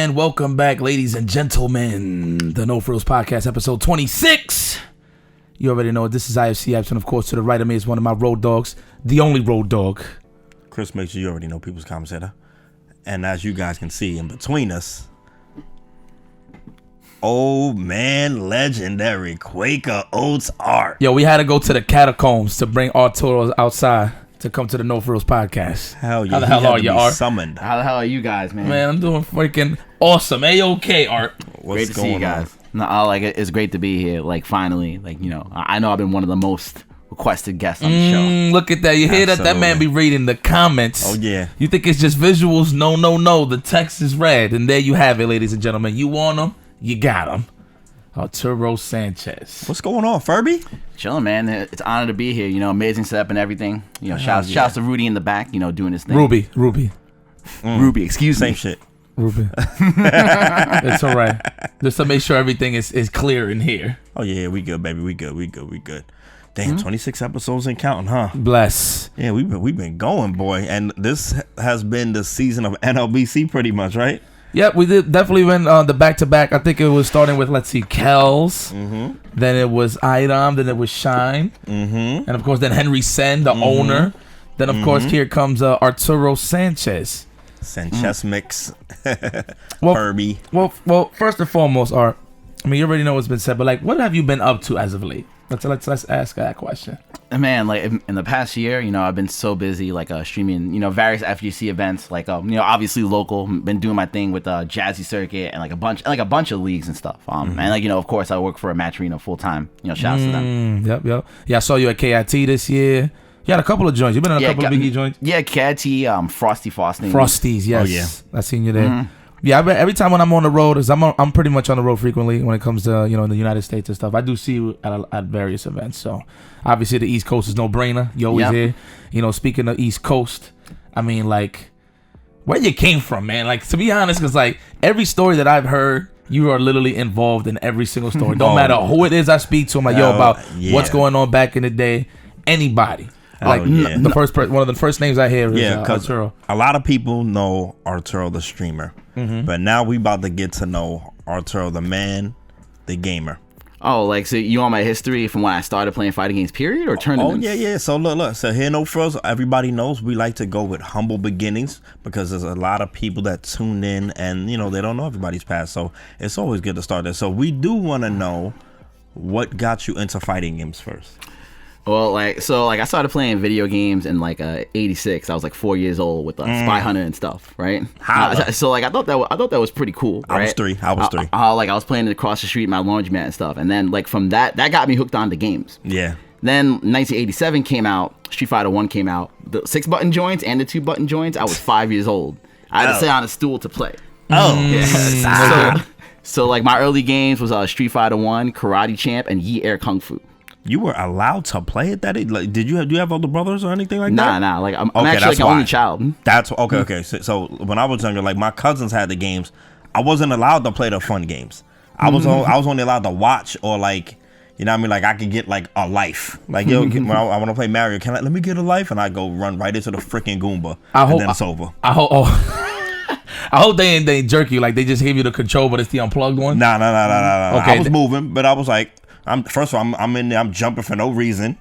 And welcome back, ladies and gentlemen. The No Frillz Podcast, episode 26. You already know this is Yipes, and of course, to the right of me is one of my road dogs, the only road dog. Chris makes sure you already know people's commentator. And as you guys can see in between us, old man legendary Quaker oats art. Yo, we had to go to the catacombs to bring Arturo outside to come to the No Frillz Podcast. Hell yeah. How the hell are you, Art? Summoned. How the hell are you guys, man? Man, I'm doing freaking awesome. A-OK, Art. Great to see you guys. No, it's great to be here. Like, finally, I know I've been one of the most requested guests on the show. Look at that. You hear that? That man be reading the comments. Oh, yeah. You think it's just visuals? No. The text is red. And there you have it, ladies and gentlemen. You want them? You got them. Arturo Sanchez. What's going on, Furby? Chilling, man. It's an honor to be here. Amazing setup and everything. Shouts to Rudy in the back, doing his thing. Ruby. Ruby, excuse me. Same shit. Ruby. It's all right. Just to make sure everything is clear in here. Oh, yeah, we good, baby. We good. Damn, 26 episodes and counting, huh? Bless. Yeah, we've been going, boy. And this has been the season of NLBC pretty much, right? Yep, we did definitely went the back-to-back. I think it was starting with, Kells. Mm-hmm. Then it was Idom. Then it was Shine. Mm-hmm. And, of course, then Henry Sen, the owner. Then, of course, here comes Arturo Sanchez. Mix. Well, Furby. Well, first and foremost, Art, I mean, you already know what's been said, but, what have you been up to as of late? Let's ask that question. Man, in the past year, I've been so busy, streaming, various FGC events, obviously local. Been doing my thing with Jazzy Circuit and a bunch of leagues and stuff. And of course, I work for a Match Arena full time. Shouts to them. Yep. Yeah, I saw you at KIT this year. You had a couple of joints. You've been in a couple of biggie joints. Yeah, KIT, Frosty Frosting. Frosties, yes. Oh yeah, I seen you there. Yeah, every time when I'm on the road, I'm pretty much on the road frequently when it comes to in the United States and stuff. I do see you at various events. So obviously the East Coast is no brainer. You always here. Speaking of East Coast, I mean, where you came from, man. To be honest, because every story that I've heard, you are literally involved in every single story. Don't matter who it is I speak to. I'm about what's going on back in the day. Anybody. The first one of the first names I hear is Arturo. A lot of people know Arturo the streamer, but now we about to get to know Arturo the man, the gamer. Oh, so you want my history from when I started playing fighting games, period, or tournaments? Oh, yeah. So look. So here, No Frillz, everybody knows we like to go with humble beginnings because there's a lot of people that tune in and, they don't know everybody's past. So it's always good to start there. So we do want to know what got you into fighting games first. Well, I started playing video games in 86. I was 4 years old with Spy Hunter and stuff, right? So I thought that was pretty cool. Right? I was three. I was playing it across the street in my laundromat and stuff, and then from that got me hooked on the games. Yeah. Then 1987 came out. Street Fighter 1 came out. The 6-button joints and the 2-button joints. I was 5 years old. I had to sit on a stool to play. Oh. Yeah. So my early games was Street Fighter 1, Karate Champ, and Yi Air Kung Fu. You were allowed to play at that age? Do you have older brothers or anything like that? Nah. I'm actually an only child. That's okay. So when I was younger, my cousins had the games. I wasn't allowed to play the fun games. I was only allowed to watch or you know what I mean? I could get a life. When I want to play Mario, let me get a life? And I go run right into the freaking Goomba. Then it's over. I hope they ain't jerk you. They just gave you the control, but it's the unplugged one. No. Okay, I was moving, but I was first of all, I'm in there, I'm jumping for no reason.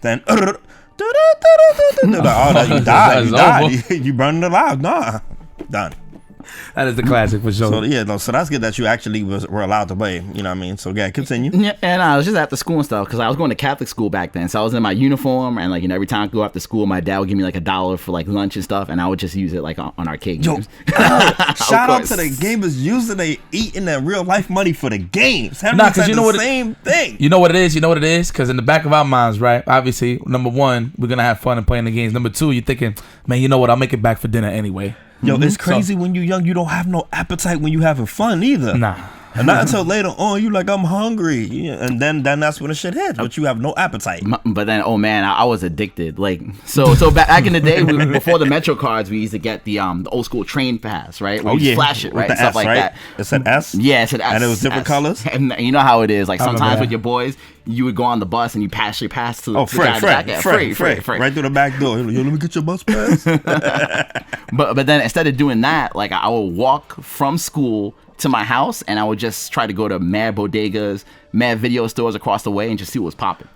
Then, you died. You burning alive. Nah, done. That is the classic for sure. So that's good that you actually were allowed to play. You know what I mean? So yeah, continue. Yeah, and I was just after school and stuff because I was going to Catholic school back then. So I was in my uniform and every time I go after school, my dad would give me $1 for lunch and stuff, and I would just use it on arcade games. Shout out to the gamers using they eating their real life money for the games. Because you know what same thing. You know what it is. Because in the back of our minds, right? Obviously, number one, we're gonna have fun and playing the games. Number two, you're thinking, man, you know what? I'll make it back for dinner anyway. Yo, it's crazy when you're young. You don't have no appetite when you having fun either. Nah. And not until later on, you like, I'm hungry. Yeah, and then that's when the shit hits, but you have no appetite. But then, oh man, I was addicted. Like, so back in the day, before the Metro cards, we used to get the old school train pass, right? Where you flash it, right? With the Stuff S, like right? that. It said S? Yeah, it said S. And it was different colors? And you know how it is. Like, sometimes that. with your boys, you would go on the bus and you pass your pass to the free. Right through the back door. Yo, let me get your bus pass. But then instead of doing that, like, I would walk from school to my house and I would just try to go to mad bodegas, mad video stores across the way and just see what was popping.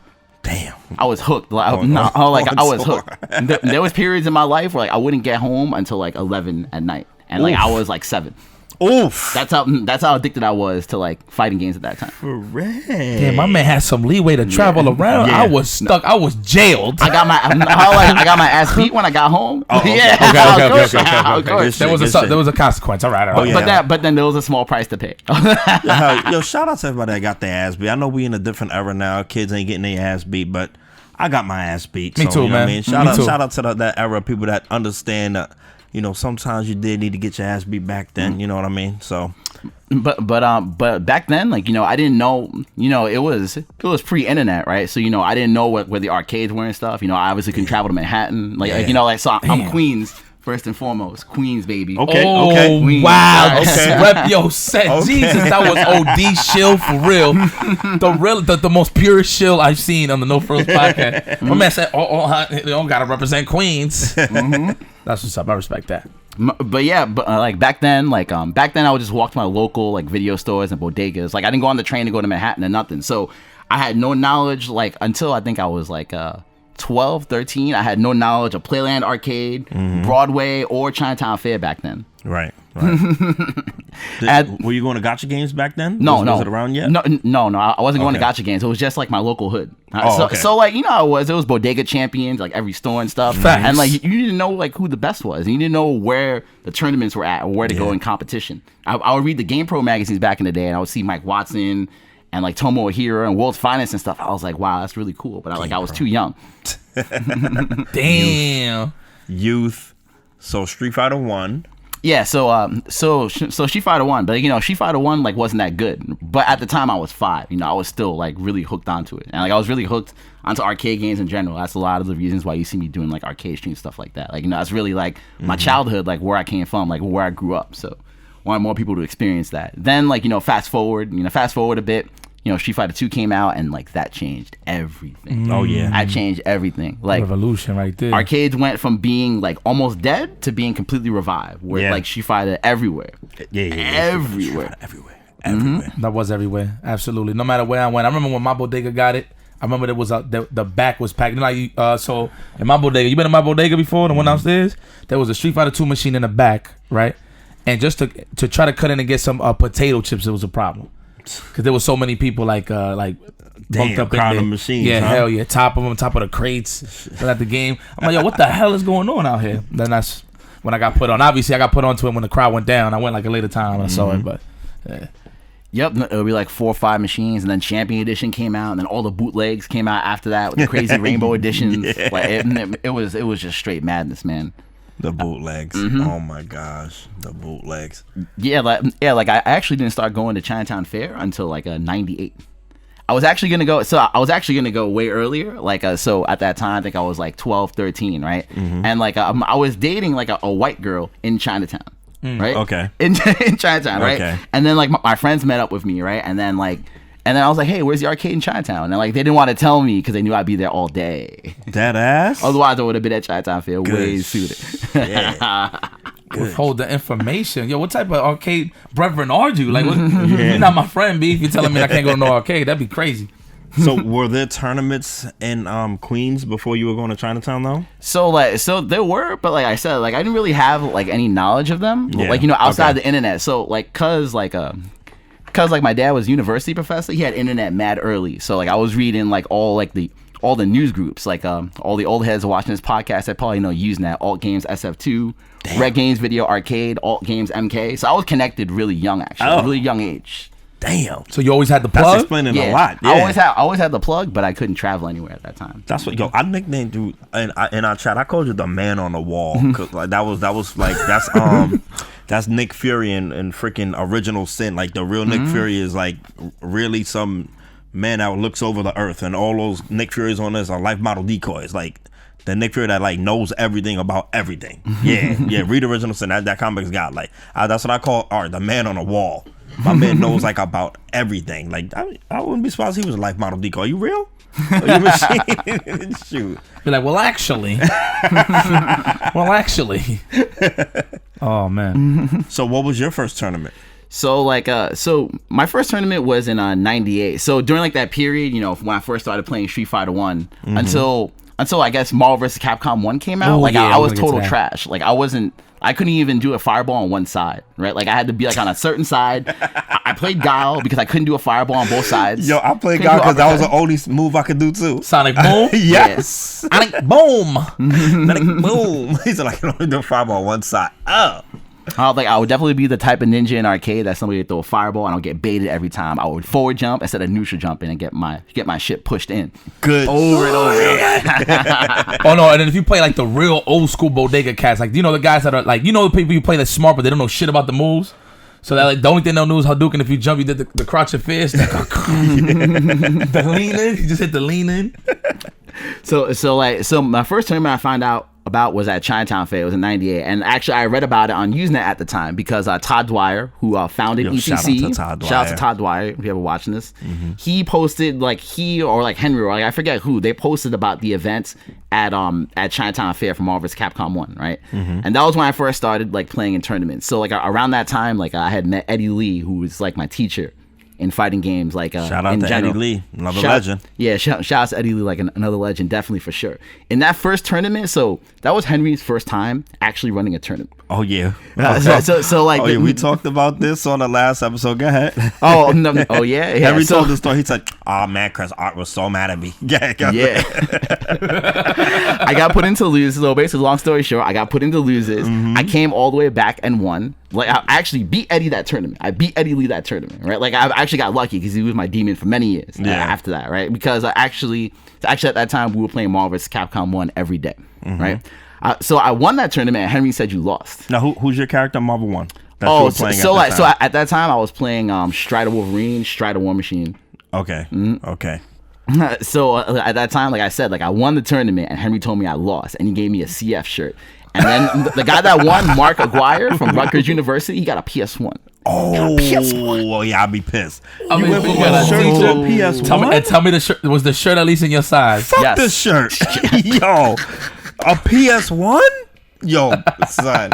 Damn. I was hooked. I was hooked. There was periods in my life where like I wouldn't get home until like 11 at night. And like I was like 7. Oof. That's how addicted I was to like fighting games at that time. For real. Damn, my man had some leeway to travel around. Yeah. I was stuck. I was jailed. I got my ass beat when I got home. Okay. Of course. There was a consequence. All right. Oh, yeah. But then there was a small price to pay. Yo, shout out to everybody that got their ass beat. I know we in a different era now. Kids ain't getting their ass beat, but I got my ass beat. Me too, you know man. What I mean? Shout out to that era of people that understand that, you know, sometimes you did need to get your ass beat back then. You know what I mean? So, but back then, like, you know, I didn't know, you know, it was pre-internet, right? So, you know, I didn't know where the arcades were and stuff. You know, I obviously couldn't travel to Manhattan, like you know, like so I'm Queens. First and foremost, Queens, baby. Okay. Queens. Wow. Okay. Rep your set. Okay. Jesus, that was OD shill for real. The most purest shill I've seen on the No Frillz podcast. My man said, they don't gotta represent Queens. That's what's up. I respect that. But yeah, like back then, I would just walk to my local like video stores and bodegas. Like I didn't go on the train to go to Manhattan or nothing. So I had no knowledge like until I think I was like 12, 13. I had no knowledge of Playland Arcade, Broadway, or Chinatown Fair back then. Right. Were you going to gotcha games back then? No. Was it around yet? No. I wasn't going to gotcha games. It was just like my local hood. Okay. So like, you know how it was bodega champions, like every store and stuff. Facts. And like, you didn't know like who the best was. And you didn't know where the tournaments were at or where to go in competition. I would read the Game Pro magazines back in the day and I would see Mike Watson and like Tomo Ahira and World's Finest and stuff. I was like, wow, that's really cool. But I was too young. Damn. Youth. So Street Fighter 1. Yeah, so Street Fighter 1, but you know, Street Fighter 1 like wasn't that good. But at the time I was 5, you know, I was still like really hooked onto it. And like I was really hooked onto arcade games in general. That's a lot of the reasons why you see me doing like arcade streams, stuff like that. Like, you know, that's really like my childhood, like where I came from, like where I grew up. So I wanted more people to experience that. Then like, you know, fast forward a bit, you know, Street Fighter 2 came out and like that changed everything. Oh yeah. That changed everything. Like Revolution right there. arcades went from being like almost dead to being completely revived. Where like Street Fighter everywhere. Everywhere. Everywhere. That was everywhere. Absolutely. No matter where I went. I remember when my bodega got it. I remember there was the back was packed. Like so in my bodega, you been in my bodega before, the one downstairs? There was a Street Fighter 2 machine in the back, right? And just to try to cut in and get some potato chips, it was a problem. Because there was so many people like bunked up in there. Machines, yeah, huh? hell yeah. Top of them, top of the crates at the game. I'm like, yo, what the hell is going on out here? Then that's when I got put on. Obviously, I got put onto it when the crowd went down. I went like a later time and I saw it, but yeah. Yep, it would be like 4 or 5 machines, and then Champion Edition came out, and then all the bootlegs came out after that with the crazy Rainbow Editions. Yeah. Like it was just straight madness, man. The bootlegs. Oh my gosh, the bootlegs. Yeah, like I actually didn't start going to Chinatown Fair until like '98. I was actually gonna go way earlier. Like so at that time, I think I was like 12, 13, right? And like I was dating like a white girl in Chinatown. Right? Okay. In Chinatown, right? Okay. And then like my friends met up with me, right? And then I was like, hey, where's the arcade in Chinatown? And like they didn't want to tell me because they knew I'd be there all day. That ass? Otherwise, I would have been at Chinatown Fair way sooner. Yeah. Withhold the information. Yo, what type of arcade brethren are you? Like, you're not my friend, B. If you're telling me I can't go to no arcade, that'd be crazy. So were there tournaments in Queens before you were going to Chinatown though? So there were, but like I said, like I didn't really have like any knowledge of them. Yeah. Like, you know, outside the internet. So like cause my dad was a university professor, he had internet mad early. So like I was reading like all the news groups, like all the old heads watching this podcast that probably know Usenet, Alt Games SF2, Red Games Video Arcade, Alt Games MK. So I was connected really young, actually, really young age. Damn. So you always had the plug? That's explaining a lot. Yeah. I always had the plug, but I couldn't travel anywhere at that time. That's what I nicknamed you in our chat. I called you the man on the wall. Cause like that was like that's that's Nick Fury and freaking Original Sin. Like the real Nick Fury is like really some man that looks over the earth, and all those Nick Furies on this are life model decoys. Like the Nick Fury that like knows everything about everything. Yeah. Read Original Sin. That comic's got like that's what I call art. The man on the wall. My man knows like about everything. Like I wouldn't be surprised he was a life model decoy. Are you real? Are you a machine? Shoot. Be like, well, actually. Oh man. So what was your first tournament? So my first tournament was in '98. So during like that period, you know, when I first started playing Street Fighter 1 until I guess Marvel vs. Capcom 1 came out, I was total trash. Like I couldn't even do a fireball on one side, right? Like I had to be like on a certain side. I played Guile because I couldn't do a fireball on both sides. Yo, I played Guile because that was the only move I could do too. Sonic Boom? Yes. Sonic Boom. Sonic Boom. He's like, I can only do a fireball on one side. I would definitely be the type of ninja in arcade that somebody would throw a fireball and I would get baited every time. I would forward jump instead of neutral jumping and get my shit pushed in. Good. Over and over. Oh no, and then if you play like the real old school bodega cats, like you know the guys that are like, you know the people you play that's smart but they don't know shit about the moves. So that like the only thing they'll know is Hadouken. If you jump, you did the crouch and fist. The lean in, you just hit the lean in. So my first tournament I found out about was at Chinatown Fair. It was in '98, and actually I read about it on Usenet at the time because Todd Dwyer, who founded ECC, shout out to Todd Dwyer if you're ever watching this. He posted he or Henry or I forget who, they posted about the events at Chinatown Fair for Marvel vs. Capcom 1, right? And that was when I first started playing in tournaments. So around that time, I had met Eddie Lee, who was my teacher in fighting games, shout out to Eddie Lee, another legend. Yeah, shout out to Eddie Lee, another legend, definitely for sure. In that first tournament, so that was Henry's first time actually running a tournament. Oh yeah. We talked about this on the last episode. Go ahead. Oh no. Oh yeah. Henry told the story. He said, "Oh man, Chris, Art was so mad at me." Yeah. I got put into losers. So basically, long story short, I got put into losers. I came all the way back and won. I actually beat Eddie that tournament. I beat Eddie Lee that tournament, right? I actually got lucky because he was my demon for many years after that, right? Because actually at that time we were playing Marvel vs. Capcom 1 every day, right? So I won that tournament and Henry said you lost. Now who's your character in Marvel 1? So at that time I was playing Strider Wolverine, Strider War Machine. Okay. Okay. So at that time, like I said, I won the tournament and Henry told me I lost and he gave me a CF shirt. And then the guy that won, Mark Aguirre from Rutgers University, he got a PS1. Oh, yeah, I'd be pissed. I mean, you went a shirt to a PS1? Tell me the shirt was the shirt at least in your size. Fuck this shirt. Yo, a PS1? Yo, son,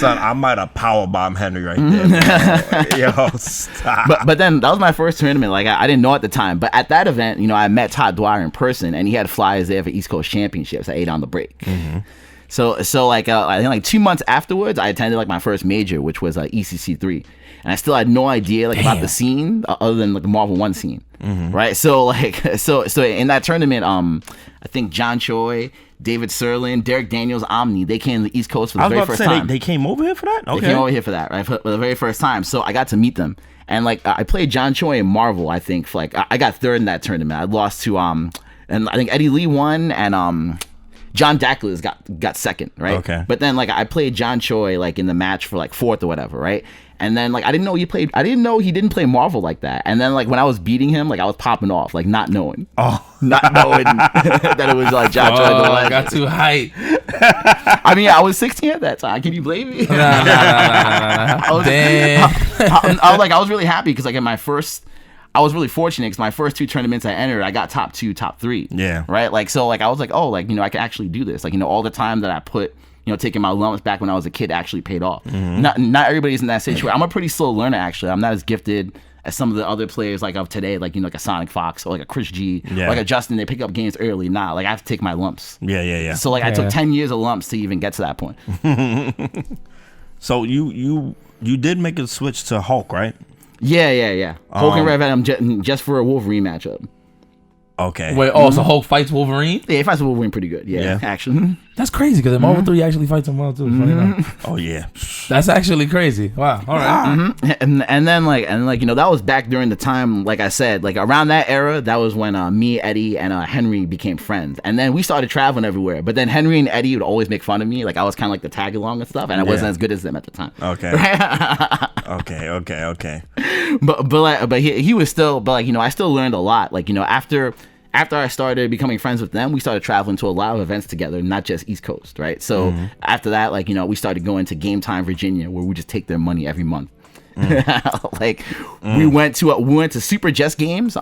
I might have powerbombed Henry right there. Yo, stop. But then that was my first tournament. I didn't know at the time. But at that event, I met Todd Dwyer in person, and he had flyers there for East Coast Championships. I ate on the break. So I think 2 months afterwards, I attended my first major, which was ECC3, and I still had no idea about the scene other than the Marvel 1 scene, right? So in that tournament, I think John Choi, David Serlin, Derek Daniels, Omni, they came to the East Coast for the very first time. They came over here for that? Okay. They came over here for that, right? For the very first time. So I got to meet them. And I played John Choi in Marvel, I think, for I got third in that tournament. I lost to and I think Eddie Lee won and John Dackles got second, right? Okay. But then I played John Choi in the match for fourth or whatever, right? And then I didn't know he didn't play Marvel like that. And then when I was beating him, I was popping off, not knowing. Not knowing that it was John Choi. I got too hype. I mean, I was 16 at that time. Can you blame me? Nah. I was really happy because in my first, I was really fortunate because my first two tournaments I entered, I got top 2, top 3. Yeah. Right. I was I can actually do this. All the time that I put, taking my lumps back when I was a kid actually paid off. Not everybody's in that situation. I'm a pretty slow learner actually. I'm not as gifted as some of the other players of today, like a Sonic Fox or a Chris G, or a Justin. They pick up games early. Nah, I have to take my lumps. Yeah. So I took 10 years of lumps to even get to that point. So you did make a switch to Hulk, right? Yeah. Hulk and Rev Venom just for a Wolverine matchup. Okay. Wait, so Hulk fights Wolverine? Yeah, he fights Wolverine pretty good. Yeah. Actually. That's crazy because Marvel 3 actually fights him well too. Funny enough. Oh yeah. That's actually crazy. Wow. All right. And then that was back during the time, like I said, like around that era, that was when me, Eddie, and Henry became friends. And then we started traveling everywhere. But then Henry and Eddie would always make fun of me. Like I was kind of like the tag along and stuff, and I wasn't as good as them at the time. Okay. Okay. But he was still, but like, I still learned a lot. Like, after I started becoming friends with them, we started traveling to a lot of events together, not just East Coast, right? So after that, like, we started going to Game Time Virginia, where we just take their money every month. We went to Super Just Games,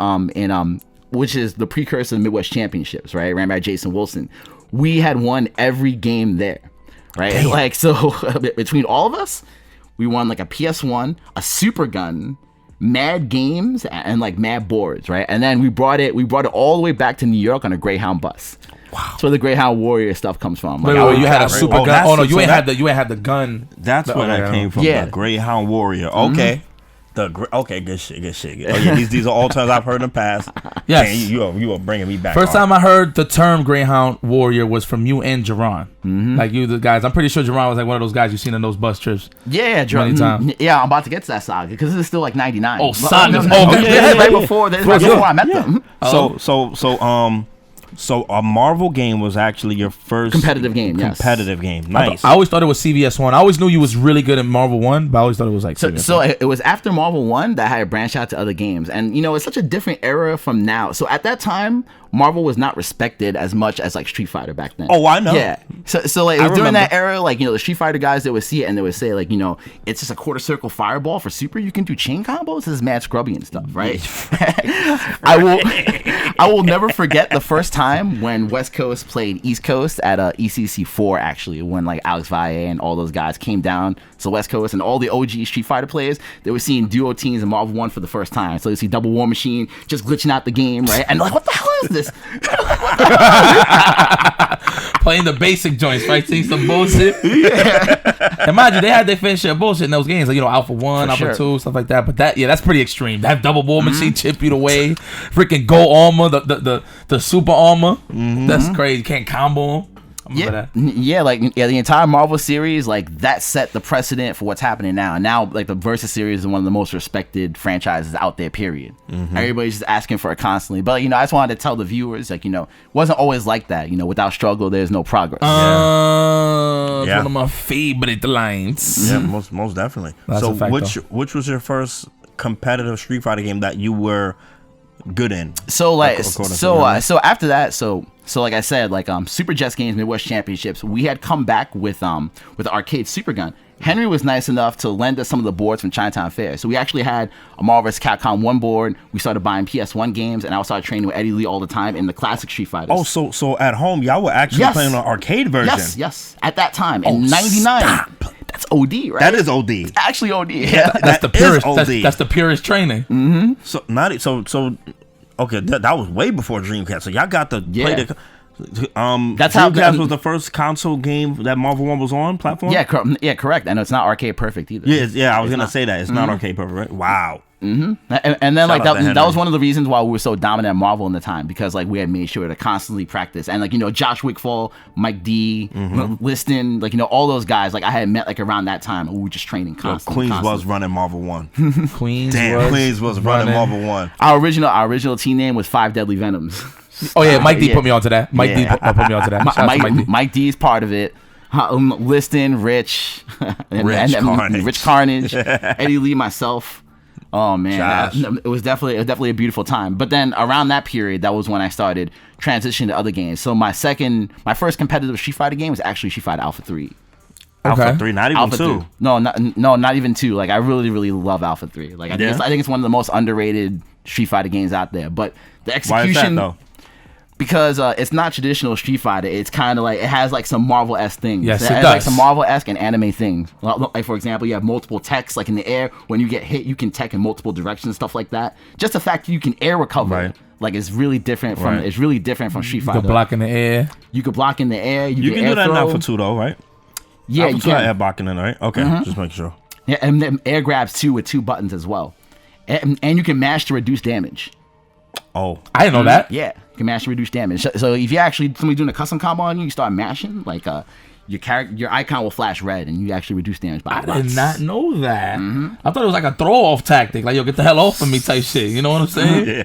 which is the precursor to Midwest Championships, right? Ran by Jason Wilson. We had won every game there, right? Damn. Like, so between all of us, we won like a PS1, a Super Gun, Mad Games, and like Mad Boards, right? And then we brought it all the way back to New York on a Greyhound bus. Wow. That's where the Greyhound Warrior stuff comes from. Like, wait, you had a super gun. Oh no, you ain't had the gun. That's where that came from. Yeah. The Greyhound Warrior. Okay. Good shit. Oh yeah, these are all terms I've heard in the past. Yes. Man, you are bringing me back. First time I heard the term Greyhound Warrior was from you and Jerron. Like you, the guys. I'm pretty sure Jerron was like one of those guys you've seen in those bus trips. Yeah, Jerron. Yeah, I'm about to get to that saga because this is still like 99. Oh, saga. Right before I met them. So a Marvel game was actually your first competitive game. Competitive game. Nice. I always thought it was CVS 1. I always knew you was really good at Marvel 1, but I always thought it was like CVS 1. So it was after Marvel 1 that I had branched out to other games. And, it's such a different era from now. So at that time, Marvel was not respected as much as like Street Fighter back then. Oh, I know. Yeah. So like it was during that era, like, the Street Fighter guys, they would see it and they would say like, it's just a quarter circle fireball for super. You can do chain combos. This is mad scrubby and stuff, right? I will never forget the first time when West Coast played East Coast at ECC4, actually, when like Alex Valle and all those guys came down to West Coast, and all the OG Street Fighter players, they were seeing duo teams in Marvel 1 for the first time. So you see Double War Machine just glitching out the game, right? And like, what the hell is this? Playing the basic joints, right? Seeing some bullshit. Yeah. Imagine they had their fair share of bullshit in those games, like Alpha 1, Alpha 2, stuff like that. But that's pretty extreme. That Double War Machine chip you away, freaking Go Armor, the Super Armor. That's crazy. You can't combo them. The entire Marvel series, like that set the precedent for what's happening now. And now, like the Versus series is one of the most respected franchises out there. Period. Everybody's just asking for it constantly. But I just wanted to tell the viewers, like, it wasn't always like that. Without struggle, there's no progress. It's one of my favorite lines. Yeah, most definitely. That's so, which was your first competitive Street Fighter game that you were good in? So after that, so like I said, like Super Just Games Midwest Championships, we had come back with Arcade Super Gun. Henry was nice enough to lend us some of the boards from Chinatown Fair. So we actually had a Marvel vs. Capcom 1 board. We started buying PS1 games, and I started training with Eddie Lee all the time in the classic Street Fighters. Oh, so at home, y'all were actually playing an arcade version? Yes. At that time, in 99. Stop. That's OD, right? That is OD. It's actually OD. Yeah. That's the purest. That's the purest training. So okay, that was way before Dreamcast. So y'all got to play the. That's Dreamcast was the first console game that Marvel 1 was on platform. Yeah, correct. I know it's not arcade perfect either. Yeah. I was gonna say that it's not arcade perfect. Right? Wow. And then like that was one of the reasons why we were so dominant at Marvel in the time, because like we had made sure to constantly practice, and like Josh Wickfall, Mike D, Liston, like all those guys, like I had met like around that time, and we were just training constantly. Queens was running Marvel 1. Queens was running Marvel 1. Our original team name was 5 Deadly Venoms. Oh yeah, Mike D put me onto that. Mike D put me onto that. Mike D is part of it. Liston, Rich Carnage, Eddie Lee, myself. Oh man, it was definitely a beautiful time. But then around that period, that was when I started transitioning to other games. So my first competitive Street Fighter game was actually Street Fighter Alpha 3. Alpha 3, not even 2. No, not even 2. Like I really, really love Alpha 3. Like I think it's one of the most underrated Street Fighter games out there. But the execution. Why is that though? Because it's not traditional Street Fighter. It's kind of like, it has like some Marvel-esque things. Yes, it does. Like some Marvel-esque and anime things. Like for example, you have multiple techs like in the air. When you get hit, you can tech in multiple directions, stuff like that. Just the fact that you can air recover, like it's really different from Street Fighter. You can block in the air. You can block in the air. You can do that now for 2 though, right? Yeah, you can. Air blocking in, right? Okay, just making sure. Yeah, and then air grabs too with 2 buttons as well, and you can mash to reduce damage. Oh, I didn't know that. Yeah, you can mash and reduce damage. So if you actually somebody doing a custom combo on you, you start mashing, like your icon will flash red, and you actually reduce damage by I did not know that. I thought it was like a throw-off tactic, like yo, get the hell off of me type shit. You know what I'm saying?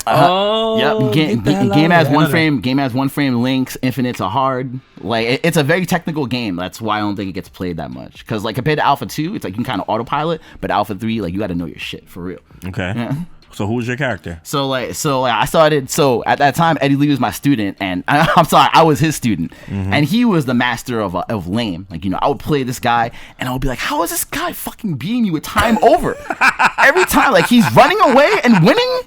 Oh, yep. Game has one frame. Game has one frame links. Infinites are hard. Like it's a very technical game. That's why I don't think it gets played that much. Because like compared to Alpha 2, it's like you can kind of autopilot, but Alpha 3, like you got to know your shit for real. Okay. Yeah. So who was your character? So I started. So at that time, Eddie Lee was my student, and I'm sorry, I was his student, and he was the master of lame. Like I would play this guy, and I would be like, how is this guy fucking beating you with time over every time? Like he's running away and winning.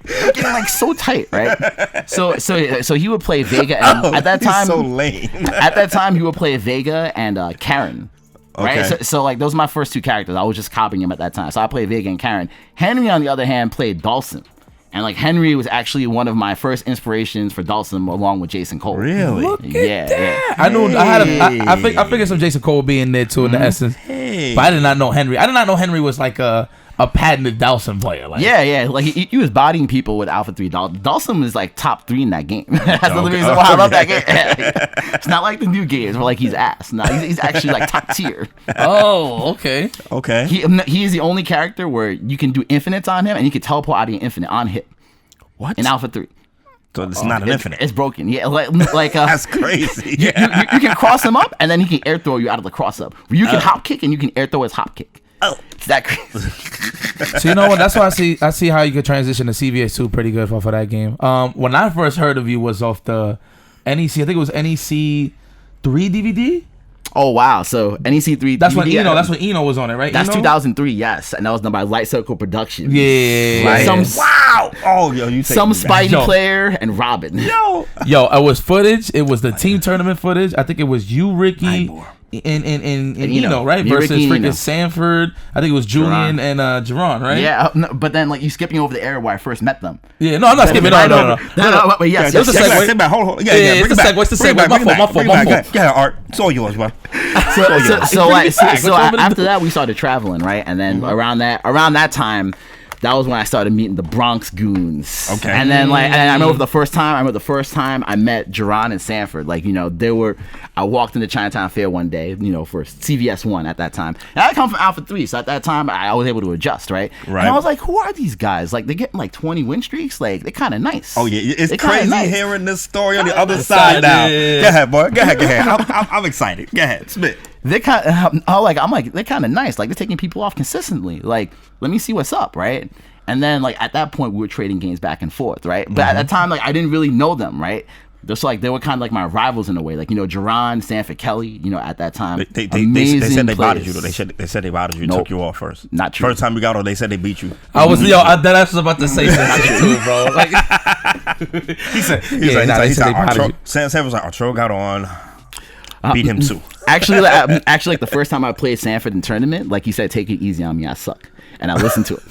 They're getting like so tight, right? So he would play Vega, and at that time, so lame. At that time, he would play Vega and Karen. Right, Okay. so like those are my first two characters. I was just copying him at that time. So I played Vega and Karen. Henry, on the other hand, played Dawson, and like Henry was actually one of my first inspirations for Dawson, along with Jason Cole. Really? Look at Yeah. that. I knew I figured some Jason Cole would be in there too in the essence, but I did not know Henry. I did not know Henry was like a patented Dawson player. Like, Yeah. Like he was bodying people with Alpha 3. Dawson was like top 3 in that game. That's the reason why I love that game. It's not like the new games where like he's ass. No, he's actually like top tier. Oh, okay. Okay. He is the only character where you can do infinites on him, and you can teleport out of your infinite on hit. What? In Alpha 3. So it's not an infinite. It's broken. Yeah, like That's crazy. you can cross him up, and then he can air throw you out of the cross up. You can hop kick, and you can air throw his hop kick. Oh, it's that crazy. So you know what? That's why I see how you could transition to CVS2 pretty good for that game. When I first heard of you was off the NEC. I think it was NEC 3 DVD. Oh wow! So NEC 3. That's when DVD, Eno. That's when Eno was on it, right? That's Eno? 2003. Yes, and that was done by Light Circle Productions. Yeah. wow. Oh, yo, you Some Spidey Yo. player and Robin. Yo. It was footage. It was the team tournament footage. I think it was you, Ricky, and Eno, right? You, Versus Ricky, and freaking Eno. Sanford. I think it was Julian and Jerron, right? Yeah, no, but then like you skipping over the era where I first met them. Yeah, no, I'm not skipping. No. But yes, It was a segue. Sit back. Hold. Yeah, it's the segue. It's the segue. My fault. Yeah, Art. It's all yours, bro. So back. after that we started traveling, right? And then around that time, that was when I started meeting the Bronx goons. Okay. And then and I remember the first time I met Jerron and Sanford. Like, I walked into Chinatown Fair one day, for CVS 1 at that time. And I come from Alpha 3, so at that time I was able to adjust, right? Right. And I was like, who are these guys? Like, they're getting like 20 win streaks. Like, they're kind of nice. Oh yeah, it's They're kinda crazy nice. hearing this story on the other side now. Yeah. Go ahead, boy. Go ahead. I'm excited. Go ahead, spit. They're kind of, I'm like, they're kind of nice. Like, they're taking people off consistently. Like, let me see what's up, right? And then, like, at that point, we were trading games back and forth, right? But at that time, like, I didn't really know them, right? Just like they were kind of like my rivals in a way, like Jerron, Sanford, Kelly. At that time, They amazing said they players. botted you though. They said they botted you. Nope. Took you off first. Not true. First time we got on, they said they beat you. I was about to say something too, bro. Like he said, Sanford was like, Arturo got on, beat him too. Actually, like the first time I played Sanford in tournament, like he said, take it easy on me, I suck, and I listened to it.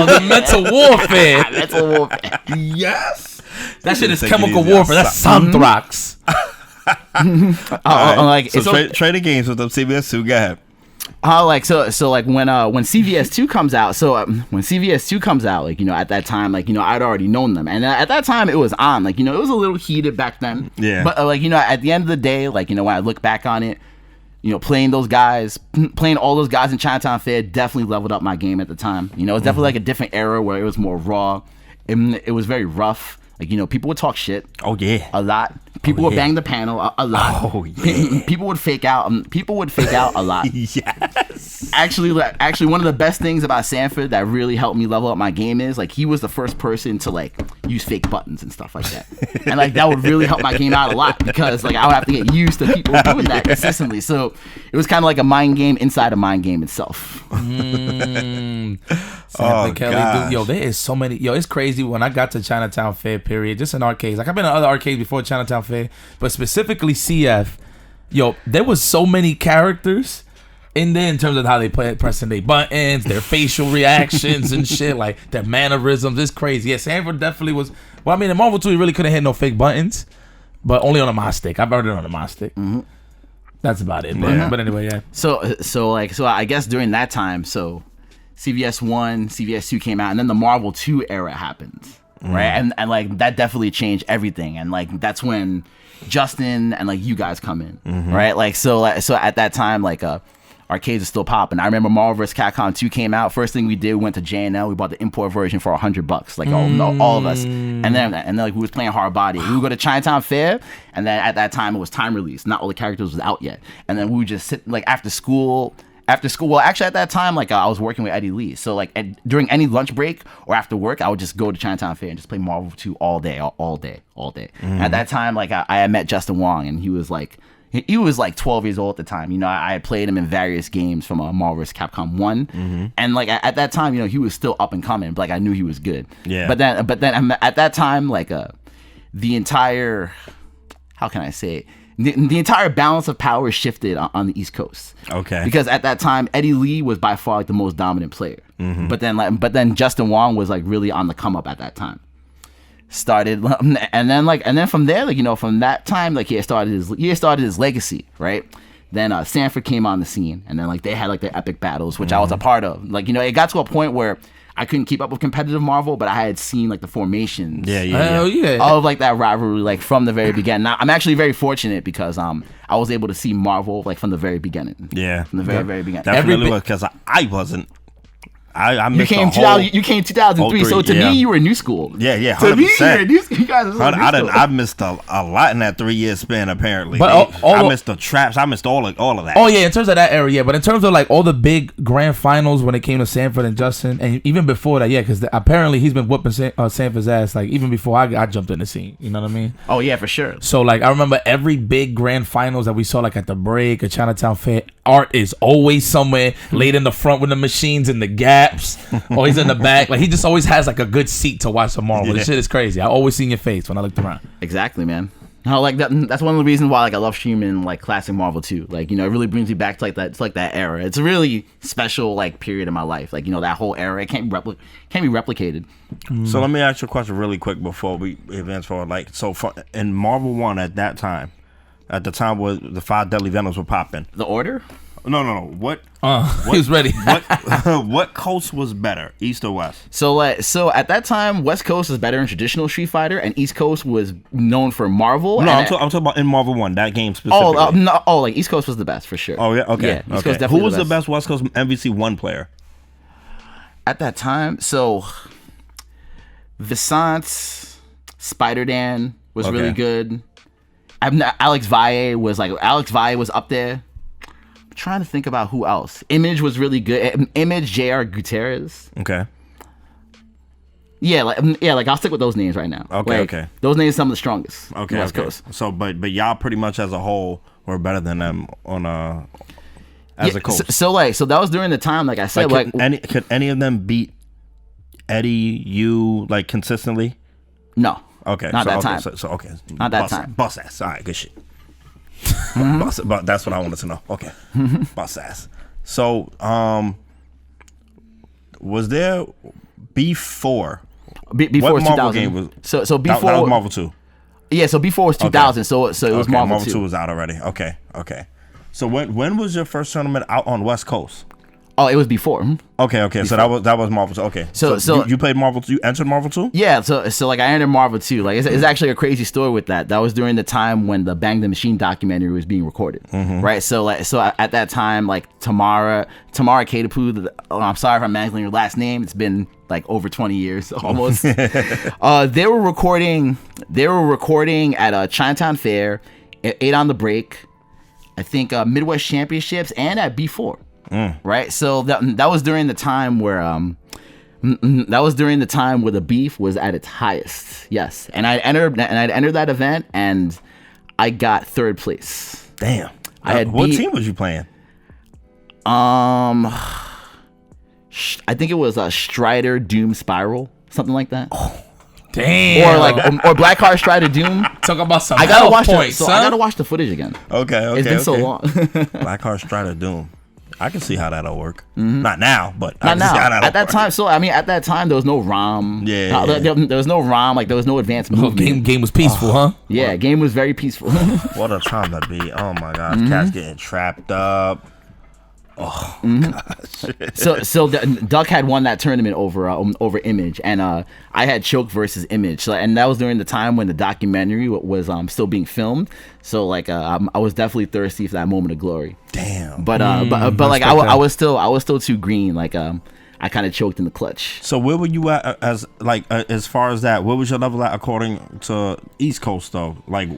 the mental warfare. Mental warfare. Yes. That shit is Take it chemical easy, warfare. I That's suck. Santhrax. Like So trade the games with them CBS 2. Go ahead. When CVS 2 comes out, when CVS 2 comes out, at that time, I'd already known them, and at that time it was on, it was a little heated back then. Yeah. But at the end of the day, when I look back on it, playing all those guys in Chinatown Fair definitely leveled up my game at the time. It was definitely like a different era where it was more raw. It was very rough. People would talk shit. Oh yeah. A lot. People would bang the panel a lot. Oh yeah. People would fake out. A lot. Yes. Actually, one of the best things about Sanford that really helped me level up my game is he was the first person to use fake buttons and stuff like that, and that would really help my game out a lot because I would have to get used to people doing that consistently. So it was kind of like a mind game inside a mind game itself. Kelly, gosh. dude, there is so many. It's crazy. When I got to Chinatown Fair, period, just in arcades. I've been in other arcades before Chinatown Fair, but specifically CF. There was so many characters in there in terms of how they play, pressing their buttons, their facial reactions and shit, like their mannerisms. It's crazy. Yeah, Sanford definitely was. Well, I mean, in Marvel 2, he really couldn't hit no fake buttons, but only on a Mod stick. I've heard it on a Mod stick. Mm-hmm. That's about it. But anyway, yeah. So I guess during that time, CVS 1, CVS 2 came out, and then the Marvel 2 era happened, right? And like that definitely changed everything, and like that's when Justin and like you guys come in, right? Like so at that time, like arcades are still popping. I remember Marvel vs. Capcom 2 came out. First thing we did, we went to J&L. We bought the import version for $100, like all of us. And then like we was playing hard body. We would go to Chinatown Fair, and then at that time it was time release. Not all the characters was out yet. And then we would just sit like after school. Well, actually at that time, like I was working with Eddie Lee. So like during any lunch break or after work, I would just go to Chinatown Fair and just play Marvel 2 all day. And at that time, like I had met Justin Wong, and he was like 12 years old at the time. You know, I had played him in various games from Marvel vs. Capcom 1. And like at that time, you know, he was still up and coming, but like I knew he was good. Yeah. But then at that time, like the entire, how can I say it? The entire balance of power shifted on the East Coast. Okay. Because at that time, Eddie Lee was by far like the most dominant player. But then Justin Wong was like really on the come up at that time. Started and then from there, like, you know, from that time, like he had started his legacy, right? Then Sanford came on the scene, and then like they had like their epic battles, which I was a part of. Like, you know, it got to a point where I couldn't keep up with competitive Marvel, but I had seen like the formations of like that rivalry like from the very beginning. Now, I'm actually very fortunate because I was able to see Marvel like from the very beginning. Yeah, from the very beginning. Definitely because I wasn't. I missed you came 2003, so to me you were new school. Yeah, 100%. To me you were new school. You guys were new school. I missed a lot in that 3 year span apparently. But I missed the traps. I missed all of that. Oh yeah, in terms of that era, yeah. But in terms of like all the big grand finals when it came to Sanford and Justin, and even before that, yeah, because apparently he's been whooping Sanford's ass like even before I jumped in the scene. You know what I mean? Oh yeah, for sure. So like I remember every big grand finals that we saw like at the break, at Chinatown Fair. Art is always somewhere laid in the front with the machines and the gaps. Or he's in the back. Like he just always has like a good seat to watch some Marvel. Yeah. This shit is crazy. I always seen your face when I looked around. Exactly, man. No, like that's one of the reasons why like I love streaming like classic Marvel too. Like, you know, it really brings me back to like that. It's like that era. It's a really special like period in my life. Like, you know, that whole era. It can't be replicated. So let me ask you a question really quick before we advance forward. Like, so in Marvel 1 at that time, at the time where the 5 deadly venoms were popping. The Order? No. What He was ready. What coast was better, East or West? So at that time, West Coast was better in traditional Street Fighter, and East Coast was known for Marvel. No, I'm talking about in Marvel 1, that game specifically. Like East Coast was the best for sure. Oh yeah, okay. Yeah, East Coast okay. definitely Who was the best West Coast MVC 1 player? At that time, so Visant, Spider-Dan was really good. Alex Valle was up there. I'm trying to think about who else. Image was really good. Image, JR Gutierrez. Okay. Yeah, like I'll stick with those names right now. Okay. Those names are some of the strongest. Okay. West Coast. So, but y'all pretty much as a whole were better than them on as a coach. So that was during the time, like I said, could any of them beat Eddie, you like consistently? No. Okay. Not that time. Okay. Not that time. Bust ass. All right. Good shit. But that's what I wanted to know. Okay. Bust ass. So, was there before? Before what Marvel 2000. game was? So before that was Marvel 2. Yeah. So before was 2000. Okay. So it was Marvel 2. 2 was out already. Okay. So when was your first tournament out on West Coast? Oh, it was before. Okay. Before. So that was Marvel 2. Okay. So you played Marvel 2. You entered Marvel 2? Yeah. So like I entered Marvel 2. Like it's actually a crazy story with that. That was during the time when the Bang the Machine documentary was being recorded. Right. So at that time, like Tamara Katapu. I'm sorry if I'm mangling your last name. It's been like over 20 years almost. They were recording at Chinatown Fair, 8 on the break. I think Midwest Championships and at B4. Right, so that was during the time where the beef was at its highest. Yes, and I'd entered that event and I got 3rd place. Damn. What team was you playing? I think it was a Strider Doom Spiral, something like that. Oh, damn. Or Blackheart Strider Doom. Talk about some. I gotta watch points, I gotta watch the footage again. Okay. It's been so long. Blackheart Strider Doom. I can see how that'll work. Not now, but not now. At that work. time, so I mean, at that time there was no ROM. Yeah. There was no ROM. Like there was no advanced movement. Game was peaceful, huh? Yeah, game was very peaceful. What a time to be! Oh my gosh, cats getting trapped up. Oh, gosh. So Duck had won that tournament over Image, and I had choked versus Image. So, and that was during the time when the documentary was still being filmed. So like I was definitely thirsty for that moment of glory. Damn. But like I was still too green. Like I kind of choked in the clutch. So where were you at as far as that? Where was your level at according to East Coast though? Like,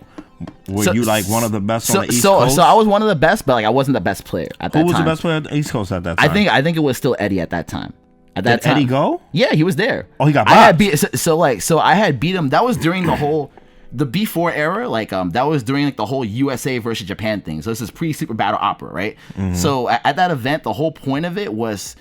were you like one of the best on the East Coast? So I was one of the best, but like I wasn't the best player at that time. Who was the best player on the East Coast at that time? I think it was still Eddie at that time. At that Did time. Eddie go? Yeah, he was there. Oh, he got I had bopped. so I had beat him. That was during the B4 era, like that was during like the whole USA versus Japan thing. So this is pre-Super Battle Opera, right? Mm-hmm. So at that event, the whole point of it was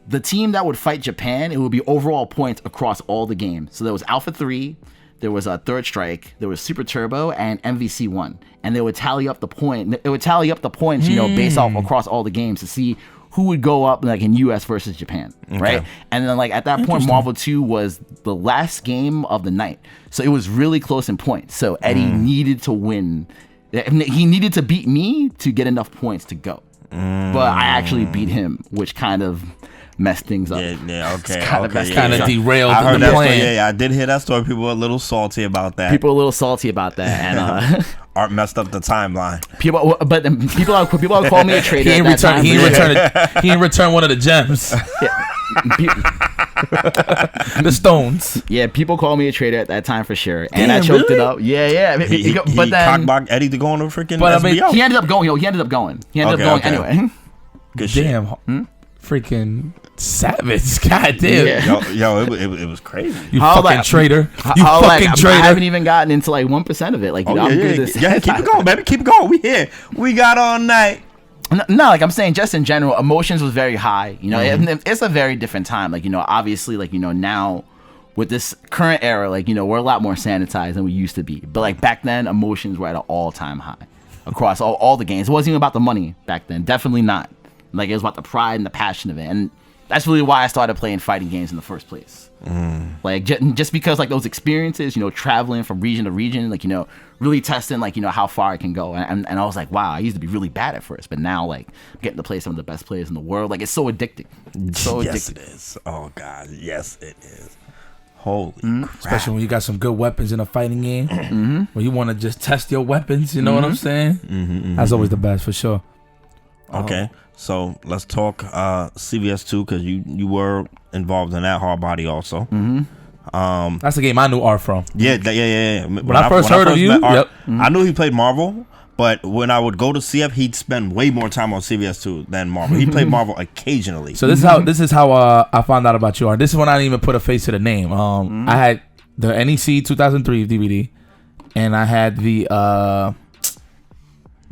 the team that would fight Japan, it would be overall points across all the games. So there was Alpha 3, there was a Third Strike, there was Super Turbo, and MVC 1. And they would tally up the point. It would tally up the points, based off across all the games to see who would go up like in US versus Japan, right? Okay. And then like at that point, Marvel 2 was the last game of the night. So it was really close in points. So Eddie needed to win. He needed to beat me to get enough points to go. But I actually beat him, which kind of messed things up. Yeah, okay. Kind of derailed I heard the that plan. story. Yeah, I did hear that story. People were a little salty about that. People are a little salty about that, and Art messed up the timeline. people are calling me a traitor. He at ain't return one of the gems. The stones. Yeah, people call me a traitor at that time for sure, and I Damn, choked really? it up. Yeah. He But then cockblocked Eddie to go on a freaking But I mean, SBO. he ended up going. He ended up going Okay. anyway. Good shit. Damn. Freaking savage. God damn. Yeah. Yo, it was crazy. You How, fucking like, traitor. How, You like, fucking traitor. I haven't even gotten into like 1% of it. Like, you know, I'm good at this. Yeah, keep it going, baby. Keep it going. We here. We got all night. No, like I'm saying, just in general, emotions was very high. You know, it's a very different time. Like, you know, obviously, like, you know, now with this current era, like, you know, we're a lot more sanitized than we used to be. But like back then, emotions were at an all-time high across all the games. It wasn't even about the money back then. Definitely not. Like, it was about the pride and the passion of it. And that's really why I started playing fighting games in the first place. Like, just because, like, those experiences, you know, traveling from region to region, like, you know, really testing, like, you know, how far I can go. And I was like, wow, I used to be really bad at first. But now, like, I'm getting to play some of the best players in the world. Like, it's so addicting. It's so Yes, addicting. it is. Oh, God. Yes, it is. Holy crap. Especially when you got some good weapons in a fighting game. Where you want to just test your weapons. You know what I'm saying? That's always the best, for sure. Okay. So let's talk CVS2 because you were involved in that hard body also. That's the game I knew Art from. Yeah. When I first heard of you, met Art, yep. I knew he played Marvel, but when I would go to CF, he'd spend way more time on CVS2 than Marvel. He played Marvel occasionally. So this is how I found out about you, Art. This is when I didn't even put a face to the name. I had the NEC 2003 DVD, and I had the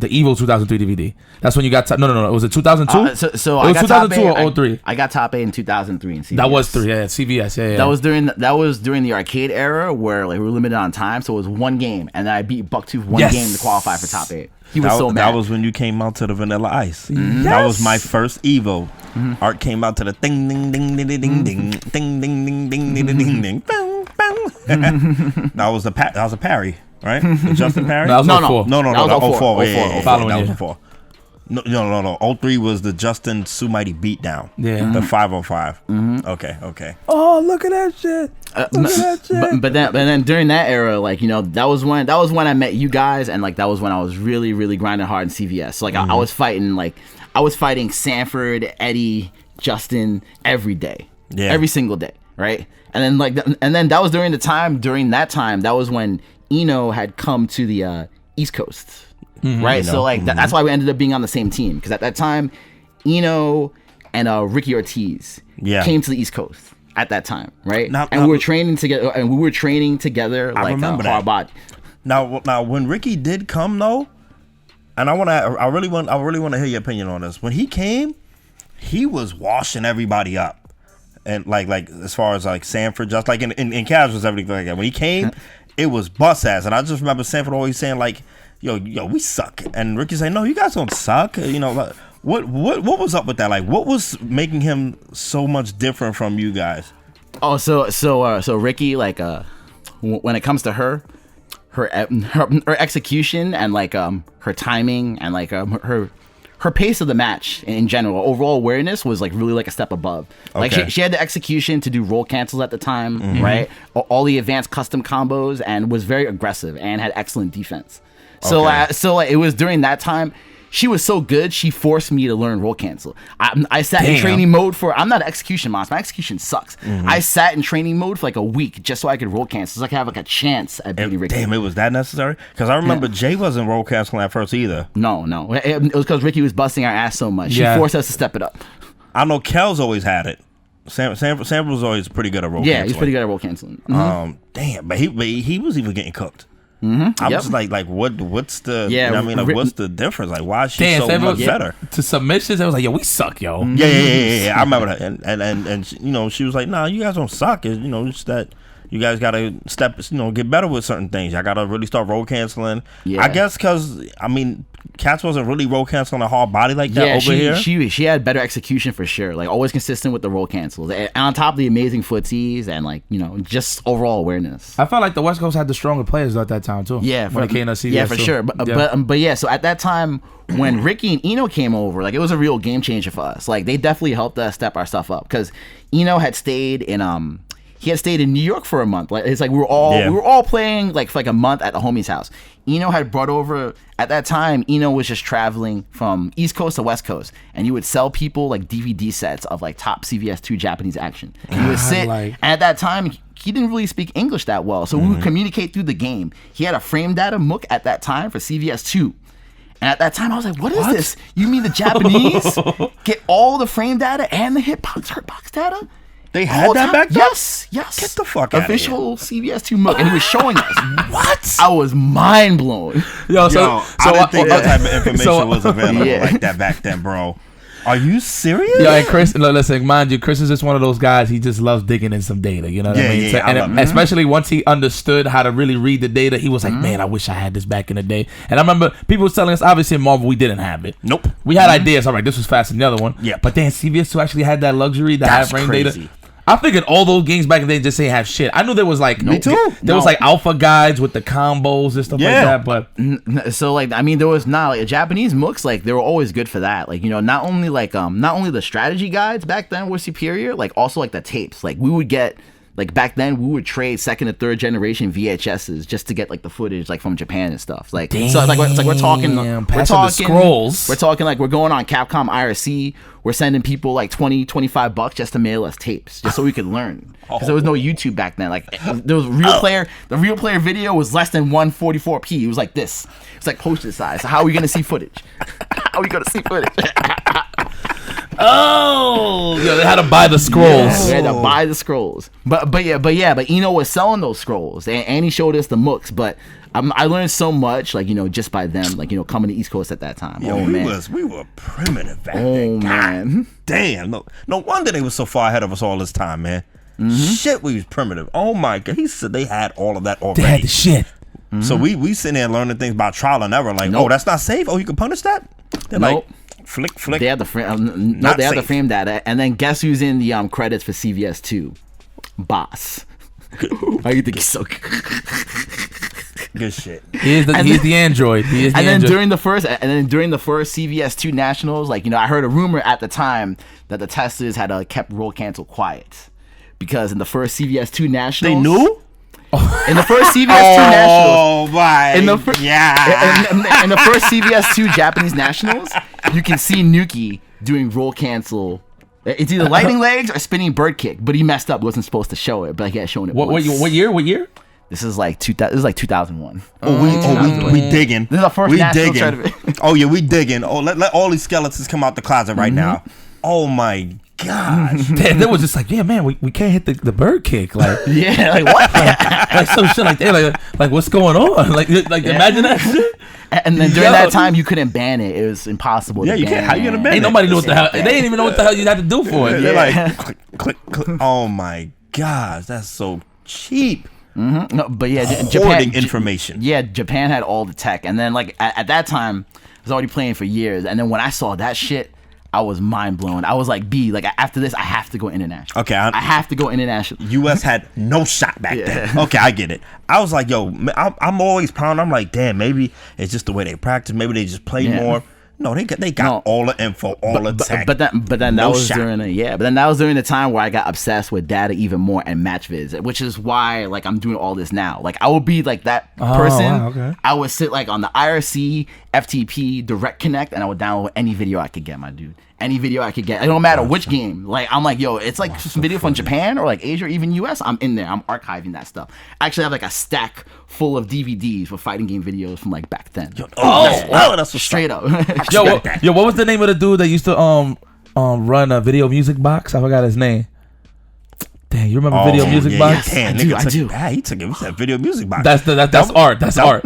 Evo 2003 DVD. That's when you got no. It was it 2002? So it I was got 2002 top A, or 03. I got top A in 2003 in CVS. That was 3. Yeah, CVS. Yeah. That was during the arcade era where like we were limited on time, so it was one game, and then I beat Bucktooth one game to qualify for top 8. He was so mad. That was when you came out to the Vanilla Ice. That was my first Evo. Art came out to the ding ding ding ding ding ding ding ding ding ding ding ding ding. That was a parry, right? The Justin Parry. No, that was 04. No, That was 04. 04. Yeah, Following that was year. 04. No. 03 was the Justin Sumighty beatdown. Yeah. The 505. Okay. Oh, look at that shit. Look at that shit. But then during that era, like, you know, that was when I met you guys, and like that was when I was really, really grinding hard in CVS. So like I was fighting Sanford, Eddie, Justin every day. Yeah. Every single day, right? And then that was during that time that was when Eno had come to the East Coast. Right, so like that's why we ended up being on the same team, because at that time, Eno and Ricky Ortiz came to the East Coast at that time, right? We were training together, I like remember that. hard body. Now, when Ricky did come though, and I really want to hear your opinion on this. When he came, he was washing everybody up, and like as far as like Sanford, just like in casuals, everything like that. When he came, it was bust ass, and I just remember Sanford always saying like, Yo, we suck. And Ricky saying, no, you guys don't suck. You know, like, what was up with that? Like, what was making him so much different from you guys? Oh, so Ricky, like, when it comes to her execution and like her timing and like her her pace of the match in general, overall awareness was like really like a step above. Like she had the execution to do roll cancels at the time, right? All the advanced custom combos, and was very aggressive and had excellent defense. So it was during that time. She was so good, she forced me to learn roll cancel. I sat in training mode for, I'm not an execution monster, my execution sucks. I sat in training mode for like a week just so I could roll cancel, so I could have like a chance at beating Ricky. Damn, it was that necessary? Because I remember Jay wasn't roll canceling at first either. No. It was because Ricky was busting our ass so much. She forced us to step it up. I know Kel's always had it. Sam was always pretty good at roll canceling. Yeah, he's pretty good at roll canceling. Damn, but he was even getting cooked. I'm just like what's the you know what I mean, like, what's the difference? Like, why is she so much better? To submissions, I was like, yo, we suck, yo. Yeah. I remember that, and you know, she was like, nah, you guys don't suck. It's, you know, it's that you guys gotta get better with certain things. I gotta really start roll canceling. I guess because I mean, Cats wasn't really roll canceling a hard body like that over here. She had better execution for sure. Like, always consistent with the roll cancels, and on top of the amazing footsies and like, you know, just overall awareness. I felt like the West Coast had the stronger players at that time too. Yeah, when it came to CVS. Yeah, for sure. But yeah, so at that time when Ricky and Eno came over, like, it was a real game changer for us. Like, they definitely helped us step our stuff up because Eno had stayed in he had stayed in New York for a month. Like, it's like we were all playing like for like a month at the homie's house. Eno had brought over, at that time, Eno was just traveling from East Coast to West Coast, and he would sell people like DVD sets of like top CVS2 Japanese action. And he would sit, and at that time, he didn't really speak English that well, so we would communicate through the game. He had a frame data MOOC at that time for CVS2. And at that time, I was like, what is this? You mean the Japanese get all the frame data and the hurtbox data? They had that back then? Yes. Get the fuck out of here. Official CVS2 MOOC, and he was showing us. What? I was mind blown. Yo, I didn't think that type of information was available like that back then, bro. Are you serious? Yeah, and Chris, listen, mind you, Chris is just one of those guys. He just loves digging in some data. You know what I mean? And especially once he understood how to really read the data, he was like, man, I wish I had this back in the day. And I remember people was telling us, obviously in Marvel, we didn't have it. Nope. We had ideas. All right, this was faster than the other one. Yeah. But then CVS2 actually had that luxury, the high frame data. I figured all those games back in the day just ain't have shit. I knew there was like me too. There was like alpha guides with the combos and stuff like that. But so like, I mean, there was not like Japanese MOOCs, like they were always good for that. Like, you know, not only the strategy guides back then were superior, like also like the tapes. Like, we would get, like, back then we would trade second and third generation VHSs just to get like the footage like from Japan and stuff. Like, so it's like we're talking the scrolls. We're talking like we're going on Capcom IRC. We're sending people like $20-$25 just to mail us tapes, just so we could learn. Because there was no YouTube back then. Like, there was the real player video was less than 144p. It was like this. It's like poster size. So how are we gonna see footage? How are we gonna see footage? They had to buy the scrolls. We had to buy the scrolls. But Eno was selling those scrolls, and he showed us the MOOCs. But I learned so much, like, you know, just by them, like, you know, coming to East Coast at that time. Yo, we were primitive back then. Man. Damn, no wonder they were so far ahead of us all this time, man. Shit, we was primitive. Oh my god, he said they had all of that already. They had the shit. So we sitting there learning things about trial and error. Like, oh, that's not safe. Oh, you can punish that. They're like, flick. They had the frame. They had the frame data, and then guess who's in the credits for CVS2? Boss. I think he's so good. Good shit. He's the android. And then during the first CVS2 nationals, like, you know, I heard a rumor at the time that the testers had kept roll cancel quiet because in the first CVS2 nationals, they knew. In the first CVS2 nationals, oh my, in the first CVS2 Japanese nationals, you can see Nuki doing roll cancel. It's either lightning legs or spinning bird kick, but he messed up. Wasn't supposed to show it, but he had shown it. What year? This is like 2001. We digging. This is our first national tournament. Oh yeah, we digging. Oh, let all these skeletons come out the closet right now. Oh my gosh. They was just like, yeah, man, we can't hit the bird kick. Like, yeah, like what? like some shit like that. Like what's going on? Like imagine that shit. And then during that time, you couldn't ban it. It was impossible. Yeah, you can't. How you gonna ban it? Ain't nobody knew what the hell. They didn't even know what the hell you had to do for it. They're like, click. Oh my gosh, that's so cheap. No, but yeah, Japan information. Yeah, Japan had all the tech, and then like at that time, I was already playing for years, and then when I saw that shit, I was mind blown. I was like, like after this, I have to go international. Okay, I have to go international. U.S. had no shot back then. Okay, I get it. I was like, yo, I'm always pounding. I'm like, damn, maybe it's just the way they practice. Maybe they just play more. No, they got all the info, all the tech. But then that was during the time where I got obsessed with data even more and match vids, which is why like I'm doing all this now. Like I would be like that person. Wow, okay. I would sit like on the IRC, FTP, Direct Connect, and I would download any video I could get, my dude. Any video I could get. It don't matter which game. Like I'm like, yo, it's like some video from Japan or like Asia or even US. I'm in there. I'm archiving that stuff. I actually have like a stack full of DVDs with fighting game videos from like back then. That's straight up. Yo, what was the name of the dude that used to run a video music box? I forgot his name. Dang, you remember Video Music Box? Yeah, I do. He took it. That Video Music Box. That's art. That's art.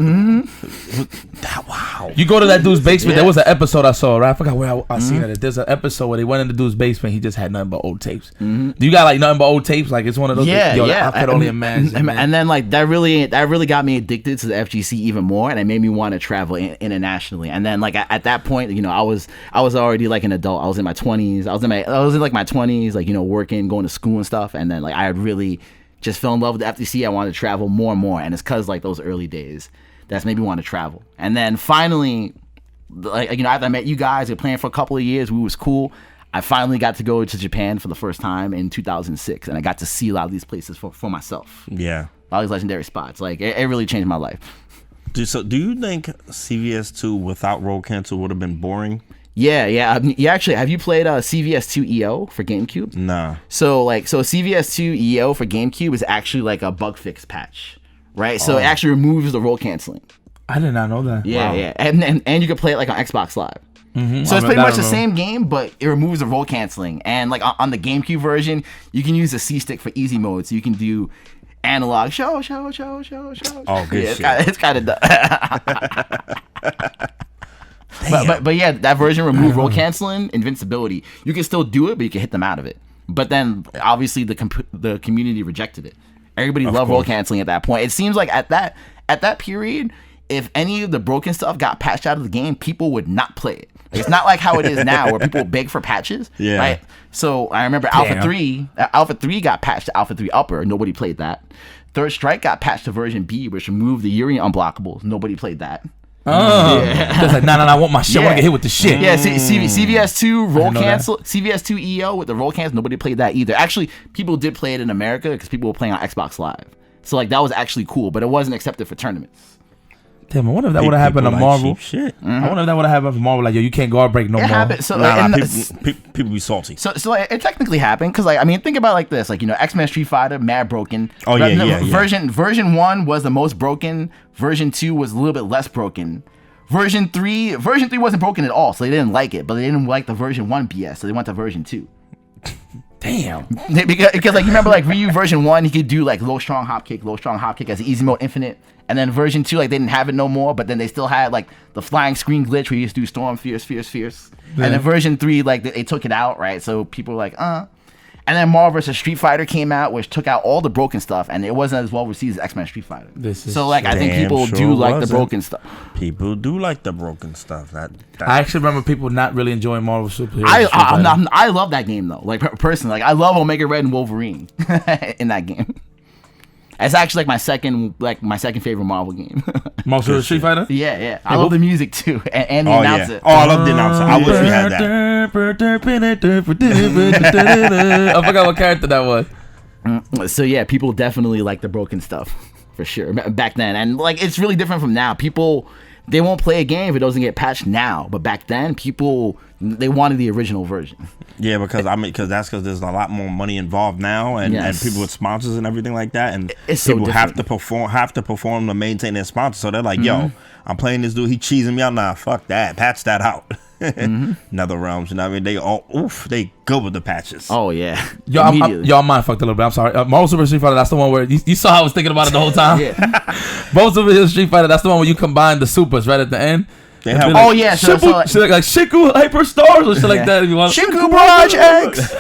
Wow. You go to that dude's basement. There was an episode I saw, right? I forgot where I seen it. There's an episode where they went in the dude's basement. He just had nothing but old tapes. Do you got like nothing but old tapes? Like it's one of those. Yeah. I could only imagine. And then like that really got me addicted to the FGC even more, and it made me want to travel internationally. And then like at that point, you know, I was already like an adult. I was in my 20s. I was in like my 20s, like, you know, working, going to school and stuff. And then like I had really just fell in love with the FTC. I wanted to travel more and more, and it's because like those early days that's made me want to travel. And then finally, like, you know, after I met you guys, we were playing for a couple of years, we was cool. I finally got to go to Japan for the first time in 2006, and I got to see a lot of these places for myself. Yeah, all these legendary spots. Like it really changed my life. So do you think CVS2 without roll cancel would have been boring? Yeah. Actually, have you played CVS2 EO for GameCube? Nah. So CVS2 EO for GameCube is actually like a bug fix patch, right? So it actually removes the roll canceling. I did not know that. Yeah, wow. yeah, and you can play it like on Xbox Live. So it's pretty much the same game, but it removes the roll canceling. And like on the GameCube version, you can use the C stick for easy mode, so you can do analog show. Oh, good shit. It's kind of But yeah, that version removed roll canceling, invincibility. You can still do it, but you can hit them out of it. But then obviously the community rejected it. Everybody loved roll canceling at that point. It seems like at that period, if any of the broken stuff got patched out of the game, people would not play it. It's not like how it is now where people beg for patches. Yeah. Right? So I remember Alpha 3 got patched to Alpha 3 Upper. Nobody played that. Third Strike got patched to version B, which removed the Yuri unblockables. Nobody played that. Oh, yeah. Just like nah, I want my shit. I want to get hit with the shit. Yeah, CVS2 roll cancel, CVS2 EO with the roll cancel. Nobody played that either. Actually, people did play it in America because people were playing on Xbox Live. So like that was actually cool, but it wasn't accepted for tournaments. Damn, I wonder if that would have happened to Marvel. Shit. I wonder if that would have happened for Marvel. Like, yo, you can't guard break no more. Happened. So people be salty. So like, it technically happened because like I mean, think about it like this. Like, you know, X-Men Street Fighter, mad broken. Oh yeah. Version 1 was the most broken. Version 2 was a little bit less broken. Version 3 wasn't broken at all, so they didn't like it. But they didn't like the version 1 BS, so they went to version 2. Damn. Because like you remember like Ryu version 1, he could do like low strong hop kick as easy mode infinite. And then version 2, like they didn't have it no more, but then they still had like the flying screen glitch where you used to do storm fierce. Yeah. And then version 3, like they took it out, right? So people were like, And then Marvel vs. Street Fighter came out, which took out all the broken stuff, and it wasn't as well received as X-Men Street Fighter. So like I think people do like the broken stuff. People do like the broken stuff. That I actually remember people not really enjoying Marvel Super Heroes. I love that game though. Like personally, like I love Omega Red and Wolverine in that game. It's actually like my second favorite Marvel game. Marvel Street Fighter? Yeah. I love the music too, and the announcer. Oh, I love the announcer. I wish we had that. I forgot what character that was. So yeah, people definitely like the broken stuff for sure back then, and like it's really different from now. People, they won't play a game if it doesn't get patched now, but back then people, they wanted the original version. Yeah, because there's a lot more money involved now, and people with sponsors and everything like that, and it's people so have to perform to maintain their sponsor. So they're like, yo, I'm playing this dude, he cheesing me out. Nah, fuck that, patch that out. Nether realms, you know what I mean? They go with the patches. Oh yeah. Y'all mind fucked a little bit. I'm sorry. Marvel Super Street Fighter, that's the one where you saw how I was thinking about it the whole time. Marvel Super Street Fighter, that's the one where you combine the supers right at the end. So like Shiku Hyperstars or shit like that if you want. Shiku Barrage X.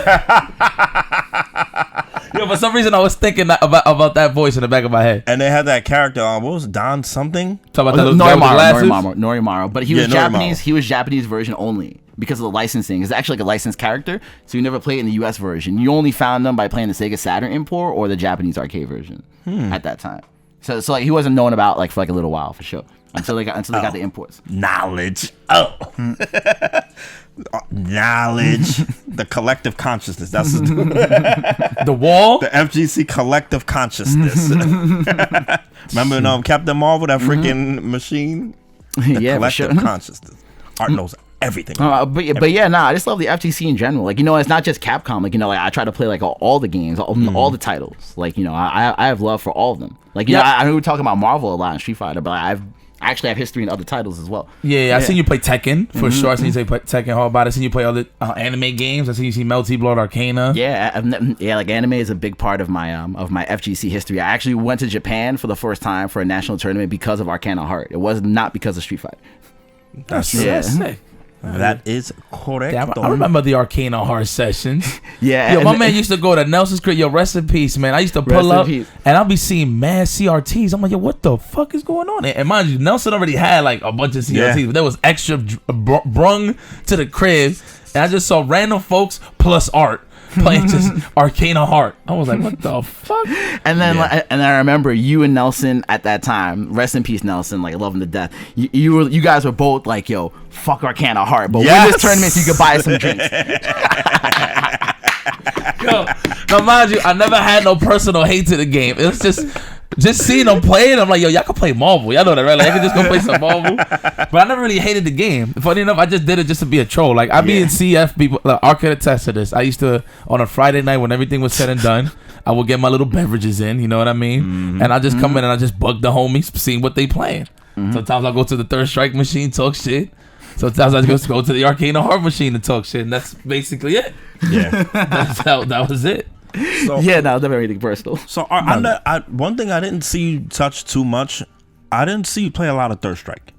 Yo, for some reason I was thinking about that voice in the back of my head. And they had that character what was it, Don something? Talk about Norimaru, but he was Japanese. He was Japanese version only because of the licensing. It's actually like a licensed character, so you never play it in the US version. You only found them by playing the Sega Saturn import or the Japanese arcade version at that time. So like he wasn't known about like for like a little while for sure. until they got the imports. Knowledge. Oh. Knowledge. The collective consciousness. That's The wall. the FGC collective consciousness. Remember Captain Marvel, that freaking machine? The Yeah, for collective sure. consciousness. Art knows everything. But yeah, I just love the FTC in general. Like, it's not just Capcom. Like, like I try to play like all the games, all the titles. Like, I have love for all of them. Like, I know we're talking about Marvel a lot in Street Fighter, but I actually have history in other titles as well. Yeah, I seen you play Tekken for sure. I seen you play Tekken Hardbot. I seen you play other anime games. I seen you see Melty Blood Arcana. Yeah, like anime is a big part of my FGC history. I actually went to Japan for the first time for a national tournament because of Arcana Heart. It was not because of Street Fighter. That's sick. That is correct. Yeah, I remember the Arcana Heart sessions. Yeah. Yo, my man used to go to Nelson's crib. Yo, rest in peace, man. I used to pull up and I'll be seeing mad CRTs. I'm like, yo, what the fuck is going on? And mind you, Nelson already had like a bunch of CRTs, but there was extra brung to the crib. And I just saw random folks plus art playing just Arcana Heart. I was like, what the fuck? And then and I remember you and Nelson at that time, rest in peace Nelson, like I love him to death. You guys were both like, yo, fuck Arcana Heart, but win this tournament so you could buy some drinks. Yo, now mind you, I never had no personal hate to the game. It was just seeing them playing. I'm like, yo, y'all can play Marvel. Y'all know that, right? Like, I can just go play some Marvel. But I never really hated the game. Funny enough, I just did it just to be a troll. Like, I be in CF, people, like, I could attest to this. I used to, on a Friday night when everything was said and done, I would get my little beverages in, you know what I mean? And I just come in and I just bug the homies, seeing what they playing. Sometimes I go to the Third Strike machine, talk shit. Sometimes I just go to the Arcana Heart machine and talk shit. And that's basically it. Yeah. That was it. So, never anything personal. So one thing I didn't see you touch too much, I didn't see you play a lot of Third Strike.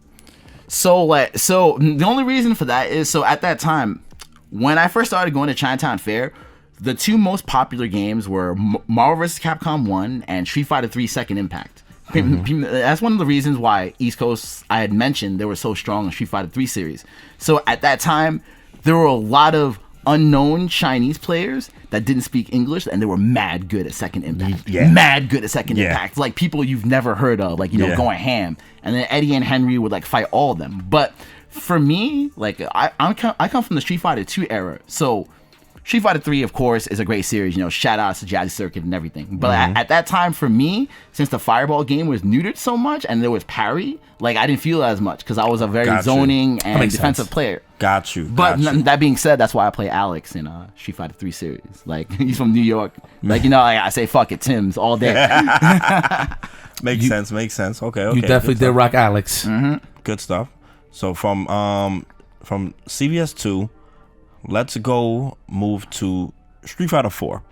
So the only reason for that is, so at that time, when I first started going to Chinatown Fair, the two most popular games were Marvel vs. Capcom 1 and Street Fighter 3 Second Impact. That's one of the reasons why East Coast, I had mentioned, they were so strong in Street Fighter 3 series. So at that time, there were a lot of unknown Chinese players that didn't speak English, and they were mad good at Second Impact. Mad good at Second Impact. Like people you've never heard of, like, going ham. And then Eddie and Henry would like fight all of them. But for me, like I come from the Street Fighter 2 era. So Street Fighter 3, of course, is a great series. Shout outs to Jazzy Circuit and everything. But at that time, for me, since the Fireball game was neutered so much and there was parry, like I didn't feel it as much because I was a very zoning and defensive player. Got you. But that being said, that's why I play Alex in Street Fighter 3 series. Like he's from New York. Like I say fuck it, Tim's all day. Makes sense. Okay. You definitely did rock Alex. Good stuff. So from CVS 2. Let's go move to Street Fighter 4.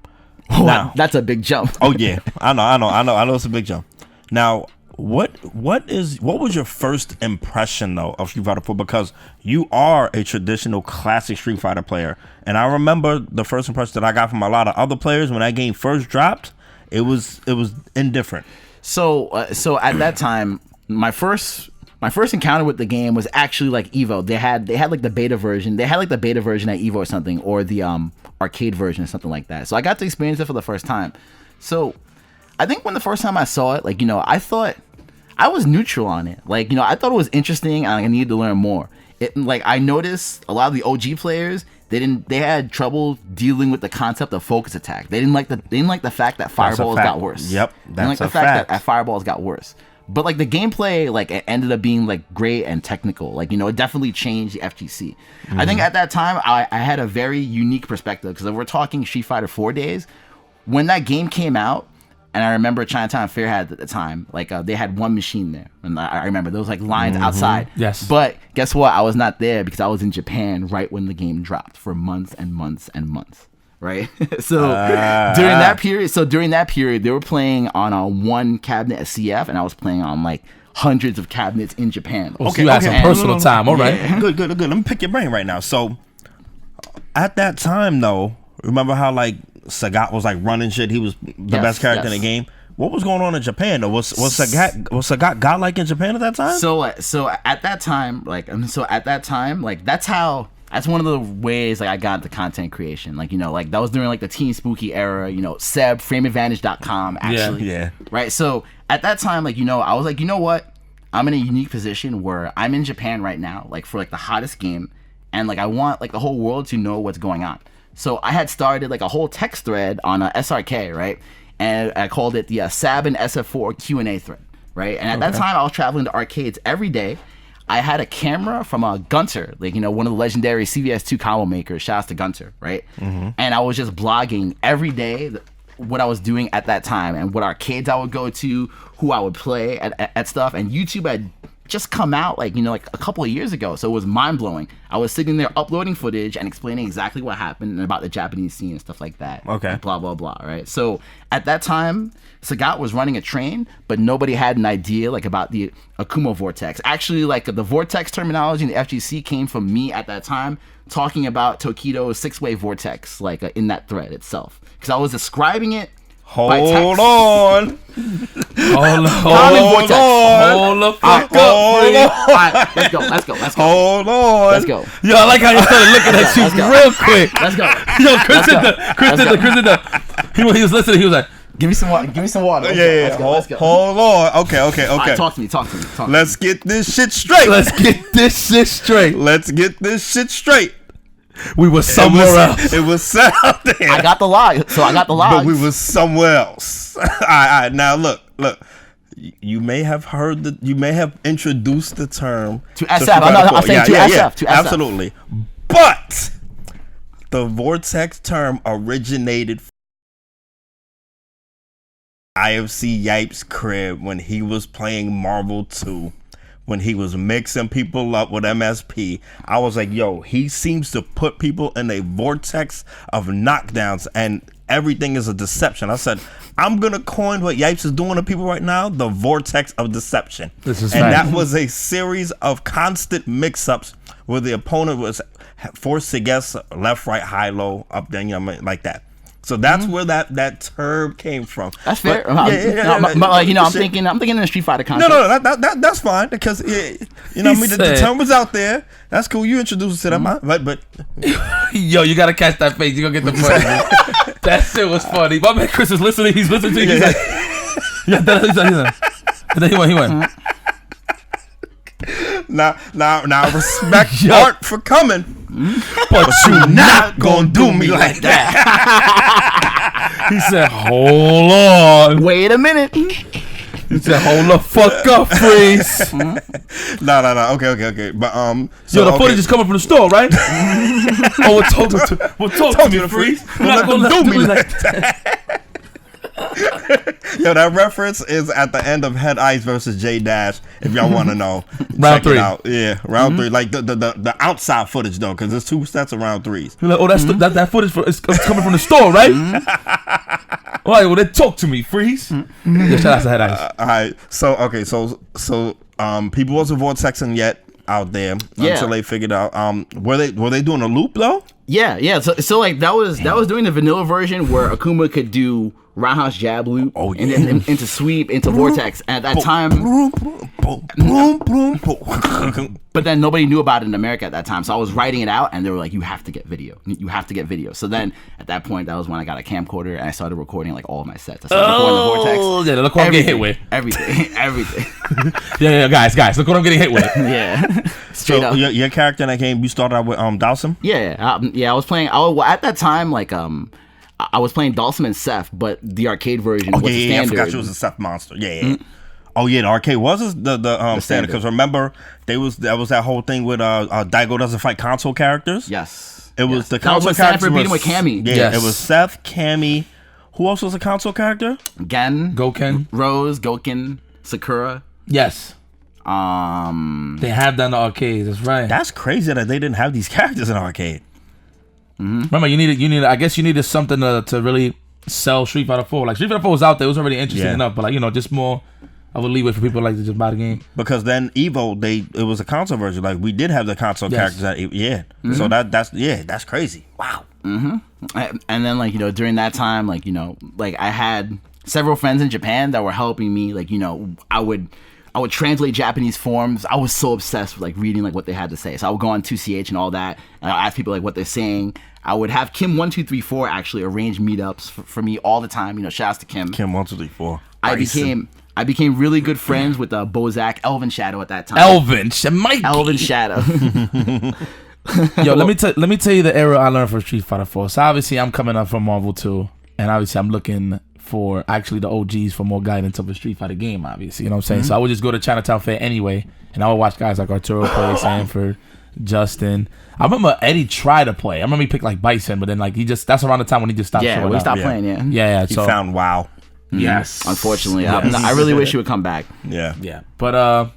Now, that's a big jump. Oh yeah, I know it's a big jump. Now, what was your first impression though of Street Fighter 4? Because you are a traditional classic Street Fighter player, and I remember the first impression that I got from a lot of other players when that game first dropped. It was indifferent. So at that time, my first encounter with the game was actually like Evo. They had like the beta version. They had like the beta version at Evo or something, or the arcade version or something like that. So I got to experience it for the first time. So I think when the first time I saw it, like, I thought I was neutral on it. Like, I thought it was interesting and I needed to learn more. Like I noticed a lot of the OG players, they had trouble dealing with the concept of focus attack. They didn't like the fact that fireballs got worse. Yep, they didn't like the fact that fireballs got worse. But like the gameplay, like it ended up being like great and technical. Like, it definitely changed the FGC. I think at that time I had a very unique perspective because if we're talking Street Fighter 4 days, when that game came out, and I remember Chinatown Fair had at the time, like they had one machine there, and I remember there was like lines outside. Yes. But guess what? I was not there because I was in Japan right when the game dropped for months and months and months. Right. So during that period, they were playing on one cabinet at CF, and I was playing on like hundreds of cabinets in Japan. So you had some personal time. All right. Yeah. Good. Let me pick your brain right now. So at that time, though, remember how like Sagat was like running shit? He was the best character in the game. What was going on in Japan though? Was Sagat godlike in Japan at that time? So at that time, that's one of the ways like I got into content creation. Like, like that was during like the Team Spooky era, Seb, FrameAdvantage.com actually. Yeah. Right. So at that time, like, I was like, what? I'm in a unique position where I'm in Japan right now, like for like the hottest game, and like I want like the whole world to know what's going on. So I had started like a whole text thread on SRK, right? And I called it the SAB and SF4 Q&A thread, right? And at that time, I was traveling to arcades every day. I had a camera from Gunter, like, you know, one of the legendary CVS2 combo makers. Shout out to Gunter, right? And I was just blogging every day what I was doing at that time and what arcades I would go to, who I would play at stuff. And YouTube had just come out, like, you know, like a couple of years ago. So it was mind-blowing. I was sitting there uploading footage and explaining exactly what happened and about the Japanese scene and stuff like that. Okay. Blah, blah, blah, right? So at that time, Sagat was running a train, but nobody had an idea, like, about the Akuma vortex. Actually, like, the vortex terminology in the FGC came from me at that time talking about Tokido's six-way vortex, like, in that thread itself. Because I was describing it. Hold on. Hold the fuck up. All right, let's go. Hold on. Let's go. Yo, I like how you started looking at you real quick. Let's go. Yo, Chris did the. He was listening. He was like, Give me some water. Yeah. Let's go. Hold on. Okay. All right, talk to me. Let's get this shit straight. We were somewhere else. It was set out there. I got the log. But we was somewhere else. All right. Now look. You may have heard you may have introduced the term to SF. I'm saying to SF. Absolutely. But the vortex term originated from IFC Yipes' crib when he was playing Marvel 2. When he was mixing people up with MSP, I was like, yo, he seems to put people in a vortex of knockdowns and everything is a deception. I said, I'm going to coin what Yipes is doing to people right now, the vortex of deception. That was a series of constant mix-ups where the opponent was forced to guess left, right, high, low, up, down, you know, like that. So that's where that term came from. That's fair. Like, you know, I'm thinking in the Street Fighter context. No, that's fine because you know, the term was out there. That's cool. You introduced it to them, but yo, you gotta catch that face. You gonna get the point. That shit was funny. My man Chris is listening. He's listening to you. He's like, yeah, and then he went. Now respect Art for coming. But you not gonna do me like that. He said, hold on. Wait a minute. He said, hold the fuck up, Frillz. No. Okay. But so the footage is coming from the store, right? Oh, talk to me, Frillz. You're not gonna do me like that. Yo, that reference is at the end of Head Ice versus J Dash. If y'all want to know, round 3. It out. Yeah, round 3. Like the outside footage though, because there's 2 sets of round 3s. You're like, oh, that footage is coming from the store, right? All right, well then talk to me, Frillz. Yeah, shout out to Head Ice. All right, so people wasn't vortexing yet out there until they figured out. Were they doing a loop though? Yeah. So like that was doing the vanilla version where Akuma could do roundhouse jab loop, and then into sweep, into vortex. And at that time, but then nobody knew about it in America at that time. So I was writing it out, and they were like, "You have to get video. You have to get video." So then at that point, that was when I got a camcorder and I started recording like all of my sets. I started recording the vortex. Yeah, look what I'm getting hit with. Everything. yeah, guys, look what I'm getting hit with. Yeah, straight up. Your character in that game, you started out with Dawson. Yeah. I was playing. At that time, like I was playing Dalsum and Seth, but the arcade version was the standard. I forgot you was a Seth monster. Yeah. Mm-hmm. Oh yeah, the arcade was the standard, because remember that was that whole thing with Daigo doesn't fight console characters. Yes, it was the console characters. Beat him with Cammy. Yeah, it was Seth, Cammy. Who else was a console character? Goken, Rose, Goken, Sakura. Yes. They have that in the arcades. That's right. That's crazy that they didn't have these characters in the arcade. Mm-hmm. Remember, you needed. I guess you needed something to really sell Street Fighter 4. Like Street Fighter 4 was out there; it was already interesting enough. But like just more of a leeway for people like to just buy the game. Because then Evo, it was a console version. Like we did have the console characters. Mm-hmm. So that's crazy. Wow. Mm-hmm. And then during that time, I had several friends in Japan that were helping me. I would translate Japanese forms. I was so obsessed with reading what they had to say. So I would go on 2CH and all that, and I'll ask people what they're saying. I would have Kim1234 actually arrange meetups for me all the time. Shouts to Kim. Kim1234. I became really good friends with Bozak, Elvin Shadow at that time. Elvin Shadow. Yo, let me tell you the era I learned from Street Fighter 4. So obviously I'm coming up from Marvel 2, and obviously I'm looking for actually the OGs for more guidance of a Street Fighter game, obviously. You know what I'm saying? So I would just go to Chinatown Fair anyway, and I would watch guys like Arturo play, Sanford, Justin. I remember Eddie tried to play. I remember he picked like Bison, but then like that's around the time when he just stopped showing when he up. stopped playing, Yeah. He so found WoW. Yes. Unfortunately. I really wish he would come back. Yeah. But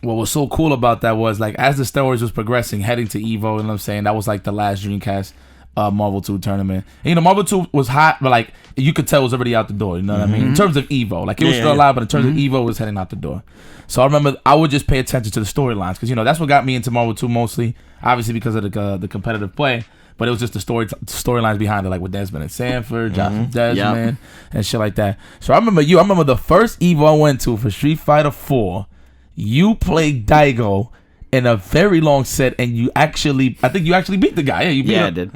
what was so cool about that was like as the stories was progressing, heading to Evo, you know what I'm saying? That was like the last Dreamcast Marvel 2 tournament. And, you know, Marvel 2 was hot, but like you could tell it was already out the door, you know what I mean? In terms of Evo. Like it was still alive, but in terms of Evo, it was heading out the door. So I remember I would just pay attention to the storylines because, you know, that's what got me into Marvel 2 mostly, obviously because of the competitive play. But it was just the storylines behind it, like with Desmond and Sanford, Josh Desmond, and shit like that. So I remember the first Evo I went to for Street Fighter 4, you played Daigo in a very long set, and I think you actually beat the guy. Yeah, you beat him. I did.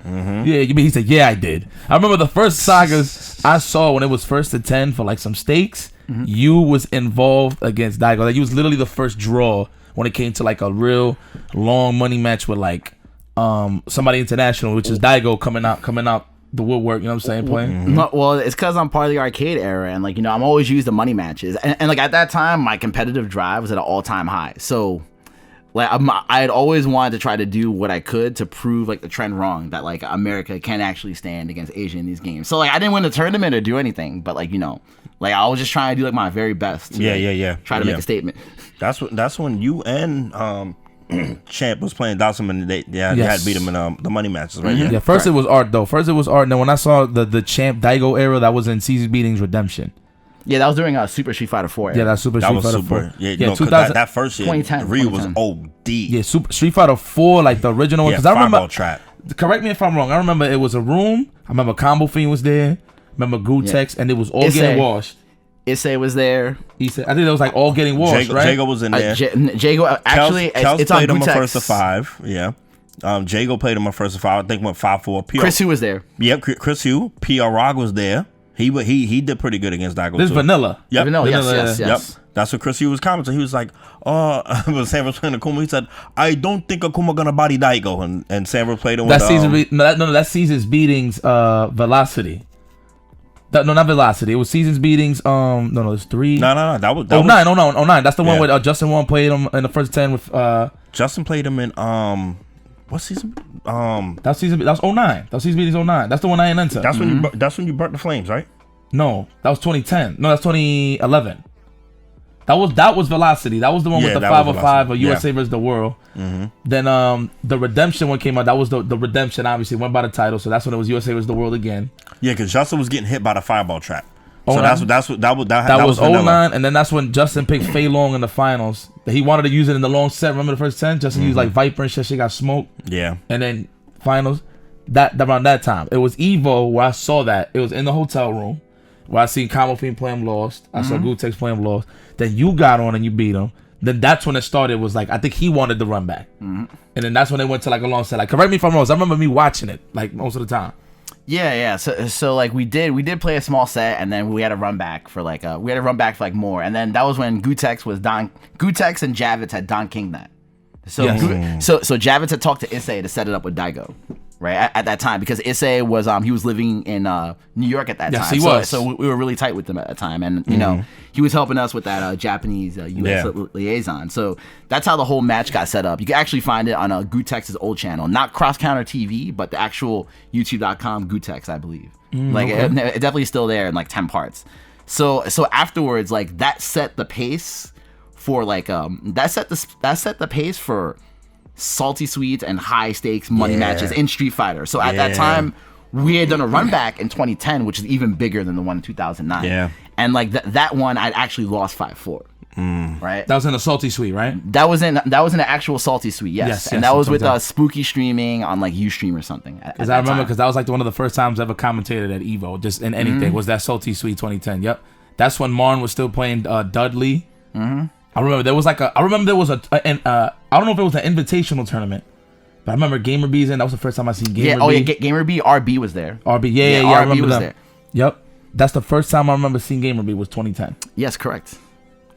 Yeah, he said, yeah, I did. I remember the first sagas I saw when it was first to 10 for like some stakes, you was involved against Daigo. Like, you was literally the first draw when it came to like a real long money match with like somebody international, which is Daigo coming out the woodwork, you know what I'm saying, playing. Well, it's because I'm part of the arcade era, and like, you know, I'm always used to money matches, and like at that time my competitive drive was at an all-time high. So like I had always wanted to try to do what I could to prove like the trend wrong, that like America can actually stand against Asia in these games. So like I didn't win the tournament or do anything, but like, you know, like I was just trying to do like my very best to try to make a statement. That's when you and Champ was playing Dawson, and they had beat him in the money matches, right? Yeah, first it was Art though. And then when I saw the Champ Daigo era, that was in Seasons Beatings Redemption. Yeah, that was during Super Street Fighter 4 era. Yeah, that's Street Fighter 4. Yeah, 2000, that first year, 2010, Ryu was OD. Yeah, Street Fighter 4, like the original one. Because I remember, trap. correct me if I'm wrong, I remember it was a room. I remember Combo Fiend was there. Remember Gutex, and it was all getting washed. Issei was there. I think it was like all getting washed, right? Jago was in there. Jago, actually, Kels it's on played him Gutex. first to 5. Yeah. Jago played him first to 5. I think went 5-4. Chris Hu was there. Yep, Chris Hu. PR Rog was there. He did pretty good against Daigo. This is Vanilla. Yep. Vanilla, yes. Yep. That's what Chris Hu was commenting. He was like, when Sanford was playing Akuma, he said, I don't think Akuma gonna body Daigo. And Sanford played him with that season's beatings Velocity. No, not Velocity. It was Seasons Beatings. No, it's 3. No. That was 09. That's the one where Justin Wong played him in the first 10 with. Justin played him in what season? That was 09. That was Seasons Beatings 09. That's the one I ain't into. That's when you burnt the flames, right? No, that was 2010. No, that's 2011. That was Velocity. That was the one with the 505 or USA versus the World. Then the Redemption one came out. That was the Redemption. Obviously went by the title, so that's when it was USA versus the World again. Yeah, because Justin was getting hit by the fireball trap. So 09? that was 09, and then that's when Justin picked Fei Long in the finals. He wanted to use it in the long set. Remember the first 10? Justin used like Viper and shit. She got smoked. Yeah. And then finals. That around that time, it was Evo where I saw that. It was in the hotel room where I seen Combo Fiend play him Lost. I saw Gutex play him Lost. Then you got on and you beat him. Then that's when it started. It was like, I think he wanted to run back. And then that's when they went to like a long set. Like, correct me if I'm wrong. I remember me watching it like most of the time. Yeah. So like we did play a small set, and then we had to run back for like more. And then that was when Gutex and Javits had Don King that. So so Javits had talked to Issei to set it up with Daigo, right at that time, because Issei was he was living in New York at that time. Yes, he was. So we were really tight with him at that time, and you know he was helping us with that Japanese U.S. liaison. So that's how the whole match got set up. You can actually find it on Gutex's old channel, not Cross Counter TV, but the actual YouTube.com Gutex, I believe. It definitely still there in like 10 parts. So afterwards, like that set the pace for like that set the pace for salty sweets and high stakes money matches in Street Fighter. So at that time, we had done a run back in 2010, which is even bigger than the one in 2009. Yeah, and like that one, I'd actually lost 5-4. Right, that was in a salty suite, right? That was in an actual salty suite, yes. And that was with Spooky streaming on like Ustream or something. Because I remember, because that was like one of the first times I ever commentated at Evo, just in anything, was that salty suite 2010. Yep, that's when Marn was still playing Dudley. I remember there was I don't know if it was an invitational tournament, but I remember Gamer B's in. That was the first time I seen Gamer B. Gamer B, RB was there. RB, yeah, I remember was them. There. Yep. that's the first time I remember seeing Gamer Beat was 2010. Yes, correct.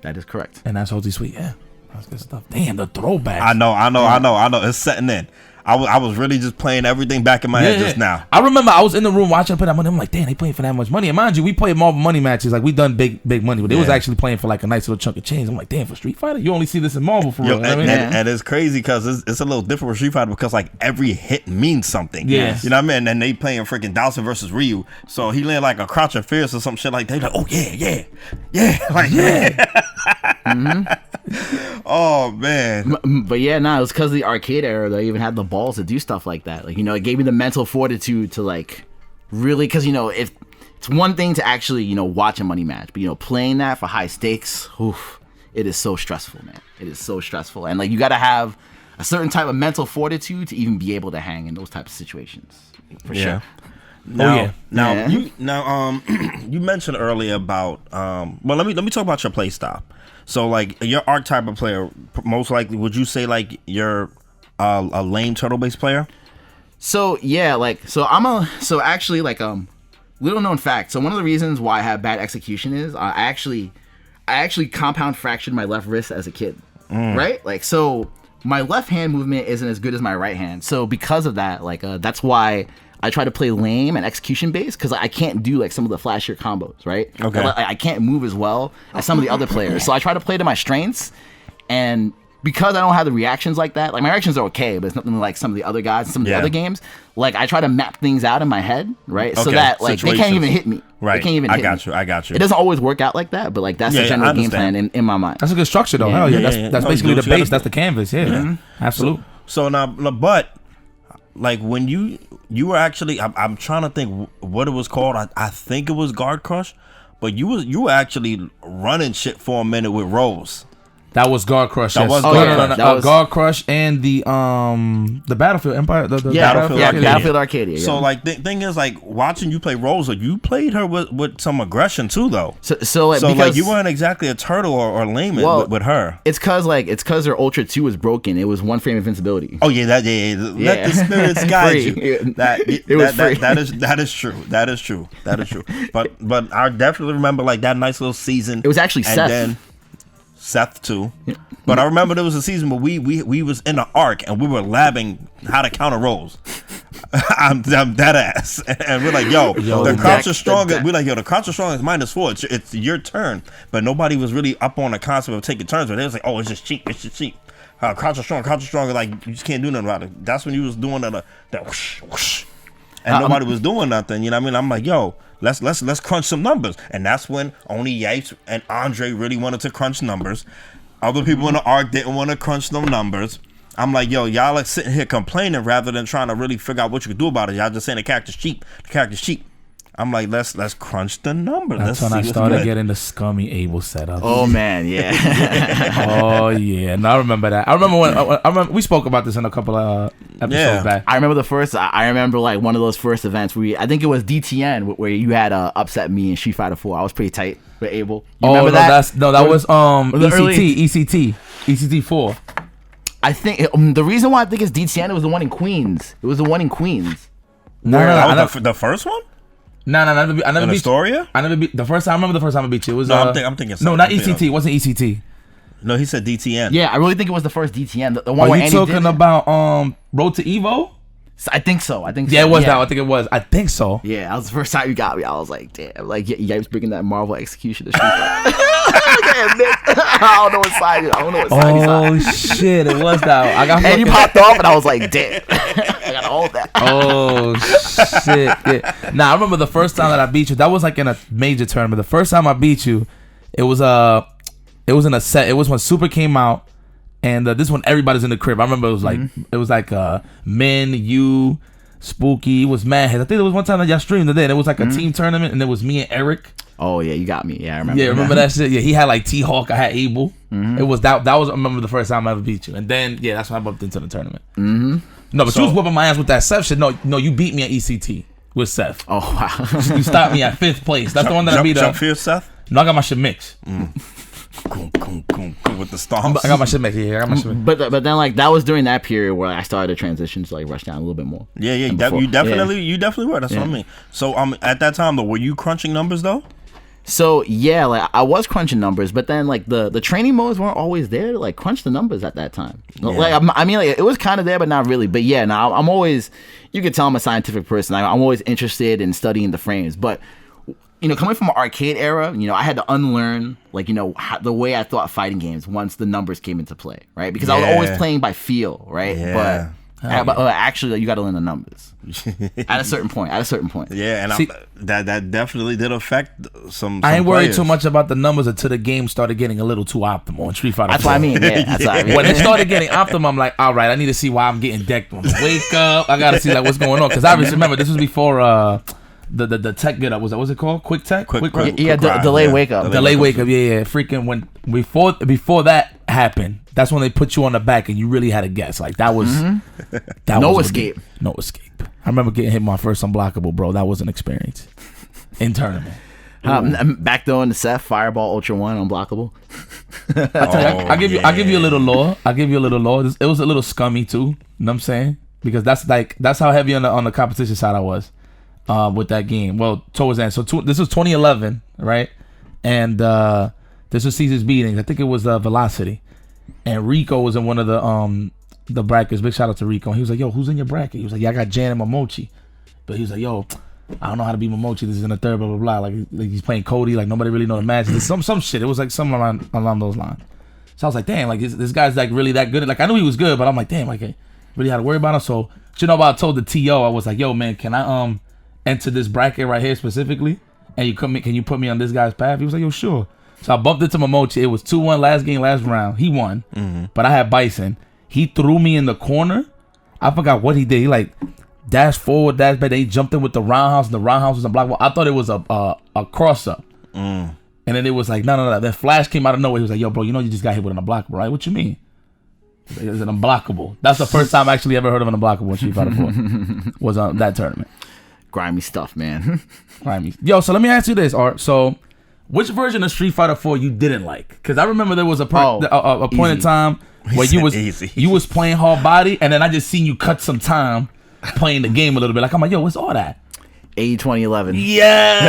That is correct. And that's OT Sweet. Yeah, that's good stuff. Damn, the throwbacks. I know. It's setting in. I was really just playing everything back in my head just now. I remember I was in the room watching them play that money. I'm like, damn, they playing for that much money. And mind you, we played Marvel Money matches. Like, we done big money. But they was actually playing for like a nice little chunk of change. I'm like, damn, for Street Fighter? You only see this in Marvel for real. And it's crazy because it's a little different with Street Fighter because like every hit means something. Yes. You know what I mean? And they playing freaking Dawson versus Ryu. So he landed like a crouch and fierce or some shit like that. Like, oh, yeah. Like, Oh, man. But yeah, it was because of the arcade era that I even had the balls to do stuff like that. Like, it gave me the mental fortitude to like really, because if it's one thing to actually watch a money match, but playing that for high stakes, it is so stressful, man. It is so stressful, and like you got to have a certain type of mental fortitude to even be able to hang in those types of situations, for sure. Now, you mentioned earlier about well, let me talk about your play style. So like your archetype of player, most likely, would you say like you're a lame turtle based player? So yeah, so actually little known fact. So one of the reasons why I have bad execution is I actually compound fractured my left wrist as a kid, right? Like, so my left hand movement isn't as good as my right hand. So because of that, that's why I try to play lame and execution based, because I can't do like some of the flashier combos, right? Okay. I can't move as well as some of the other players. So I try to play to my strengths, and because I don't have the reactions like that, like my reactions are okay, but it's nothing like some of the other guys and some of the other games. Like I try to map things out in my head, right? So that like they can't even hit me. Right. They can't even hit me. I got you. It doesn't always work out like that, but like that's the general game plan in my mind. That's a good structure though. Hell yeah. That's basically the base. That's the canvas. Yeah. Absolutely. So now, but like when you were actually, I'm trying to think what it was called. I think it was Guard Crush, but you were actually running shit for a minute with Rose. That was Guard Crush. That was Guard Crush and the Battlefield Empire. Battlefield Arcadia. So like the thing is, like watching you play Rosa, you played her with some aggression too, though. So like you weren't exactly a turtle or layman with her. It's cause her Ultra 2 was broken. It was one frame invincibility. Oh yeah, let the spirits guide you. That is true. But I definitely remember like that nice little season. It was actually Seth. Then Seth too, but I remember there was a season where we was in the arc and we were labbing how to counter rolls. I'm dead ass, and we're like, yo the crouch is stronger. We're like, yo, the crouch is stronger is -4. It's your turn, but nobody was really up on the concept of taking turns. But they was like, oh, it's just cheap. Crouch is stronger. Like you just can't do nothing about it. That's when you was doing that whoosh, whoosh, and nobody was doing nothing. You know what I mean? I'm like, yo. Let's crunch some numbers, and that's when only Yipes and Andre really wanted to crunch numbers. Other people in the arc didn't want to crunch them numbers. I'm like, yo, y'all are sitting here complaining rather than trying to really figure out what you could do about it. Y'all just saying the character's cheap. I'm like, let's crunch the numbers. That's when I started getting the scummy able setup. Oh man, yeah. Oh yeah, and I remember that. I remember we spoke about this in a couple of episodes back. I remember like one of those first events where I think it was DTN where you had upset me in Street Fighter 4. I was pretty tight with Abel. You remember that? That was ECT 4. I think the reason why I think it's DTN, it was the one in Queens. It was the one in Queens. No, the first one. No, I never beat Astoria? I never beat the first time. I remember the first time I beat you. It was I'm thinking no, not ECT. It wasn't ECT. No, he said DTN. Yeah, I really think it was the first DTN. The one where you talking about Road to Evo? I think so. Yeah, it was that. I think it was. I think so. Yeah, that was the first time you got me. I was like, damn. Like, Yipes bringing that Marvel execution to Street Fighter. I don't know what side he's on. Oh, shit. It was that. I got and you popped off, and I was like, damn. I got to hold that. Oh, shit. Yeah. Nah, I remember the first time that I beat you. That was like in a major tournament. The first time I beat you, it was in a set. It was when Super came out. And this one, everybody's in the crib. I remember it was like Min, you, Spooky. It was mad heads. I think there was one time that y'all streamed it. It was like a team tournament, and it was me and Eric. Oh yeah, you got me. Yeah, I remember. Yeah, remember that shit. Yeah, he had like T-Hawk. I had Abel. It was that. That was I remember the first time I ever beat you. And then that's when I bumped into the tournament. No, but you was whooping my ass with that Seth shit. No, you beat me at ECT with Seth. Oh wow. You stopped me at 5th place. That's the one that I beat. Jump for Seth? No, I got my shit mixed. with the stomps. I got my shit back here. I got my shit back. But then like that was during that period where I started to transition to like rush down a little bit more. Yeah, you definitely were. That's what I mean. So at that time though, were you crunching numbers though? So yeah, like I was crunching numbers, but then like the training modes weren't always there to like crunch the numbers at that time. Yeah. Like I mean, like it was kind of there, but not really. But yeah, now I'm always, you could tell I'm a scientific person. I'm always interested in studying the frames. But you know, coming from an arcade era, you know, I had to unlearn like, you know, the way I thought fighting games once the numbers came into play, right? Because I was always playing by feel, right? Yeah. But actually, like, you got to learn the numbers at a certain point. Yeah, and that definitely did affect some. I ain't worried players. too much about the numbers until the game started getting a little too optimal in Street Fighter. That's what I mean. Yeah, that's what I mean. When it started getting optimal, I'm like, all right, I need to see why I'm getting decked. Wake up! I gotta see like what's going on because obviously remember this was before the tech get up. What's it called? Quick tech. Delayed wake up. Delayed wake up. Yeah. Freaking when before that happened. That's when they put you on the back and you really had to guess. Like that was no escape. No escape. I remember getting hit my first unblockable, bro. That was an experience in tournament. Back though in the Seth Fireball Ultra 1 unblockable. I'll give you a little lore. It was a little scummy too. You know what I'm saying? Because that's how heavy on the competition side I was with that game. Well, towards the end. So this was 2011, right? And this was Caesar's Beatings. I think it was Velocity. And Rico was in one of the brackets. Big shout out to Rico. He was like, yo, who's in your bracket? He was like, yeah, I got Jan and Momochi. But he was like, yo, I don't know how to beat Momochi. This is in the third, blah, blah, blah. Like he's playing Cody. Like nobody really know the match. Some shit. It was like something along those lines. So I was like, damn, like this guy's like really that good. Like I knew he was good, but I'm like, damn, like I really had to worry about him. So you know what I told the TO? I was like, yo, man, can I enter this bracket right here specifically? And can you put me on this guy's path? He was like, yo, sure. So I bumped into Momochi. It was 2-1 last game, last round. He won. But I had Bison. He threw me in the corner. I forgot what he did. He like dashed forward, dashed back. Then he jumped in with the roundhouse. And the roundhouse was a block. I thought it was a cross up. And then it was like, no. That Flash came out of nowhere. He was like, yo, bro, you know you just got hit with an unblockable, right? What you mean? It was an unblockable. That's the first time I actually ever heard of an unblockable in Street Fighter 4. Was on that tournament. Grimy stuff, man. Grimy. Yo, so let me ask you this, Art. So which version of Street Fighter 4 you didn't like? Because I remember there was a point in time where you was playing hard body, and then I just seen you cut some time playing the game a little bit. Like I'm like, yo, what's all that? A 2011. Yeah.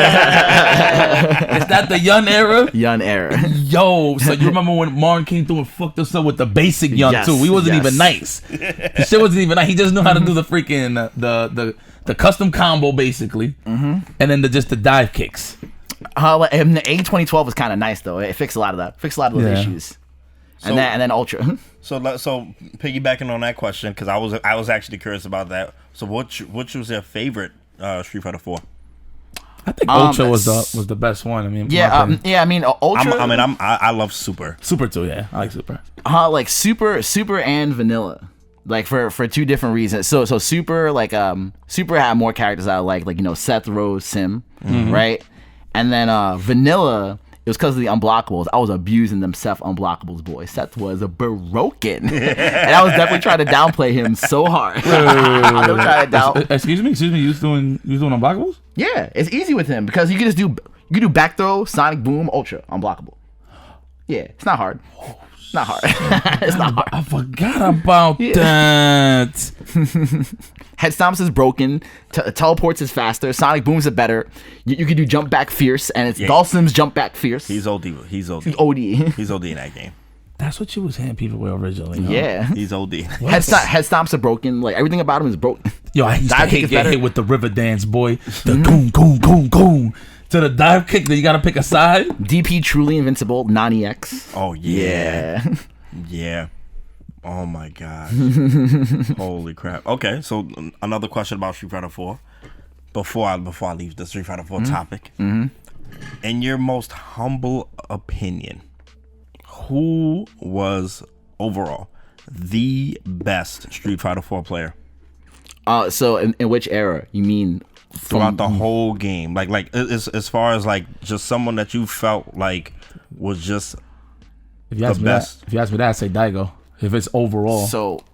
Is that the Yun era? Yun era. Yo, so you remember when Martin came through and fucked us up with the basic Yun too? He wasn't even nice. The shit wasn't even nice. He just knew how to do the freaking the custom combo basically, and then the dive kicks. And the A 2012 was kind of nice though. It fixed a lot of that. Fixed a lot of those issues. And then Ultra. So piggybacking on that question, because I was actually curious about that. So which was your favorite Street Fighter 4? I think Ultra was the best one. I mean, I mean Ultra. I love Super. Super too. Yeah, I like Super. Like Super and Vanilla. Like for two different reasons. So Super Super had more characters I like you know Seth, Rose, Sim, right? And then Vanilla, it was because of the unblockables. I was abusing them Seth unblockables, boy. Seth was broken. And I was definitely trying to downplay him so hard. Excuse me? You was doing unblockables? Yeah, it's easy with him because you can do back throw, Sonic Boom, Ultra, unblockable. Yeah, it's not hard. It's not hard. It's not hard. I forgot about that. Head stomps is broken. Teleports is faster. Sonic Booms are better. You can do jump back fierce, and it's Dawson's jump back fierce. He's OD. He's OD in that game. That's what you was hitting people with originally. Huh? Yeah, he's OD. Head stomps are broken. Like everything about him is broken. Yo, I used to get hit with the river dance, boy. The goon, goon, goon, goon. To the dive kick, then you gotta pick a side. DP truly invincible, non-EX. Oh yeah. Yeah. Oh my god. Holy crap. Okay, so another question about Street Fighter 4. Before I leave the Street Fighter 4 topic. In your most humble opinion, who was overall the best Street Fighter 4 player? So in which era? You mean throughout the whole game, like as far as like just someone that you felt like was just the best. If you ask me that, I'd say Daigo. If it's overall, so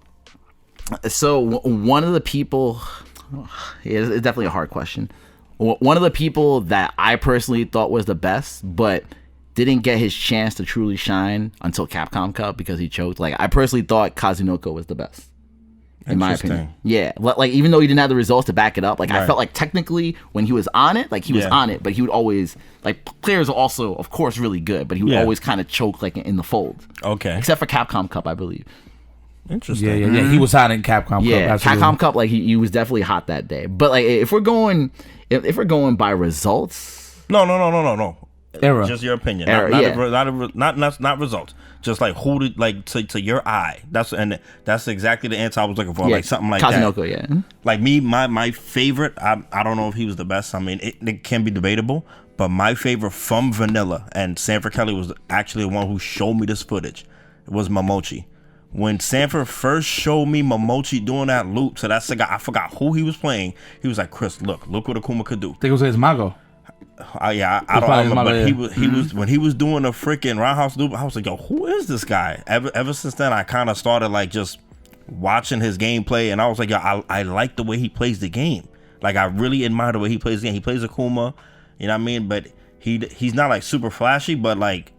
one of the people, it's definitely a hard question. One of the people that I personally thought was the best, but didn't get his chance to truly shine until Capcom Cup because he choked. Like, I personally thought Kazunoko was the best. In my opinion. Yeah. Like, even though he didn't have the results to back it up, like, I felt like technically when he was on it, like, he was on it, but he would always, like, players are also, of course, really good, but he would always kind of choke, like, in the fold. Okay. Except for Capcom Cup, I believe. Interesting. Yeah. He was hot in Capcom Cup. Yeah, Absolutely. Capcom Cup, like, he was definitely hot that day. But, like, if we're going by results. No. Era. Just your opinion. Era, Not results. Just like who did, like, to your eye. That's exactly the answer I was looking for. Like something like Kazunoko, that. Like me, my favorite. I don't know if he was the best. I mean, it can be debatable. But my favorite from Vanilla, and Sanford Kelly was actually the one who showed me this footage. It was Momochi. When Sanford first showed me Momochi doing that loop to that cigar, I forgot who he was playing. He was like, Chris, look what Akuma could do. I think it was his Mago. I don't remember, but he was when he was doing a freaking roundhouse loop. I was like, yo, who is this guy? Ever since then, I kind of started like just watching his gameplay, and I was like, yo, I like the way he plays the game. Like, I really admire the way he plays the game. He plays Akuma, you know what I mean? But he's not like super flashy, but like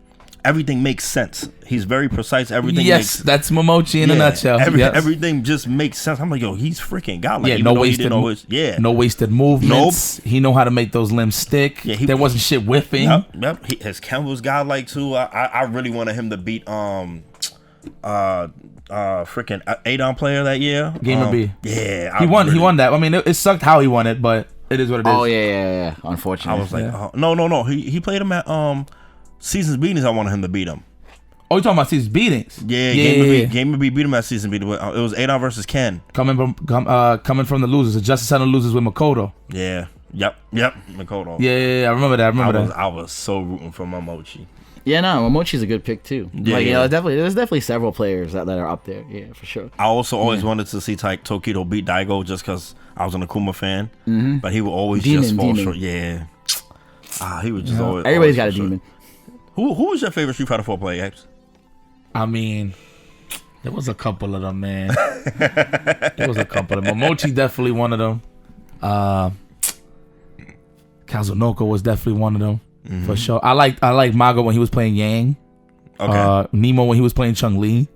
everything makes sense. He's very precise. Everything. Yes, that's Momochi in a nutshell. Everything just makes sense. I'm like, yo, he's freaking god. Like, no wasted. No wasted movements. He know how to make those limbs stick. Yeah, there wasn't shit whiffing. Yep. His Ken was godlike too. I really wanted him to beat freaking Adon player that year. Gamer B. Yeah, he won. He won that. I mean, it sucked how he won it, but it is what it is. Oh yeah. Unfortunately, I was like, no. He played him at Seasons Beatings. I wanted him to beat him. Oh, you talking about Seasons Beatings? Yeah. Gamer B beat him at Season Beatings. It was Adon versus Ken. Coming from the losers. The Justice Center losers with Makoto. Yeah. Yep. Makoto. Yeah. I remember that. I was so rooting for Momochi. Yeah, no, Momochi's a good pick too. Yeah, like, you know, there's definitely several players that are up there. Yeah, for sure. I also always wanted to see Tokido beat Daigo just because I was an Akuma fan, but he would always just fall short. Yeah, he would just always. Everybody's got a demon. Who was your favorite Street Fighter 4 player, Yipes? I mean, there was a couple of them, man. Momochi definitely one of them. Kazunoko was definitely one of them. For sure. I like Mago when he was playing Yang. Okay. Nemo when he was playing Chun-Li.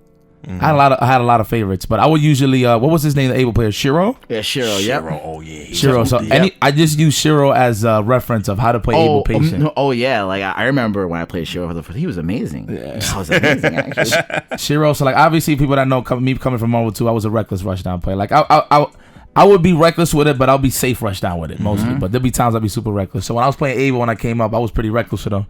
I had a lot of favorites, but I would usually what was his name, the Able player? Shiro? Yeah, Shiro. Yep. Oh yeah. Shiro. So I just use Shiro as a reference of how to play Able patient. Yeah, like I remember when I played Shiro for the first, he was amazing. Yeah. That was amazing actually. Shiro, so like obviously people that know me coming from Marvel 2, I was a reckless rushdown player. Like I would be reckless with it, but I'll be safe rushdown with it mostly. But there'll be times I'll be super reckless. So when I was playing Able when I came up, I was pretty reckless with him.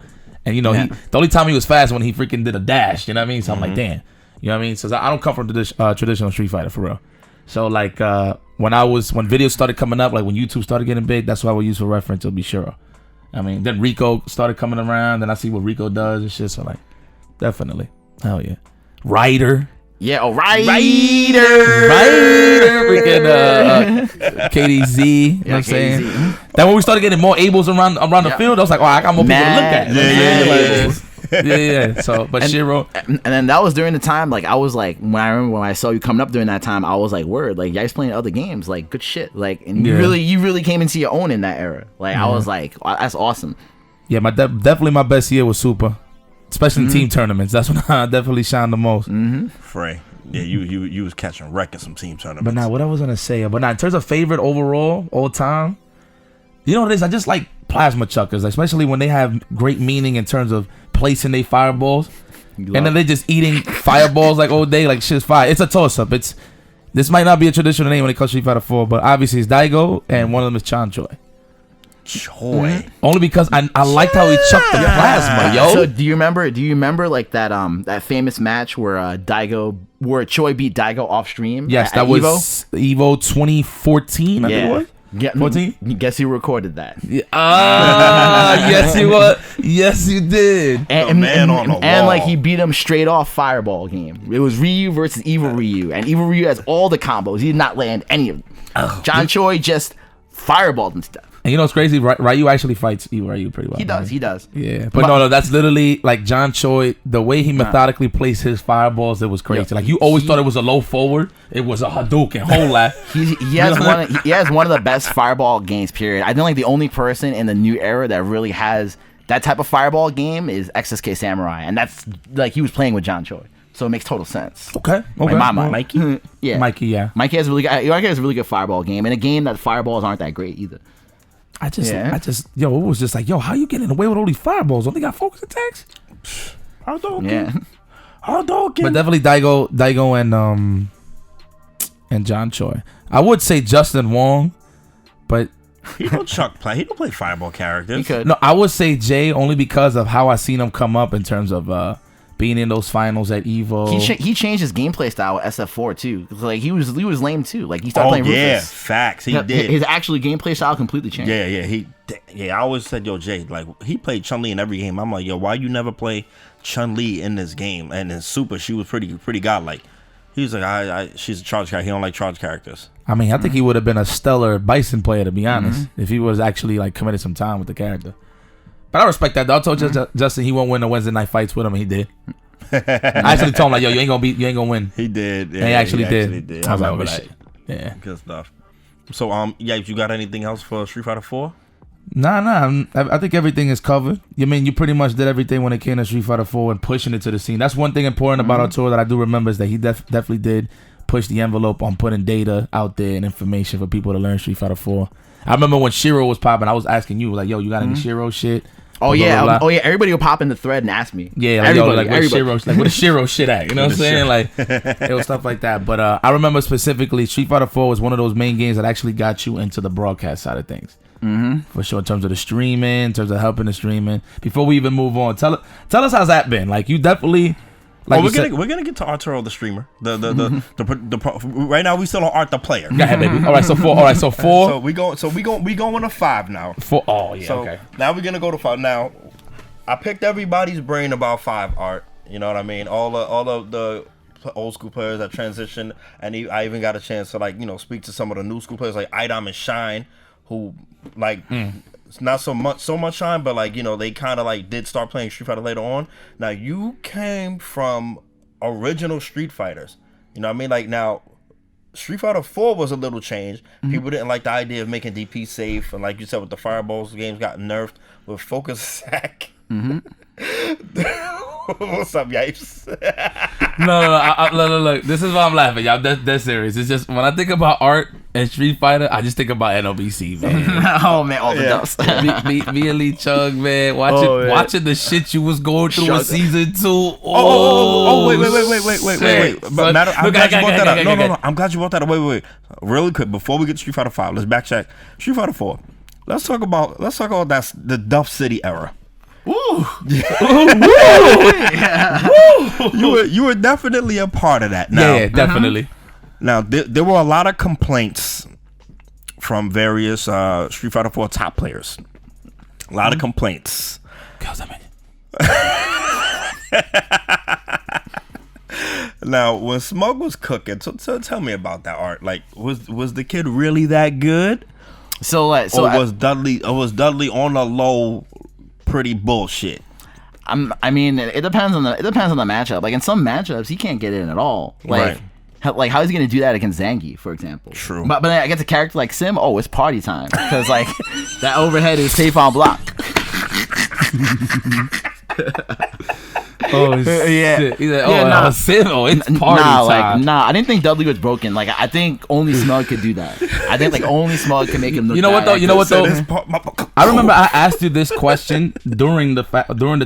And you know, the only time he was fast when he freaking did a dash. You know what I mean? So I'm like, damn. You know what I mean? So I don't come from traditional Street Fighter for real. So like when videos started coming up, like when YouTube started getting big, that's what I would use for reference. It'll be Shiro. I mean, then Rico started coming around. Then I see what Rico does and shit. So like, definitely, hell yeah, Ryder. Yeah, Ryder. Freaking KDZ. You know what I'm saying? Then when we started getting more Ables around the field, I was like, oh, I got more people to look at. Yeah. So, but Shiro. And then that was during the time, like, I was like, when I saw you coming up during that time, I was like, word, like, you guys playing other games, like, good shit. Like, and you really came into your own in that era. Like, I was like, wow, that's awesome. Yeah, definitely my best year was Super. Especially in team tournaments. That's when I definitely shined the most. Frey. Yeah, you was catching wreck in some team tournaments. But now, what I was gonna say, in terms of favorite overall, all time, you know what it is? I just like plasma chuckers, especially when they have great meaning in terms of placing their fireballs, and then they're just eating fireballs like all day, like shit's fire. It's a toss up. This might not be a traditional name when it comes to Street Fighter 4, but obviously it's Daigo, and one of them is Chanchoi. Only because I liked how he chucked the plasma, yo. So do you remember like that famous match where Choi beat Daigo off stream? Yes, that was Evo 2014. I think it was. 14? Guess who recorded that? Yes, you was. Yes, you did. And like he beat him straight off fireball game. It was Ryu versus Evil Ryu, and Evil Ryu has all the combos. He did not land any of them. John Choi just fireballed and stuff. And you know what's crazy? Ryu actually fights Ryu pretty well. He does. Yeah. But no, that's literally like John Choi, the way he methodically placed his fireballs, it was crazy. Like you always thought it was a low forward. It was a Hadouken, whole lot. He has one of the best fireball games, period. I think like the only person in the new era that really has that type of fireball game is XSK Samurai, and that's like he was playing with John Choi, so it makes total sense. Okay. In my mind, Mikey? yeah, Mikey, yeah. Mikey has a really good fireball game, and a game that fireballs aren't that great either. I just, it was just like, how you getting away with all these fireballs? Don't they got focus attacks? Yeah. But definitely Daigo and John Choi. I would say Justin Wong, but he don't play fireball characters. He could. No, I would say Jay only because of how I seen him come up in terms of being in those finals at Evo. He changed his gameplay style with SF4 too. Like he was lame too. Like he started playing Rufus. Facts. He did. His actually gameplay style completely changed. I always said, Jay, like he played Chun-Li in every game. I'm like, why you never play Chun-Li in this game? And in Super, she was pretty godlike. He was like, she's a charge character. He don't like charge characters. I mean, I think he would have been a stellar Bison player, to be honest, if he was actually like committed some time with the character. But I respect that, though. I told Justin he won't win the Wednesday night fights with him, and he did. I actually told him like, you ain't gonna win. He did. Yeah, and he actually did. I remember that. Shit. Yeah, good stuff. So, Yipes, you got anything else for Street Fighter 4? Nah. I think everything is covered. You pretty much did everything when it came to Street Fighter 4 and pushing it to the scene. That's one thing important about Arturo that I do remember is that he definitely did push the envelope on putting data out there and information for people to learn Street Fighter 4. I remember when Shiro was popping, I was asking you like, you got any Shiro shit? Oh yeah, everybody would pop in the thread and ask me. Yeah, like, where's Shiro shit at? You know what I'm saying? Like, it was stuff like that. But I remember specifically, Street Fighter 4 was one of those main games that actually got you into the broadcast side of things. For sure, in terms of the streaming, in terms of helping the streaming. Before we even move on, tell us how's that been? Like, you definitely. Like we're gonna get to Arturo the streamer. Right now we still on Art the player. Go ahead, baby. All right, so 4. So we going to 5 now. 4. Oh yeah. So okay. Now we're gonna go to 5. Now, I picked everybody's brain about 5 Art. You know what I mean? All of the old school players that transitioned, and I even got a chance to speak to some of the new school players like Idom and Shine, who it's not so much Shine, but they kind of did start playing Street Fighter later on. Now you came from original Street Fighters, you know what I mean? Like now, Street Fighter 4 was a little changed. People didn't like the idea of making DP safe, and like you said, with the fireballs, the games got nerfed with focus sack. What's up, Yipes? No. Look. This is why I'm laughing, y'all. That's serious. It's just when I think about Art and Street Fighter, I just think about NOBC, man. Oh man, all the dust. Me and Lee Chug, man. Watching the shit you was going through in season 2. Wait. But I'm glad you brought that up. No. I'm glad you brought that up. Wait. Really quick, before we get to Street Fighter 5, let's backtrack. Street Fighter 4. Let's talk about the Duff City era. Ooh. You were definitely a part of that. Now, yeah, definitely. Now there were a lot of complaints from various Street Fighter 4 top players. A lot of complaints. Now, when Smug was cooking, so tell me about that, Art. Like, was the kid really that good? Was Dudley on the low? Pretty bullshit. I mean, it depends on the matchup. Like in some matchups, he can't get in at all. Like, how is he gonna do that against Zangief, for example? True. But then against a character like Sim, it's party time because like that overhead is safe on block. Oh shit! He's like, Sim, it's party time. I didn't think Dudley was broken. Like, I think only Smug could do that. I think only Smug can make him look. You know what though? I remember I asked you this question during the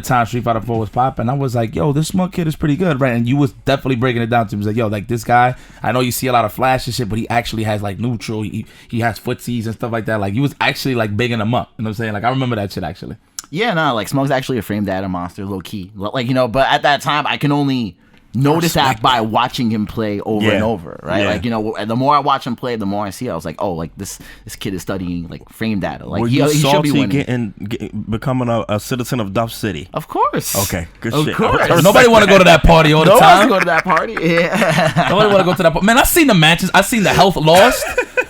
time Street Fighter 4 was popping. I was like, this Smug kid is pretty good, right? And you was definitely breaking it down to me. He was like, like this guy. I know you see a lot of flash and shit, but he actually has like neutral. He has footsies and stuff like that. Like you was actually like bigging him up. You know what I'm saying? Like I remember that shit actually. Yeah, like Smug's actually a frame data monster, low key. Like, but at that time, I can only notice that by watching him play over and over, right? Yeah. Like, the more I watch him play, the more I see it. I was like, like this kid is studying like frame data. Like he should be winning. Becoming a citizen of Duff City. Of course. Okay, good of shit. Course. Nobody want to go to that party all the time. Nobody go to that party. Yeah. Nobody want to go to that party. Man, I've seen the matches. I've seen the health lost.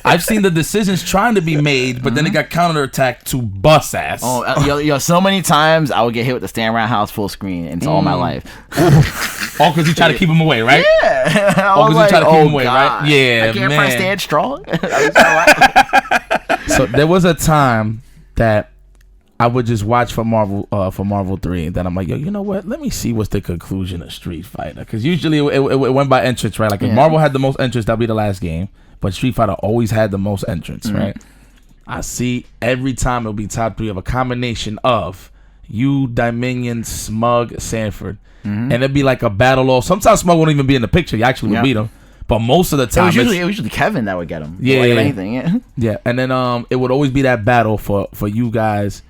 I've seen the decisions trying to be made, but then it got counterattacked to bus ass. So many times I would get hit with the stand around house full screen. It's all my life. All because you try to keep him away, right? Yeah. All because you try to keep him away, right? Yeah, I can't press stand strong. So there was a time that I would just watch for Marvel 3, and then I'm like, yo, you know what? Let me see what's the conclusion of Street Fighter, because usually it went by entrance, right? Like if Marvel had the most entrance, that'd be the last game, but Street Fighter always had the most entrance, right? I see every time it'll be top 3 of a combination of you, Dominion, Smug, Sanford, and it'd be like a battle. Or sometimes Smug won't even be in the picture. You actually would beat him. But most of the time, it was usually Kevin that would get him. Yeah, like, if anything. Yeah, and then it would always be that battle for you guys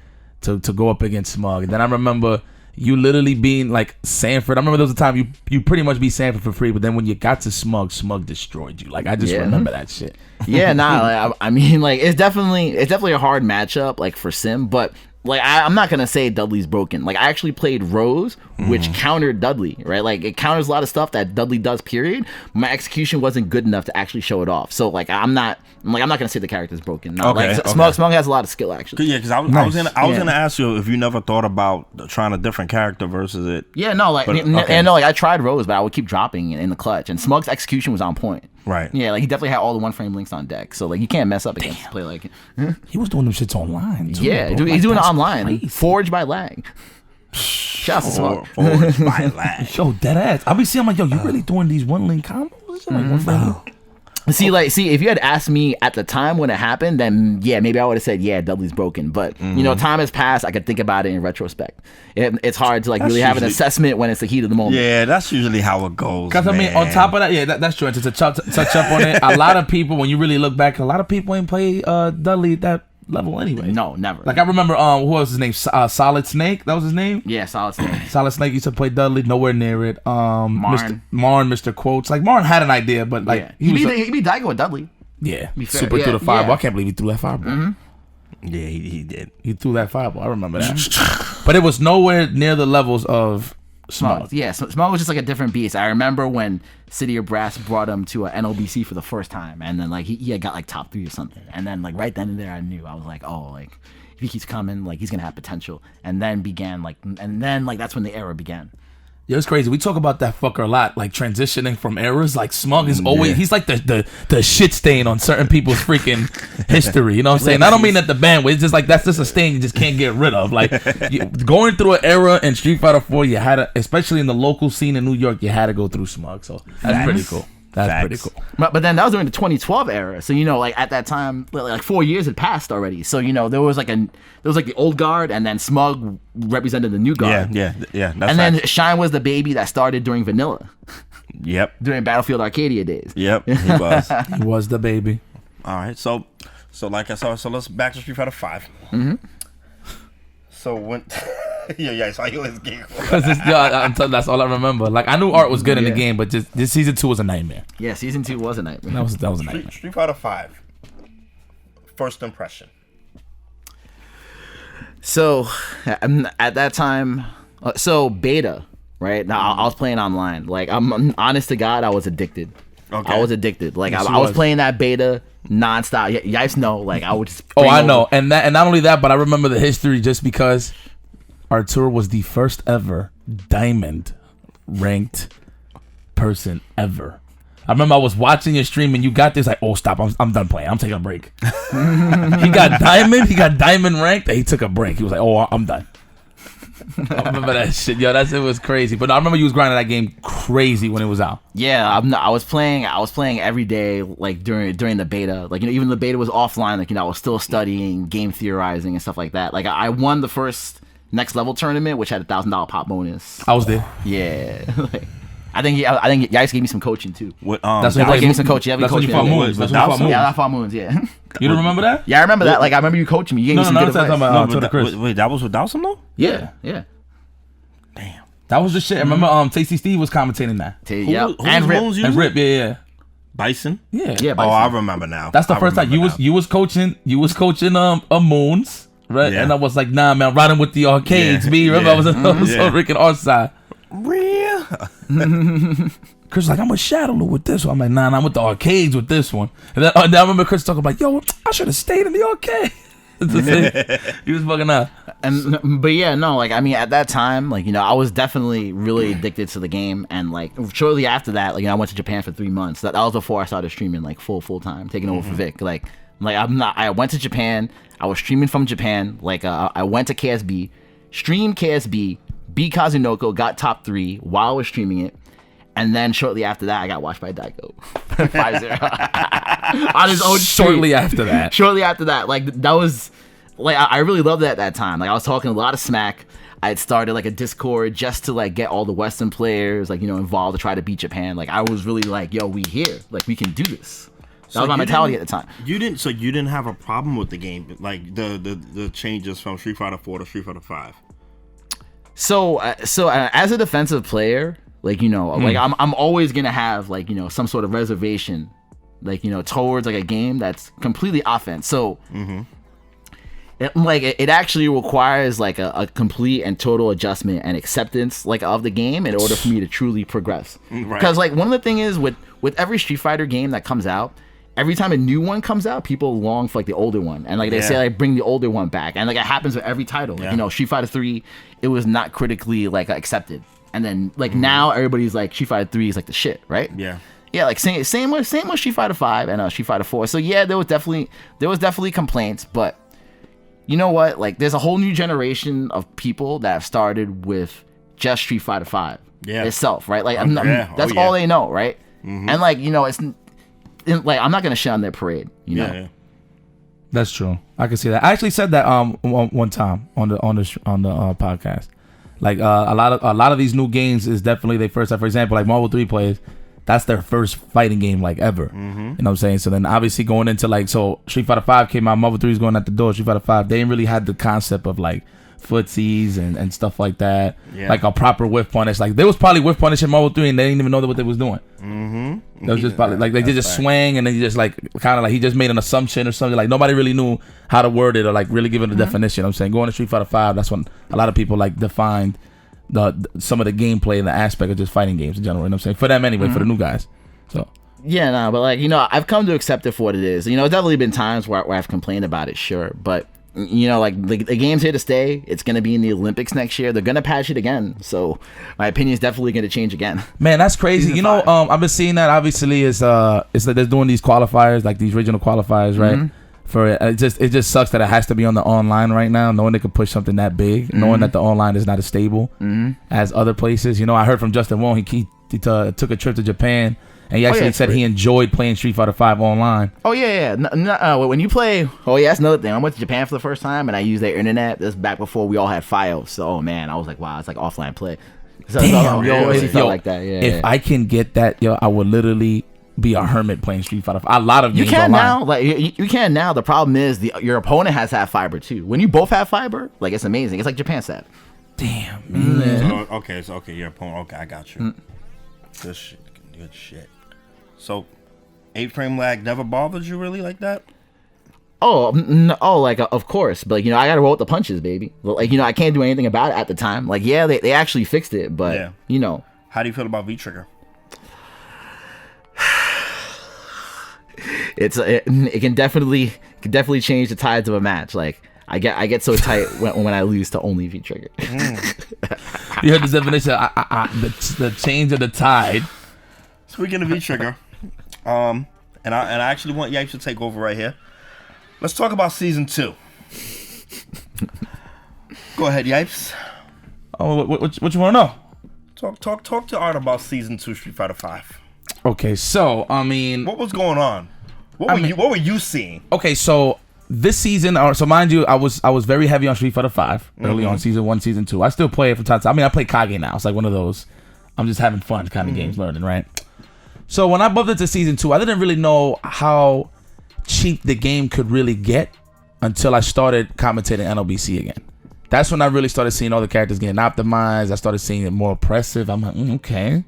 to go up against Smug. And then I remember you literally being like Sanford. I remember there was a time you pretty much beat Sanford for free, but then when you got to Smug destroyed you. Like I just remember that shit. Yeah, like, I mean, like it's definitely a hard matchup, like for Sim, but. Like I'm not gonna say Dudley's broken. Like I actually played Rose, which countered Dudley, right? Like it counters a lot of stuff that Dudley does. Period. My execution wasn't good enough to actually show it off. So like I'm not gonna say the character's broken. No, Okay, like Smug has a lot of skill actually. Yeah, because I was gonna ask you if you never thought about trying a different character versus it. Yeah, no, like and like I tried Rose, but I would keep dropping in the clutch, and Smug's execution was on point. Right. Yeah, like he definitely had all the one frame links on deck, so like you can't mess up against a player like. He was doing them shits online. Too, yeah, bro. he's doing it online. Crazy. Forged by lag. Shouts to Smug. Forged by lag. Yo, dead ass. I be seeing, I'm like, yo, you really doing these one link combos? Like one frame? See, if you had asked me at the time when it happened, then yeah, maybe I would have said, yeah, Dudley's broken. But you know, time has passed. I could think about it in retrospect. It's hard to like really have an assessment when it's the heat of the moment. Yeah, that's usually how it goes. Because I mean, on top of that, yeah, that's true. And to touch up on it, a lot of people, when you really look back, a lot of people ain't play Dudley at that level anyway. No, never. Like I remember, who was his name? Solid Snake. That was his name. Yeah, Solid Snake. Solid Snake used to play Dudley. Nowhere near it. Marn, Mr. Quotes. Like Marn had an idea, but like he beat Daigo with Dudley. Yeah, super through the fireball. I can't believe he threw that fireball. Yeah, he did. He threw that fireball. I remember that. But it was nowhere near the levels of Smug. Yeah, Smug was just like a different beast. I remember when City of Brass brought him to a NLBC for the first time, and then like he had got like top 3 or something, and then like right then and there I knew. I was like, oh, like if he keeps coming, like he's gonna have potential. And then that's when the era began. Yeah, it's crazy. We talk about that fucker a lot, like transitioning from eras. Like Smug is always he's like the shit stain on certain people's freaking history. You know what I'm saying? I don't mean that the band way. It's just like that's just a stain you just can't get rid of. Like going through an era in Street Fighter 4, you had to, especially in the local scene in New York, you had to go through Smug. So that's pretty cool. That's pretty cool. But then that was during the 2012 era. So, you know, like at that time, like 4 years had passed already. So, you know, there was like the old guard, and then Smug represented the new guard. Yeah. And then Shine was the baby that started during Vanilla. Yep. During Battlefield Arcadia days. Yep, he was. He was the baby. All right, so like I saw, so let's back to Street Fighter 5. So when I saw you was giggle. That's all I remember. Like I knew Art was good in the game, but just this season 2 was a nightmare. Yeah, season 2 was a nightmare. That was a nightmare. Street Fighter 5. First impression. So at that time, so beta, right? Now I was playing online. Like I'm honest to God, I was addicted. Okay. I was addicted. Like Yes, I was playing that beta nonstop. You guys know, like I would just. I know, and not only that, but I remember the history just because Arturo was the first ever diamond ranked person ever. I remember I was watching your stream and you got this like, oh stop, I'm done playing. I'm taking a break. He got diamond ranked. And he took a break. He was like, oh, I'm done. I remember that shit. Yo, that shit was crazy. But I remember you was grinding that game crazy when it was out. Yeah, I was playing every day, like during the beta. Like, you know, even the beta was offline. Like, you know, I was still studying, game theorizing, and stuff like that. Like, I won the first next level tournament, which had a $1,000 pop bonus. I was there. Yeah. I think Yipes gave me some coaching too. That's when you gave me some coaching. That's when you fought Moons. Yeah, I fought Moons. Yeah. You don't remember that? Yeah, I remember that. Like, I remember you coaching me. You gave me some good advice. Wait, that was with Dawson though? Yeah. Damn. That was the shit. I remember Tasty Steve was commentating that. Yeah. Who And Rip. Moons And Rip, yeah. Bison? Yeah. Yeah. Oh, I remember now. That's the first time you was coaching a Moons, right? Yeah. And I was like, nah, man, I'm riding with the arcades, Yeah. B. Remember, I was on Rick and Art side. Real? Chris was like, I'm a Shadowloo with this one. I'm like, nah, I'm with the arcades with this one. And then I remember Chris talking about, yo, I should have stayed in the arcade. He was fucking up. But yeah, no, like, I mean, at that time, like, you know, I was definitely really addicted to the game. And like shortly after that, like, you know, I went to Japan for 3 months. That was before I started streaming like full time, taking over for Vic. Like Like I went to Japan. I was streaming from Japan. Like I went to KSB, streamed KSB, beat Kazunoko, got top 3 while I was streaming it. And then shortly after that, I got watched by Daigo. 5-0. On his own stream. Shortly after that. Like, that was... Like, I really loved it at that time. Like, I was talking a lot of smack. I had started, like, a Discord just to, like, get all the Western players, like, you know, involved to try to beat Japan. Like, I was really like, yo, we here. Like, we can do this. That was my mentality at the time. You didn't have a problem with the game, like, the changes from Street Fighter 4 to Street Fighter 5? So as a defensive player... Like, you know, like I'm always going to have, like, you know, some sort of reservation, like, you know, towards like a game that's completely offense. So it actually requires like a complete and total adjustment and acceptance like of the game in order for me to truly progress. Because like one of the thing is with every Street Fighter game that comes out, every time a new one comes out, people long for like the older one. And like they say, like, bring the older one back. And like it happens with every title. Like, you know, Street Fighter 3, it was not critically like accepted. And then like now everybody's like Street Fighter 3 is like the shit, right? Yeah, like same with Street Fighter 5 and Street Fighter 4. So yeah, there was definitely complaints, but you know what? Like there's a whole new generation of people that have started with just Street Fighter 5 itself, right? Like that's all they know, right? And like, you know, it's like I'm not gonna shit on their parade, you know. Yeah. That's true. I can see that. I actually said that one time on the podcast. Like a lot of these new games is definitely their first time. For example, like Marvel 3 players, that's their first fighting game like ever. You know what I'm saying? So then obviously going into like, so Street Fighter 5 came out, Marvel 3 is going at the door. Street Fighter 5, they didn't really had the concept of like footsies and stuff like that. Like a proper whiff punish. Like there was probably whiff punish in Marvel 3 and they didn't even know what they was doing. That was just probably like they just swang and then you just like kind of like he just made an assumption or something. Like nobody really knew how to word it or like really give it a definition. You know what I'm saying? Going to Street Fighter 5, that's when a lot of people like defined some of the gameplay and the aspect of just fighting games in general. You know what I'm saying? For them anyway, for the new guys. So yeah, no, but like, you know, I've come to accept it for what it is. You know, there's definitely been times where I've complained about it, sure, but you know, like the game's here to stay. It's gonna be in the Olympics next year. They're gonna patch it again, so my opinion is definitely gonna change again. Man, that's crazy. You know, I've been seeing that. Obviously, it's like they're doing these qualifiers, like these regional qualifiers, right? For it just sucks that it has to be on the online right now, knowing they could push something that big, knowing that the online is not as stable as other places. You know, I heard from Justin Wong, he took a trip to Japan. And he actually said he enjoyed playing Street Fighter 5 online. Oh, yeah. When you play... Oh, yeah, that's another thing. I went to Japan for the first time, and I used their internet. This back before we all had Fios. So, oh, man, I was like, wow, it's like offline play. So, damn, felt like that. Yeah, if I can get that, I would literally be a hermit playing Street Fighter 5. A lot of games online. Now. Like, you can now. The problem is your opponent has to have fiber, too. When you both have fiber, like, it's amazing. It's like Japan said. Damn, man. Okay, your opponent... Okay, I got you. Good shit. So, 8-frame lag never bothers you really like that? Oh, no, like, of course. But, you know, I got to roll with the punches, baby. Like, you know, I can't do anything about it at the time. Like, yeah, they actually fixed it, but, you know. How do you feel about V-Trigger? It can definitely change the tides of a match. Like, I get so tight when I lose to only V-Trigger. You heard the definition, the change of the tide. Speaking of V-Trigger, and I actually want Yipes to take over right here. Let's talk about season 2. Go ahead, Yipes. Oh, what you want to know? Talk to Art about season 2 Street Fighter 5. Okay, so I mean, what was going on? What were you seeing? Okay, so this season, so mind you, I was very heavy on Street Fighter 5 early on, season 1, season 2. I still play it from time to time. I mean, I play Kage now. It's like one of those I'm just having fun kind of games, learning, right? So when I bumped into season 2, I didn't really know how cheap the game could really get until I started commentating NLBC again. That's when I really started seeing all the characters getting optimized. I started seeing it more oppressive. I'm like, okay,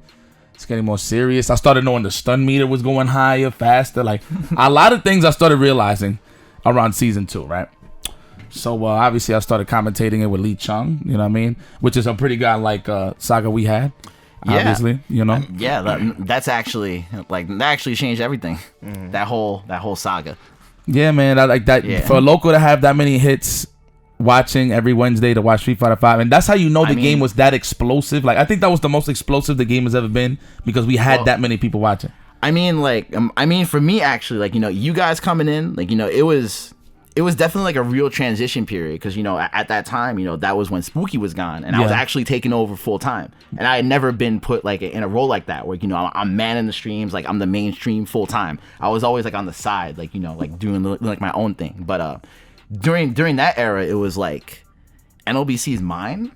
it's getting more serious. I started knowing the stun meter was going higher, faster. Like a lot of things I started realizing around season 2, right? So obviously I started commentating it with Lee Chung, you know what I mean? Which is a pretty guy like saga we had. Obviously, you know. That's actually that actually changed everything. That whole saga. Yeah, man. I like that for a local to have that many hits. Watching every Wednesday to watch Street Fighter 5, and that's how you know the game was that explosive. Like I think that was the most explosive the game has ever been because we had that many people watching. I mean, for me, actually, like, you guys coming in, like, it was definitely like a real transition period because, at that time, that was when Spooky was gone and I was actually taking over full time. And I had never been put like in a role like that where, I'm manning the streams, like I'm the mainstream full time. I was always like on the side, like, like doing like my own thing. But during that era, it was like NLBC's mine.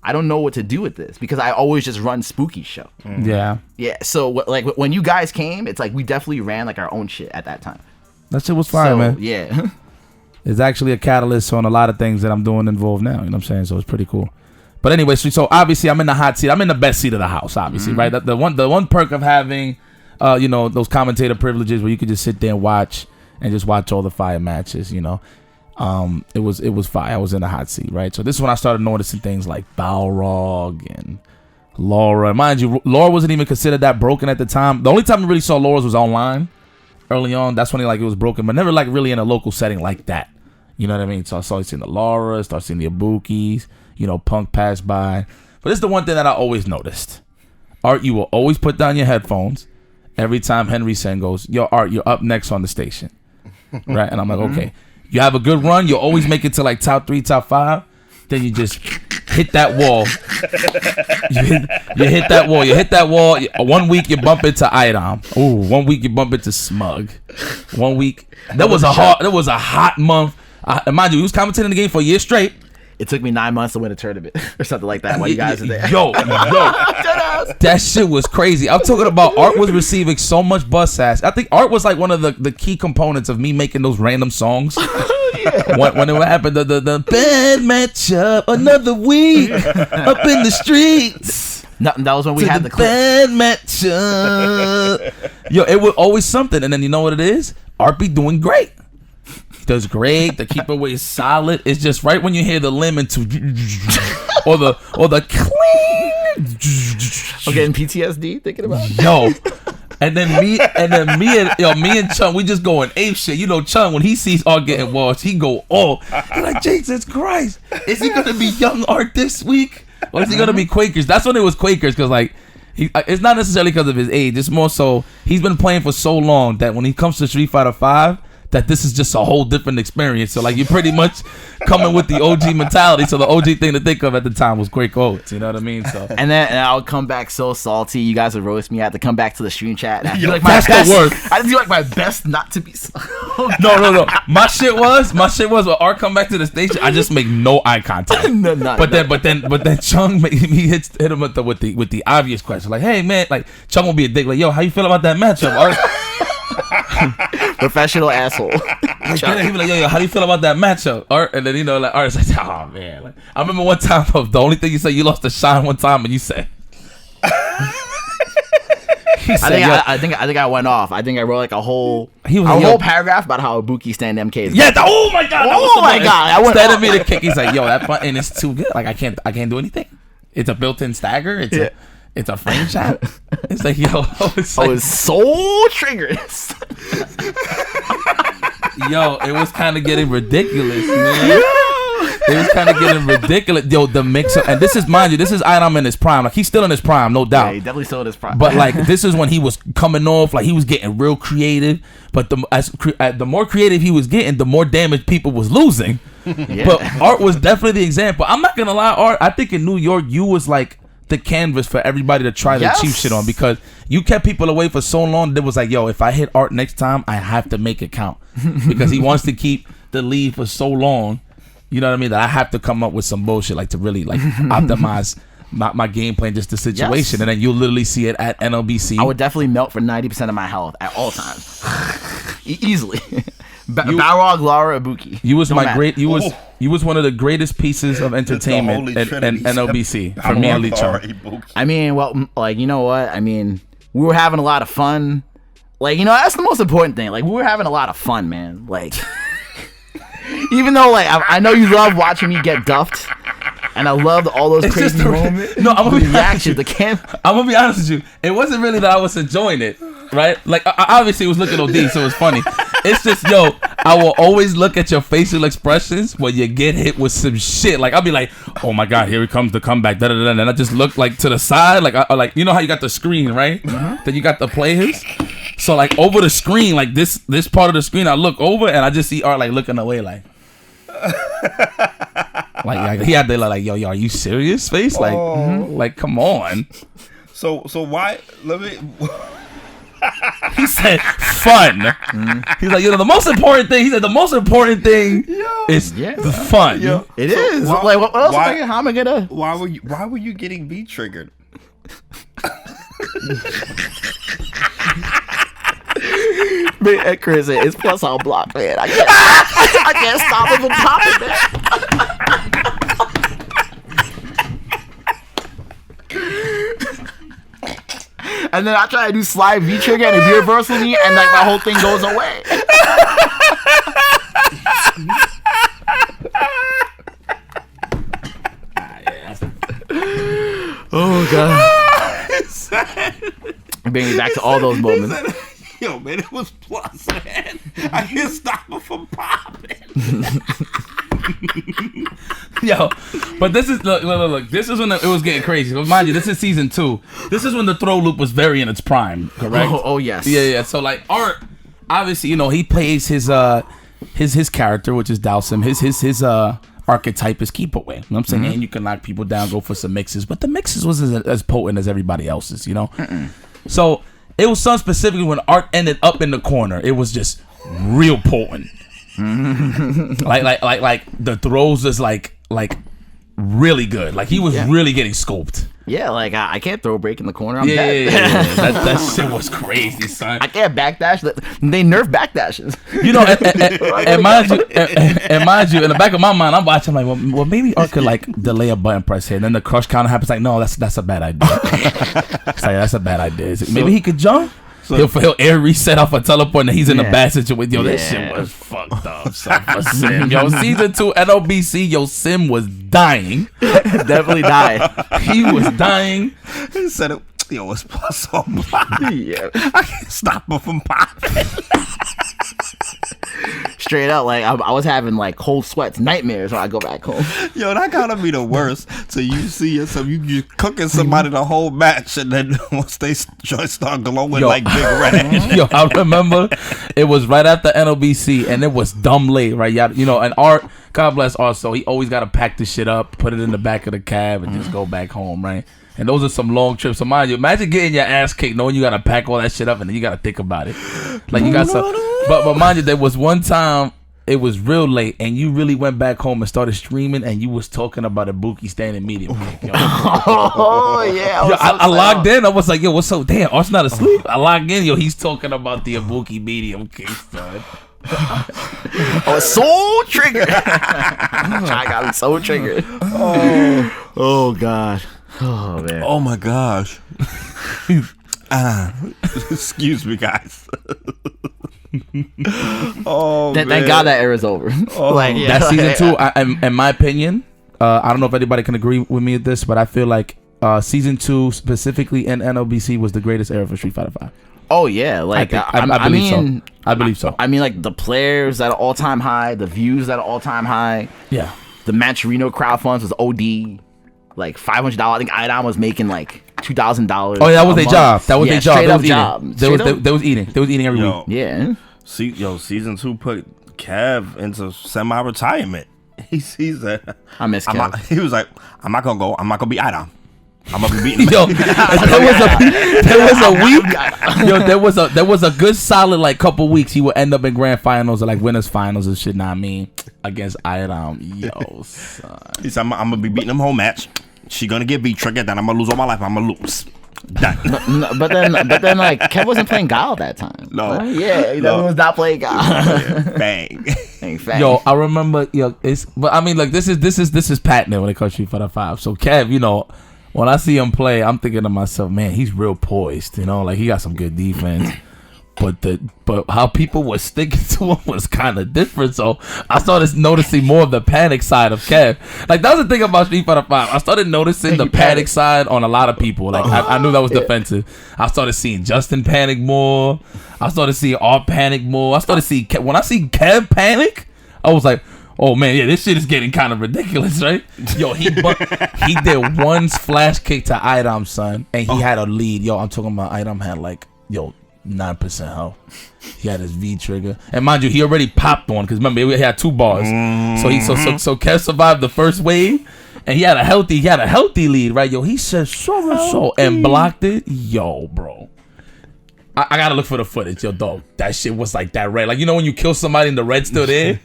I don't know what to do with this because I always just run Spooky's show. Yeah. Yeah. So like when you guys came, it's like we definitely ran like our own shit at that time. That shit was fire, man. Yeah. It's actually a catalyst on a lot of things that I'm doing involved now. You know what I'm saying? So it's pretty cool. But anyway, so obviously I'm in the hot seat. I'm in the best seat of the house, obviously, right? The one perk of having, those commentator privileges where you could just sit there and watch all the fire matches. It was fire. I was in the hot seat, right? So this is when I started noticing things like Balrog and Laura. Mind you, Laura wasn't even considered that broken at the time. The only time I really saw Laura's was online early on. That's when it was broken, but never like really in a local setting like that. You know what I mean? So I started seeing the Laura, started seeing the Ibukis, Punk passed by. But it's the one thing that I always noticed. Art, you will always put down your headphones every time Henry Sen goes, yo, Art, you're up next on the station. Right? And I'm like, okay. You have a good run. You'll always make it to like top 3, top 5. Then you just hit that wall. You hit that wall. You hit that wall. 1 week you bump into Idom. Ooh, 1 week you bump into Smug. 1 week. That was a hot month. Mind you, he was commentating the game for a year straight. It took me 9 months to win a tournament or something like that while you guys were there. Yo, that shit was crazy. I'm talking about Art was receiving so much buzz ass. I think Art was like one of the key components of me making those random songs. When it happened, the bad matchup, another week up in the streets. No, that was when we had the bad matchup. Yo, it was always something, and then you know what it is? Art be doing great. Does great. The keeper weight is solid. It's just right when you hear the lemon to or the cling. I'm getting PTSD thinking about it. Yo. And then me and Chung, we just going ape shit. Chung, when he sees Art getting washed, he go, oh, he's like, Jesus Christ, is he gonna be young Art this week, or is he gonna be Quakers? That's when it was Quakers, because like, it's not necessarily because of his age. It's more so he's been playing for so long that when he comes to Street Fighter 5. That this is just a whole different experience. So like you're pretty much coming with the OG mentality. So the OG thing to think of at the time was Quaker oats. You know what I mean? So and I would come back so salty. You guys would roast me. I had to come back to the stream chat. I do like that's the worst. I do like my best not to be. No. My shit was when Art come back to the station. I just make no eye contact. But then Chung hit him with the obvious question. Like, hey man, like Chung will be a dick. Like, yo, how you feel about that matchup, Art? Professional asshole. He be like, yo, how do you feel about that matchup, Art? And then Art's like, oh man. Like, I remember one time the only thing you said, you lost to Shine one time, and you said, I think I went off. I think I wrote like a whole paragraph about how Ibuki stand MK is. Yeah. Oh my god. I went instead of me to kick, he's like, yo, that button is too good. Like I can't do anything. It's a built-in stagger. It's a frame shot. It's like, yo, it's so triggered. Yo, it was kind of getting ridiculous, man. It was kind of getting ridiculous. Yo, the mix-up. And this is, mind you, this is Idom in his prime. Like, he's still in his prime, no doubt. Yeah, he definitely still in his prime. But, like, this is when he was coming off. Like, he was getting real creative. But the more creative he was getting, the more damage people was losing. Yeah. But Art was definitely the example. I'm not going to lie, Art. I think in New York, you was, like, the canvas for everybody to try their cheap shit on, because you kept people away for so long. That was like, yo, if I hit Art next time, I have to make it count, because he wants to keep the lead for so long. You know what I mean? That I have to come up with some bullshit like to really like optimize my game plan, just the situation. And then you'll literally see it at NLBC. I would definitely melt for 90% of my health at all times, easily. Balrog, Lara, Ibuki. You was You was one of the greatest pieces of entertainment at NLBC for me and Lee Chung. I mean, well, like, you know what? I mean, we were having a lot of fun. Like, that's the most important thing. Like, we were having a lot of fun, man. Like, even though, like, I know you love watching me get duffed, and I loved all those crazy moments. No, I'm gonna be reactions. I'm gonna be honest with you. It wasn't really that I was enjoying it, right? Like, I obviously was looking OD, so it was funny. It's just, yo, I will always look at your facial expressions when you get hit with some shit. Like, I'll be like, oh my god, here comes the comeback. Da, da, da, and I just look like to the side, like, like, you know how you got the screen, right? Mm-hmm. Then you got the players. So like over the screen, like this part of the screen, I look over and I just see Art like looking away, like he had to like, yo, are you serious? Face like, like come on. So why? Let me. He said fun. He's like, the most important thing. He said the most important thing is the fun. It is. Like what else? How am I gonna? Why were you getting V triggered? Man, Chris, it's plus on block, man. I can't stop it from popping, man. And then I try to do slide V trigger and it reversals me, and like my whole thing goes away. Oh god. Bring me back to all those moments. Yo, man, it was plus, man. I can't stop it from popping. Yo, but this is look. This is when it was getting crazy. But mind you, this is season 2. This is when the throw loop was very in its prime. Correct? Oh yes. Yeah. So like Art, obviously, he plays his character, which is Dowsim. His archetype is keep away. You know what I'm saying? And you can knock people down, go for some mixes, but the mixes wasn't as potent as everybody else's. So it was some specifically when Art ended up in the corner, it was just real potent. like the throws is like really good. Like he was really getting scoped. Yeah, like I can't throw a break in the corner. I'm dead. Yeah. That shit was crazy, son. I can't backdash. They nerf backdashes. And mind you, in the back of my mind, I'm watching like, well, maybe Art could like delay a button press here, and then the crush counter happens. Like, no, that's a bad idea. It's like that's a bad idea. Maybe he could jump. He'll air reset off a teleport and he's in a bad situation. Yo, that shit was fucked up. Son, for Sim. Yo, season 2 NOBC, Sim was dying. Definitely died. He was dying. He said it. Yo, it's plus on block. Yeah. I can't stop him from popping. Straight up, like I was having like cold sweats, nightmares when I go back home. Yo, that gotta be the worst. So you see yourself, you cooking somebody the whole match, and then once they start glowing like big red. Yo, I remember it was right after NOBC, and it was dumb late, right? And Art, God bless Art, so he always gotta pack this shit up, put it in the back of the cab, and just go back home, right? And those are some long trips. So mind you, imagine getting your ass kicked, knowing you gotta pack all that shit up, and then you gotta think about it. Like you got some. But mind you, there was one time it was real late, and you really went back home and started streaming, and you was talking about Ibuki standing medium kick. Oh yeah, I logged in. I was like, yo, what's up? Damn, Art's not asleep. I logged in. Yo, he's talking about the Ibuki medium kick, son. I was so triggered. I got so triggered. Oh god. Oh man. Oh my gosh. Excuse me, guys. Thank God that era's over. That's season 2. In my opinion, I don't know if anybody can agree with me with this, but I feel like season 2 specifically in NOBC was the greatest era for Street Fighter 5. Oh yeah, like I believe so. I mean, like the players at an all-time high, the views at an all-time high. Yeah. The Manchurino crowd funds was OD, like $500. I think Idom was making like $2,000. Oh, yeah, that was their job. That was their job. They was eating. They was eating every week. Yeah. Season 2 put Kev into semi-retirement. He sees that. I miss Kev. He was like, I'm not gonna go. I'm not gonna be Idom. I'm gonna be beating him. Yo, there was a good solid like couple weeks he would end up in grand finals or like winners finals and shit. Nah, I mean against Idom. Yo, son. He said, I'm gonna be beating him whole match. She gonna get beat triggered. Then I'm gonna lose all my life. I'm gonna lose. No, but then like Kev wasn't playing Guile that time. No. Right? Yeah, he was not playing Guile. Bang. Yo, I remember. But I mean, like this is patented when it comes to Street Fighter 5. So Kev, when I see him play, I'm thinking to myself, man, he's real poised. Like he got some good defense. But how people were sticking to him was kind of different. So I started noticing more of the panic side of Kev. Like that was the thing about Street Fighter 5. I started noticing the panic side on a lot of people. Like I knew that was defensive. I started seeing Justin panic more. I started seeing Art panic more. I started seeing when I see Kev panic, I was like, oh man, yeah, this shit is getting kind of ridiculous, right? Yo, he did one flash kick to Idom, son, and he had a lead. Yo, I'm talking about Idom had like 9% health. He had his V trigger, and mind you, he already popped one because remember he had 2 bars. So Kev survived the first wave, and he had a healthy lead, right? Yo, he said so and blocked it. Yo, bro. I gotta look for the footage, yo, dog. That shit was like that red. Like, you know when you kill somebody and the red's still there?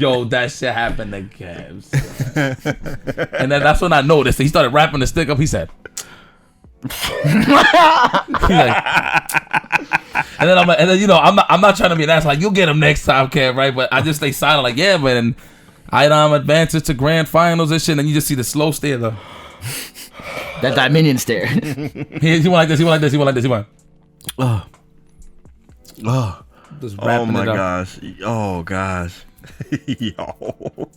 Yo, that shit happened to Cavs. And then that's when I noticed. He started wrapping the stick up. He said, and then I'm like, and then you know, I'm not trying to be an ass. Like, you'll get him next time, Kev, right? But I just stay silent. Like, yeah, but and Idom advances to grand finals and shit. And then you just see the slow stare though. That Dominion stare. He went like this. He went like this. He went like this. He went. Just Oh my it up. gosh. Oh gosh. Yo.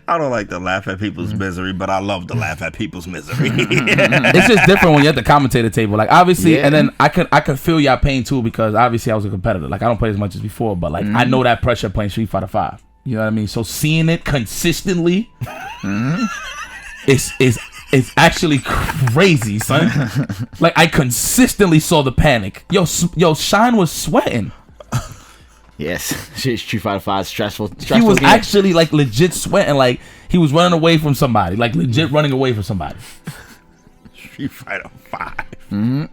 I don't like to laugh at people's misery, but I love to laugh at people's misery. It's just different when you're at the commentator table. Like, obviously, and then I could feel y'all pain too, because obviously I was a competitor. Like, I don't play as much as before, but like I know that pressure playing Street Fighter 5. You know what I mean? So seeing it consistently is actually crazy, son. Like, I consistently saw the panic. Yo, Shine was sweating. Yes, Street Fighter 5 stressful. He was game. actually like legit sweating, like he was running away from somebody, like legit running away from somebody. Street Fighter 5.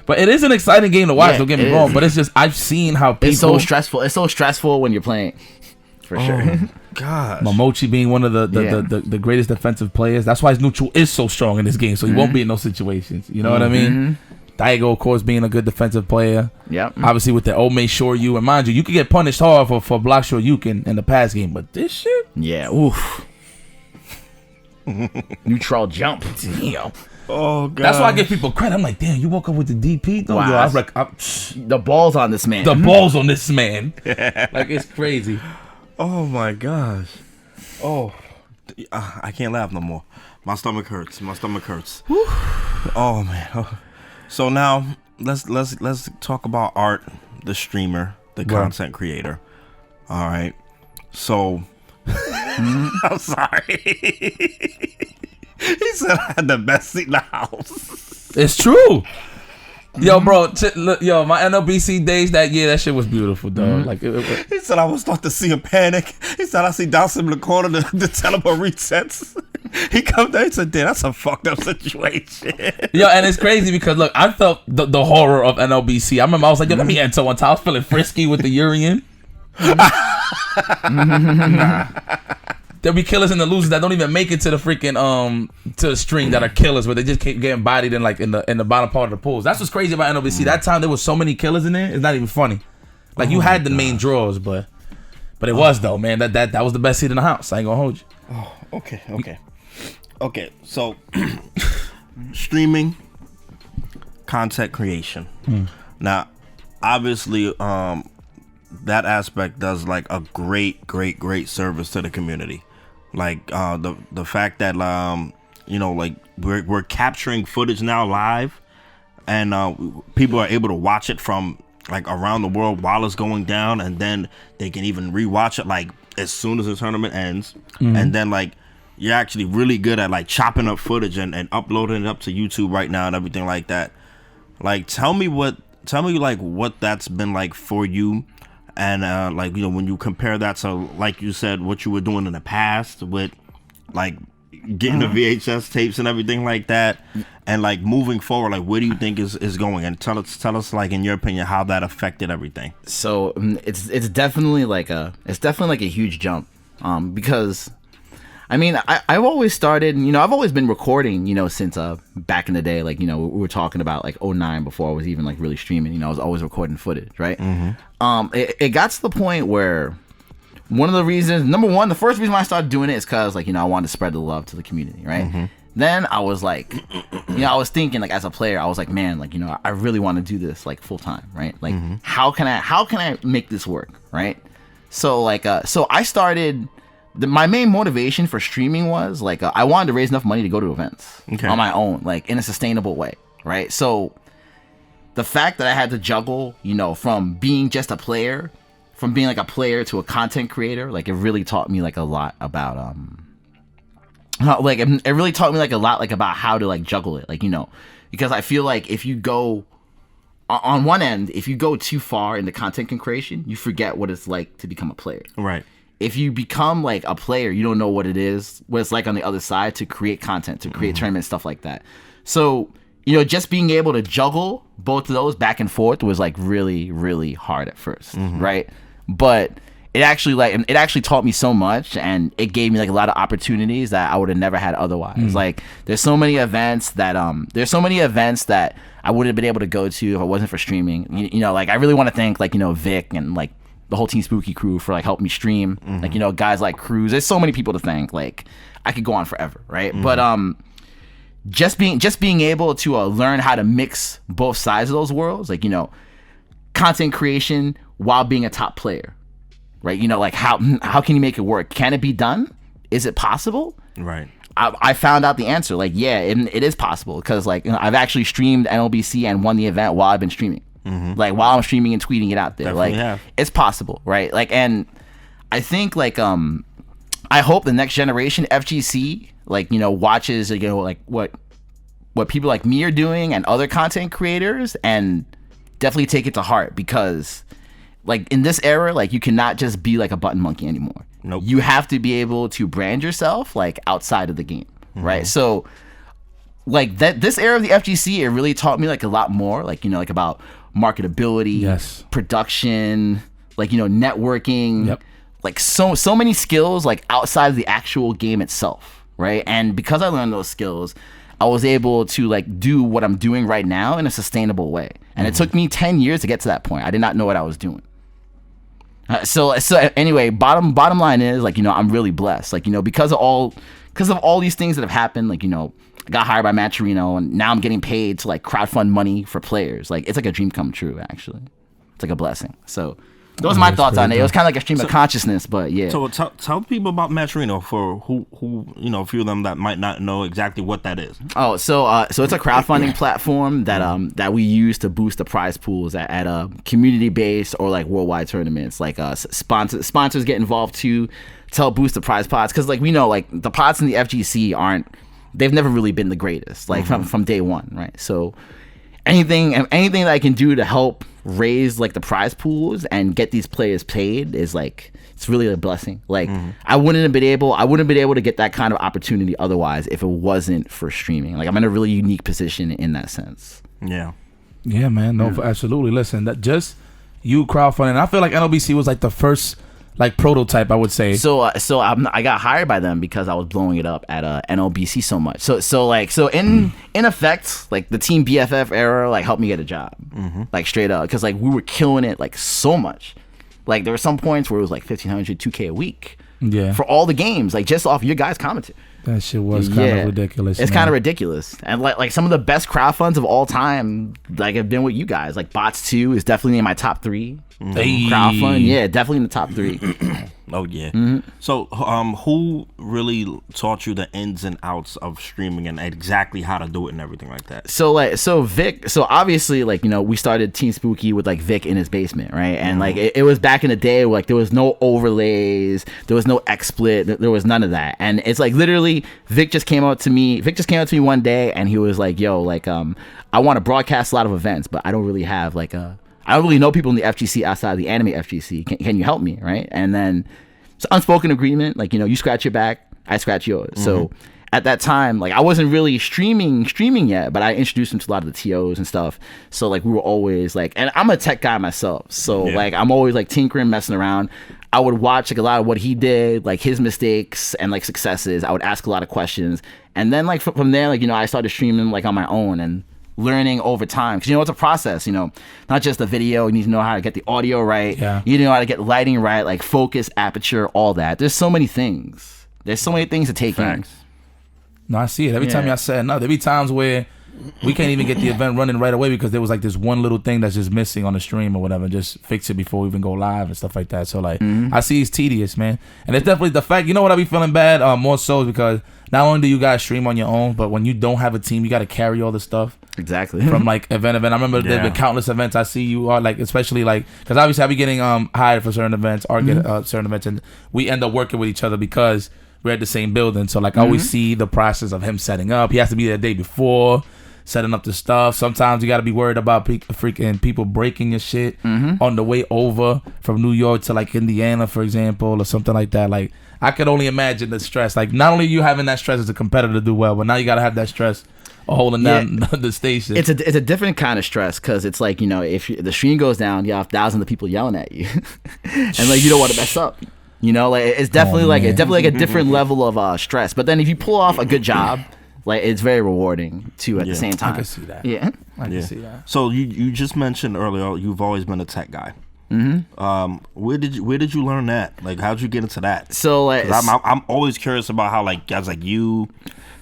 But it is an exciting game to watch. Don't get me wrong, but it's just I've seen how people. It's so stressful. It's so stressful when you're playing. For sure. Gosh. Momochi being one of the greatest defensive players. That's why his neutral is so strong in this game, so he won't be in those situations. You know what I mean? Daigo, of course, being a good defensive player. Yep. Obviously, with the Ome Shoryu, and mind you could get punished hard for block Shoryuken in the past game, but this shit, yeah, oof. Neutral jump. Damn. Oh god. That's why I give people credit. I'm like, damn, you woke up with the DP though. Wow. Yo, The balls on this man. the balls on this man. Like, it's crazy. Oh my gosh. Oh, I can't laugh no more. My stomach hurts. Oh man. Oh. So now let's talk about Art, the streamer, the content creator. All right. So I'm sorry. He said I had the best seat in the house. It's true. Yo, bro, look, yo, my NLBC days that year, that shit was beautiful, dog. Like, He said I was starting to see him panic. He said I see Dawson in the corner, the teleport resets. He come there, he said, damn, that's a fucked up situation. yo, and it's crazy because, look, I felt the horror of NLBC. I remember I was like, yo, let me enter one time. I was feeling frisky with the Urian. There'll be killers and the losers that don't even make it to the freaking to the string that are killers, where they just keep getting bodied in like in the bottom part of the pools. That's what's crazy about NLBC. That time there was so many killers in there. It's not even funny. Like, you had the main draws, but it was though, man. That was the best seat in the house. I ain't gonna hold you. Oh, okay. So streaming, content creation. Now, obviously, that aspect does like a great service to the community. Like the fact that you know, like we're capturing footage now live, and people are able to watch it from like around the world while it's going down, and then they can even rewatch it like as soon as the tournament ends. And then like you're actually really good at like chopping up footage and uploading it up to YouTube right now and everything like that. Like, tell me what that's been like for you. And like, you know, when you compare that to, like you said, what you were doing in the past with like getting the VHS tapes and everything like that, and like moving forward, like where do you think is going? And tell us like, in your opinion, how that affected everything. So it's definitely like a huge jump, because I mean, I've always started, you know, I've always been recording, you know, since back in the day. Like, you know, we were talking about like 2009, before I was even like really streaming. You know, I was always recording footage, right? It got to the point where one of the reasons, the first reason why I started doing it is because, like, you know, I wanted to spread the love to the community, right? Then I was like, you know, I was thinking, like, as a player, I was like, man, like, you know, I really want to do this like full time, right? Like, how can I make this work, right? So like, so I started. My main motivation for streaming was like, I wanted to raise enough money to go to events on my own, like in a sustainable way, right? So the fact that I had to juggle, you know, from being just a player, from being like a player to a content creator, like it really taught me like a lot about like it really taught me like a lot like about how to like juggle it, like, you know, because I feel like if you go on one end, if you go too far into content creation, you forget what it's like to become a player. Right. If you become like a player, you don't know what it's like on the other side to create content, to create tournaments, stuff like that. So, just being able to juggle both of those back and forth was like really, really hard at first, right? But it actually taught me so much, and it gave me like a lot of opportunities that I would have never had otherwise. Like there's so many events that I wouldn't have been able to go to if it wasn't for streaming. Like I really want to thank like Vic and like the whole Team Spooky crew for like helping me stream. Like guys like Cruz. There's so many people to thank. Like I could go on forever, right? But just being able to learn how to mix both sides of those worlds, like content creation while being a top player. Right, like how can you make it work? Can it be done? Is it possible? Right. I found out the answer. Like, yeah, it is possible because like I've actually streamed NLBC and won the event while I've been streaming. Like while I'm streaming and tweeting it out there. Definitely like have. It's possible, right? Like, and I think like I hope the next generation FGC like watches like what people like me are doing and other content creators and definitely take it to heart because. Like in this era, like you cannot just be like a button monkey anymore. Nope. You have to be able to brand yourself like outside of the game, right? So like this era of the FGC, it really taught me like a lot more, like like about marketability, production, like networking, like so many skills like outside of the actual game itself, right? And because I learned those skills, I was able to like do what I'm doing right now in a sustainable way. And it took me 10 years to get to that point. I did not know what I was doing. So anyway, bottom line is like I'm really blessed, like because of all these things that have happened, like I got hired by Matcherino and now I'm getting paid to like crowdfund money for players. Like it's like a dream come true, actually. It's like a blessing. So those are my thoughts on it. It was kind of like a stream of consciousness, but yeah. So tell people about Matcherino for who a few of them that might not know exactly what that is. Oh, so it's a crowdfunding platform that we use to boost the prize pools at community based or like worldwide tournaments. Like sponsors get involved too to help boost the prize pots because like we know like the pots in the FGC they've never really been the greatest like from day one, right? So anything that I can do to help raise like the prize pools and get these players paid is like it's really a blessing. Like I wouldn't have been able to get that kind of opportunity otherwise if it wasn't for streaming. Like I'm in a really unique position in that sense. Yeah man, no, absolutely. Listen, that just you crowdfunding, I feel like NLBC was like the first like prototype, I would say. So I got hired by them because I was blowing it up at NLBC so much. So in effect, like the Team BFF era like helped me get a job, like straight up, because like we were killing it like so much. Like there were some points where it was like 1,500, 2K a week. Yeah. For all the games, like just off your guys' commentary. That shit was kind of ridiculous. It's kind of ridiculous, and like some of the best crowdfunds of all time, like have been with you guys. Like Bots 2 is definitely in my top 3. Crowdfund, yeah, definitely in the top 3. Oh yeah. So who really taught you the ins and outs of streaming and exactly how to do it and everything like that? So Vic, so obviously like we started Team Spooky with like Vic in his basement, right? And like it was back in the day where, like there was no overlays, there was no XSplit, there was none of that. And it's like literally Vic just came out to me one day and he was like, yo, like I want to broadcast a lot of events, but I don't really have like I don't really know people in the FGC outside of the anime FGC. Can you help me, right? And then it's unspoken agreement, like you scratch your back, I scratch yours. So at that time, like I wasn't really streaming yet, but I introduced him to a lot of the TOs and stuff. So like we were always like, and I'm a tech guy myself, so like I'm always like tinkering, messing around. I would watch like a lot of what he did, like his mistakes and like successes. I would ask a lot of questions, and then like from there, like I started streaming like on my own and learning over time, because it's a process, not just the video. You need to know how to get the audio right, you need to know how to get lighting right, like focus, aperture, all that. There's so many things to take in. No, I see it every time y'all say enough. There'll be times where we can't even get the event running right away because there was like this one little thing that's just missing on the stream or whatever. Just fix it before we even go live and stuff like that. So like I see it's tedious, man. And it's definitely the fact, what I be feeling bad more so is because not only do you guys stream on your own, but when you don't have a team, you got to carry all the stuff. Exactly. From like event. I remember there've been countless events I see you are like, especially like, because obviously I be getting hired for certain events or get certain events, and we end up working with each other because we're at the same building. So like I always see the process of him setting up. He has to be there the day before. setting up the stuff. Sometimes you got to be worried about freaking people breaking your shit on the way over from New York to like Indiana, for example, or something like that. Like, I could only imagine the stress. Like, not only you having that stress as a competitor to do well, but now you got to have that stress of holding down the station. It's a different kind of stress because it's like, you know, if the stream goes down, you have thousands of people yelling at you, and like you don't want to mess up. You know, like it's definitely like a different level of stress. But then if you pull off a good job, like it's very rewarding too at the same time. I can see that. Yeah, I can see that. So you just mentioned earlier you've always been a tech guy. Where did you learn that? Like, how'd you get into that? So like, I'm always curious about how like guys like you,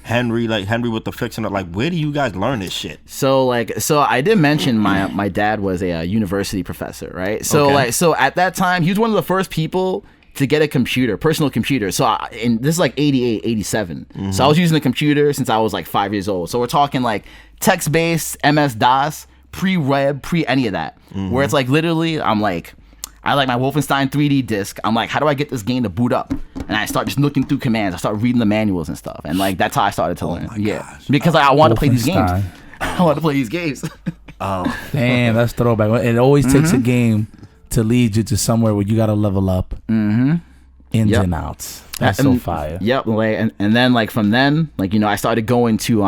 Henry with the fixing it. Like, where do you guys learn this shit? So I did mention my dad was a university professor, right? So so at that time he was one of the first people to get a personal computer. So and this is like 88, 87. So I was using a computer since I was like 5 years old. So we're talking like text-based MS-DOS, pre-web, pre-any of that. Where it's like literally I like my Wolfenstein 3D disc. I'm like, how do I get this game to boot up? And I start just looking through commands. I start reading the manuals and stuff. And like that's how I started to learn. Gosh. Because I want to play these games. I want to play these games. Oh, damn, that's throwback. It always takes a game to lead you to somewhere where you got to level up ins and outs. That's so fire. Yep. Like, and then like from then, like, you know, I started going to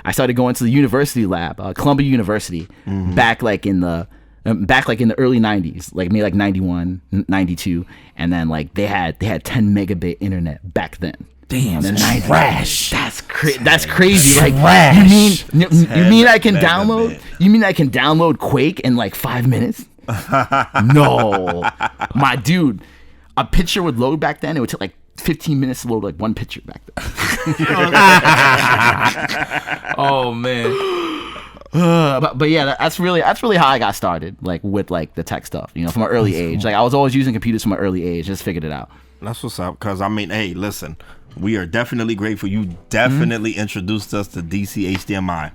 the university lab, Columbia University, back like in the early 90s, like maybe like 91, 92, and then like they had 10 megabit internet back then. Damn, that's trash. That's crazy. Trash. Like, you mean I can download? You mean I can download Quake in like 5 minutes? No, my dude, a picture would load back then. It would take like 15 minutes to load like one picture back then. Oh man. But yeah, that's really how I got started, like with like the tech stuff, you know, from an early age. Like I was always using computers from an early age, just figured it out. That's what's up. Because I mean, hey, listen, we are definitely grateful. You definitely introduced us to DC HDMI.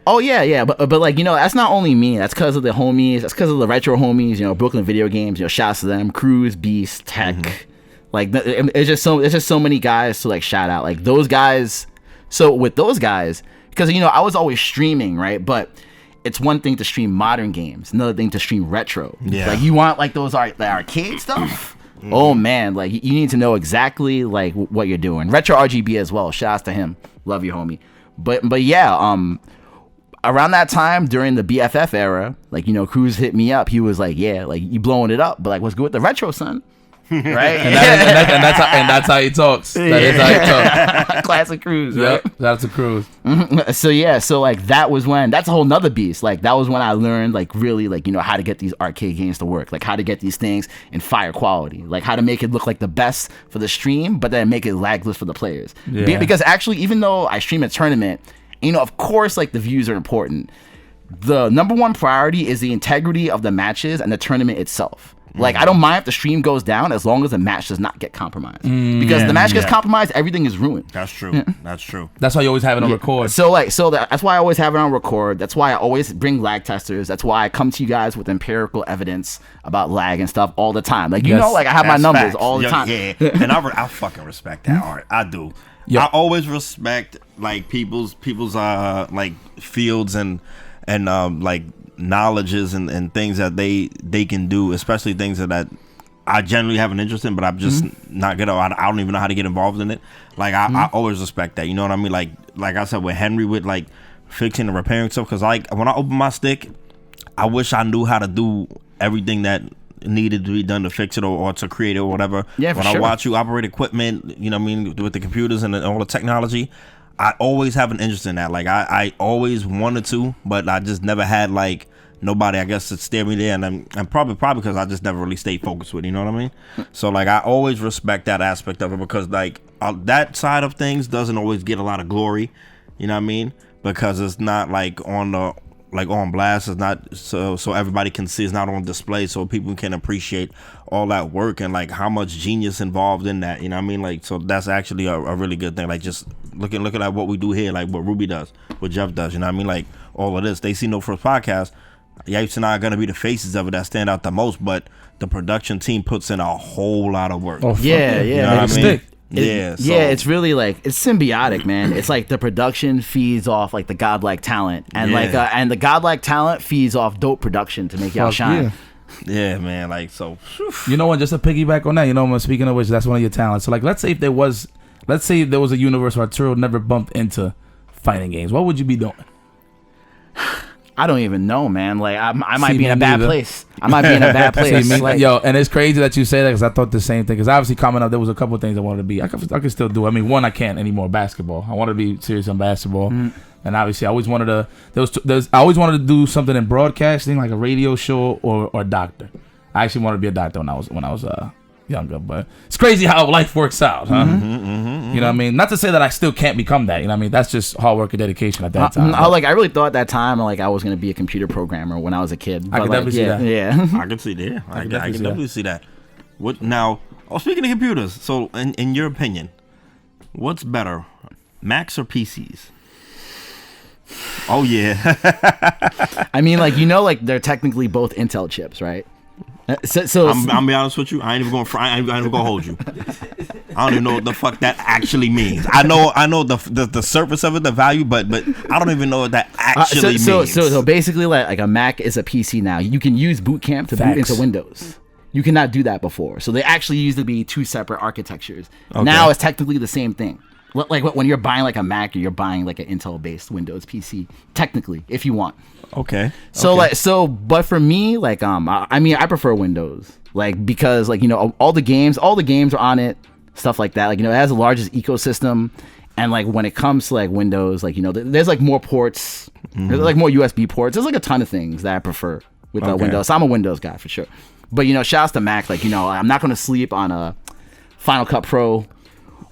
Oh yeah, but like, you know, that's not only me. That's because of the homies. That's because of the retro homies. You know, Brooklyn Video Games. You know, shouts to them. Cruz, Beast, Tech. Like it's just so many guys to like shout out. Like those guys. So with those guys, because you know I was always streaming, right? But it's one thing to stream modern games, another thing to stream retro. Yeah. Like you want like the arcade stuff. Oh man, like you need to know exactly like what you're doing. Retro RGB as well. Shouts to him. Love you, homie. But yeah, around that time during the BFF era, like, you know, Cruz hit me up. He was like, yeah, like you blowing it up, but like what's good with the retro, son? Right? and that's how he talks. That is how he talks. Classic Cruz, right? Yep, that's a Cruz. So like that's a whole nother beast. Like that was when I learned like really like, you know, how to get these arcade games to work, like how to get these things in fire quality, like how to make it look like the best for the stream, but then make it lagless for the players. Yeah. Because actually, even though I stream a tournament, you know, of course, like the views are important. The number one priority is the integrity of the matches and the tournament itself. Like, I don't mind if the stream goes down as long as the match does not get compromised. Because the match gets compromised, everything is ruined. That's true. That's true. That's why you always have it on record. So that's why I always have it on record. That's why I always bring lag testers. That's why I come to you guys with empirical evidence about lag and stuff all the time. Like, you know, like I have my numbers facts. All the time. Yeah, and I fucking respect that art. I do. Yep. I always respect like people's like fields and like knowledges and things that they can do, especially things that I generally have an interest in, but I'm just not good. I don't even know how to get involved in it. Like I always respect that. You know what I mean? Like I said with Henry with like fixing and repairing stuff, because like when I open my stick, I wish I knew how to do everything that needed to be done to fix it or to create it or whatever. Yeah, when I watch you operate equipment, you know what I mean, with the computers and all the technology, I always have an interest in that. Like I always wanted to, but I just never had like nobody, I guess, to steer me there, and I'm probably because I just never really stayed focused with it, you know what I mean? So like I always respect that aspect of it, because like that side of things doesn't always get a lot of glory, you know what I mean? Because it's not like on blast. It's not so everybody can see. It's not on display, so people can appreciate all that work and like how much genius involved in that. You know what I mean? Like, so that's actually a really good thing. Like, just looking at what we do here, like what Ruby does, what Jeff does. You know what I mean? Like all of this. They see No First Podcast. Yipes and I are gonna be the faces of it that stand out the most, but the production team puts in a whole lot of work. Oh, yeah. You know what I mean? It's really like it's symbiotic, man. It's like the production feeds off like the godlike talent, and and the godlike talent feeds off dope production to make y'all shine. Yeah, man. Like so. You know what? Just to piggyback on that, you know, speaking of which, that's one of your talents. So like, let's say there was a universe where Arturo never bumped into fighting games. What would you be doing? I don't even know, man. Like I might be in a bad place. I might be in a bad place. Like, yo, and it's crazy that you say that because I thought the same thing. Because obviously coming up, there was a couple of things I wanted to be. I could still do. I mean, one, I can't anymore. Basketball. I wanted to be serious on basketball, and obviously I always wanted to. I always wanted to do something in broadcasting, like a radio show or a doctor. I actually wanted to be a doctor when I was younger, but it's crazy how life works out, huh? You know what I mean? Not to say that I still can't become that. You know what I mean? That's just hard work and dedication at that time. I really thought at that time like I was gonna be a computer programmer when I was a kid. I can definitely see that. Yeah, I can see that. I can definitely see that. What now? Oh, speaking of computers, so in your opinion, what's better, Macs or PCs? Oh yeah. I mean, like like they're technically both Intel chips, right? So I'm be honest with you. I ain't even gonna hold you. I don't even know what the fuck that actually means. I know the surface of it, the value, but I don't even know what that actually means. So basically, like a Mac is a PC now. You can use Boot Camp to boot into Windows. You cannot do that before. So they actually used to be two separate architectures. Okay. Now it's technically the same thing. Like when you're buying like a Mac, or you're buying like an Intel-based Windows PC, technically, if you want. Okay. But for me, like I mean, I prefer Windows, like because like all the games are on it, stuff like that. Like it has the largest ecosystem, and like when it comes to like Windows, like there's like more ports, there's like more USB ports. There's like a ton of things that I prefer with Windows. So I'm a Windows guy for sure. But shouts to Mac, like I'm not gonna sleep on a Final Cut Pro.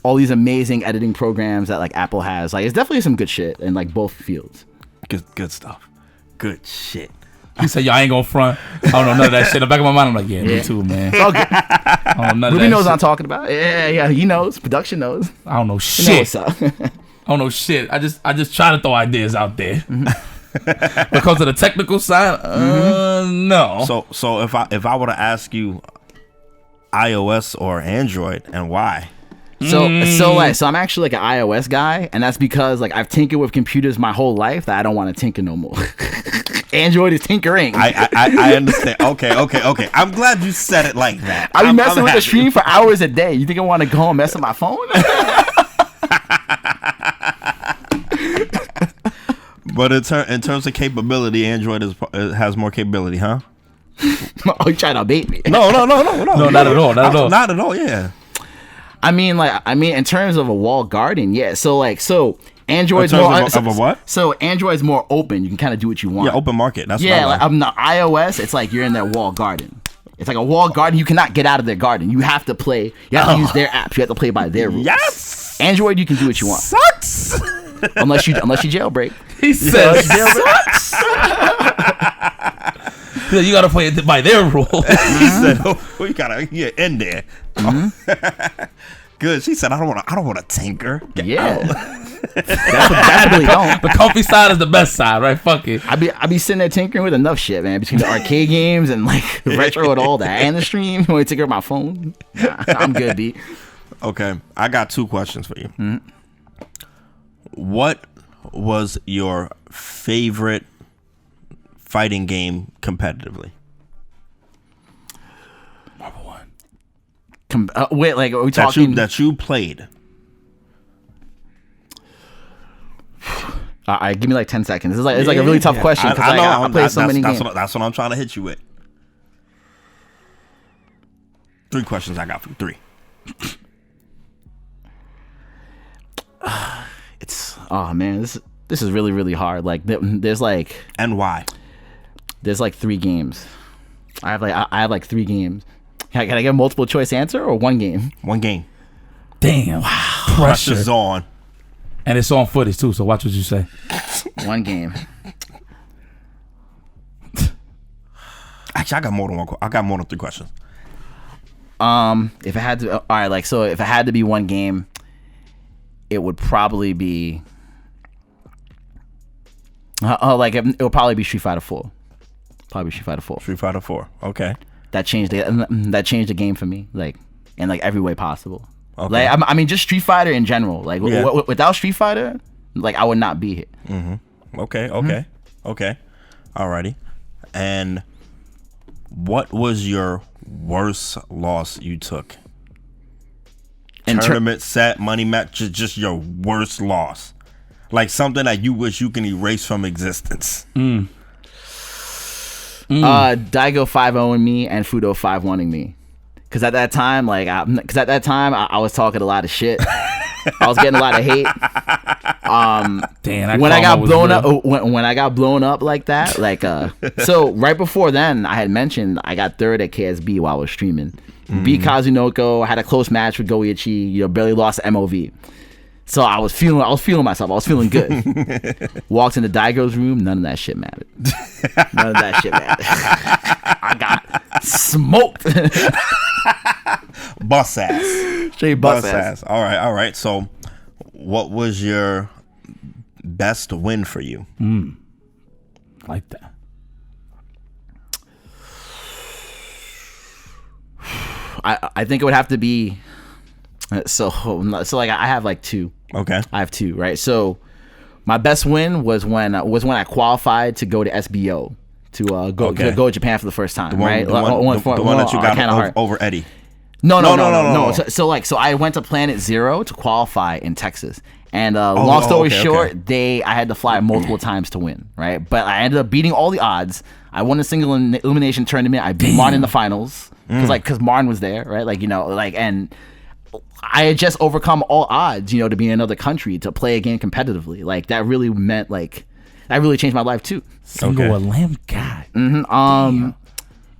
All these amazing editing programs that like Apple has, like it's definitely some good shit in like both fields. Good stuff. Good shit. He said, "Y'all ain't gonna front." I don't know none of that shit. In the back of my mind, I'm like, "Yeah, me too, man." It's all good. I don't know none Ruby of that knows shit. what I'm talking about. Yeah, he knows. Production knows. I don't know shit. You know what's up. I don't know shit. I just try to throw ideas out there. Because of the technical side, no. So if I were to ask you, iOS or Android, and why? So I'm actually like an iOS guy, and that's because like I've tinkered with computers my whole life that I don't want to tinker no more. Android is tinkering. I understand. Okay. I'm glad you said it like that. I'm messing with the stream for hours a day. You think I want to go home and mess with my phone? But in terms of capability, Android has more capability, huh? Oh, you trying to bait me? No. No, not at all. Not at all. Yeah. I mean, in terms of a walled garden, yeah. So Android's in more terms of a what? So Android's more open. You can kind of do what you want. Yeah, open market. That's yeah. what Like the iOS, it's like you're in their walled garden. It's like a walled garden. You cannot get out of their garden. You have to play. You have to use their apps. You have to play by their rules. Yes. Android, you can do what you want. Sucks. unless you jailbreak. He says sucks. You gotta play it by their rules. He said, "Oh, you gotta get in there." Good. She said, "I don't want to tinker." Yeah. Definitely don't. The comfy side is the best side, right? Fuck it. I be sitting there tinkering with enough shit, man. Between the arcade games and like retro and all that, and the stream. When I tinker with my phone, I'm good, B. Okay, I got two questions for you. What was your favorite fighting game competitively? Number one. Wait, like are we talking that you played? All right, give me like 10 seconds. It's like a really tough question because I play so many games. That's what I'm trying to hit you with. 3 questions I got for you. 3. Man, this is really, really hard. Like there's like, and why? There's like 3 games. I have like 3 games. Can I get a multiple choice answer or one game? One game. Damn. Wow. Pressure's on. And it's on footage too, so watch what you say. One game. Actually, I got more than 1. I got more than 3 questions. If it had to, all right, like so, if it had to be one game, it would probably be. It would probably be Street Fighter 4. Probably Street Fighter 4. Street Fighter 4. Okay. That changed the game for me, like in like every way possible. Like I mean, just Street Fighter in general. Like without Street Fighter, like I would not be here. Mm-hmm. Okay. Alrighty. And what was your worst loss you took? Tournament, set, money match, just your worst loss. Like something that you wish you can erase from existence. Daigo 5-0ing me and Fudo 5-1ing me. Because at that time, I was talking a lot of shit. I was getting a lot of hate. Damn, when I got blown up, when I got blown up like that, like so right before then, I had mentioned I got third at KSB while I was streaming. Beat Kazunoko, had a close match with Goichi, barely lost to MOV. So I was feeling myself. I was feeling good. Walked into Daigo's room, none of that shit mattered. None of that shit mattered. I got smoked. Bus ass. Straight bus ass. All right. So, what was your best win for you? Like that. I think it would have to be. So like I have like two. Okay. I have two, right? So my best win was when I qualified to go to SBO to go to Japan for the first time, right? The one that you got over Eddie. No. So I went to Planet Zero to qualify in Texas. And long story short, I had to fly multiple times to win, right? But I ended up beating all the odds. I won a single elimination tournament. I beat Martin in the finals because Martin was there, right? And I had just overcome all odds, to be in another country to play a game competitively. Like that really meant that really changed my life too. Single lamb guy. And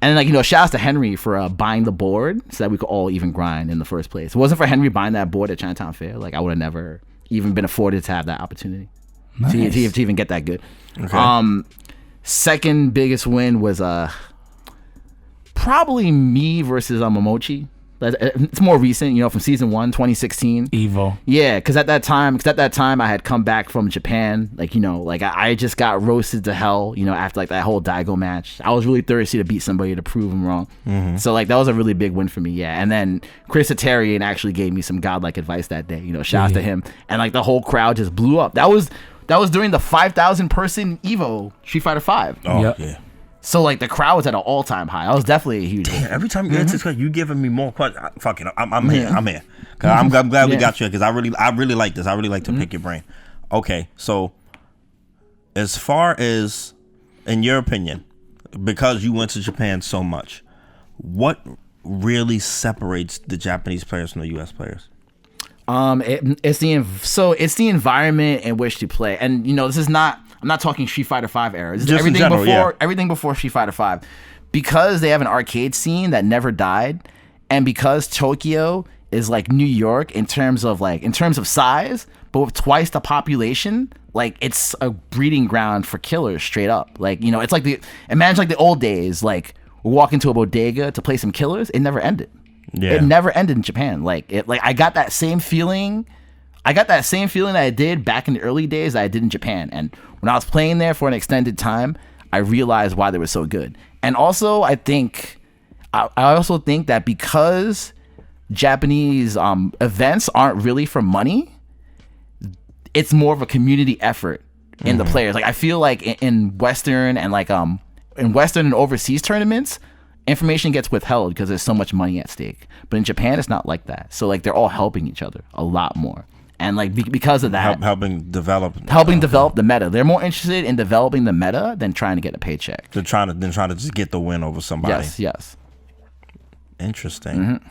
then shout out to Henry for buying the board so that we could all even grind in the first place. If it wasn't for Henry buying that board at Chinatown Fair, I would have never even been afforded to have that opportunity to even get that good. Okay. Second biggest win was probably me versus Momochi. It's more recent, from season 1, 2016. Evo. Yeah, because at that time I had come back from Japan. I just got roasted to hell, after that whole Daigo match. I was really thirsty to beat somebody to prove them wrong. Mm-hmm. So that was a really big win for me. Yeah, and then Chris Atarian actually gave me some godlike advice that day. Shout out to him. And the whole crowd just blew up. That was during the 5,000 person Evo Street Fighter 5. Oh yeah. So the crowd was at an all-time high. I was definitely a huge. Damn, every time you get this, you giving me more questions. Fuck it, I'm here. I'm glad we got you because I really like this. I really like to pick your brain. Okay, so as far as in your opinion, because you went to Japan so much, what really separates the Japanese players from the U.S. players? It's the environment in which you play, and this is not. I'm not talking Street Fighter 5 era. This is just everything before Street Fighter 5, because they have an arcade scene that never died, and because Tokyo is like New York in terms of size, but with twice the population. It's a breeding ground for killers, straight up. It's imagine the old days. We walk into a bodega to play some killers. It never ended. Yeah. It never ended in Japan. I got that same feeling. that I did back in the early days that I did in Japan. And when I was playing there for an extended time, I realized why they were so good. And also, I also think that because Japanese events aren't really for money, it's more of a community effort in the players. I feel like in Western and in Western and overseas tournaments, information gets withheld because there's so much money at stake. But in Japan, it's not like that. So they're all helping each other a lot more. And because of that, helping develop the meta. They're more interested in developing the meta than trying to get a paycheck. They're trying to just get the win over somebody. Yes. Interesting. Mm-hmm.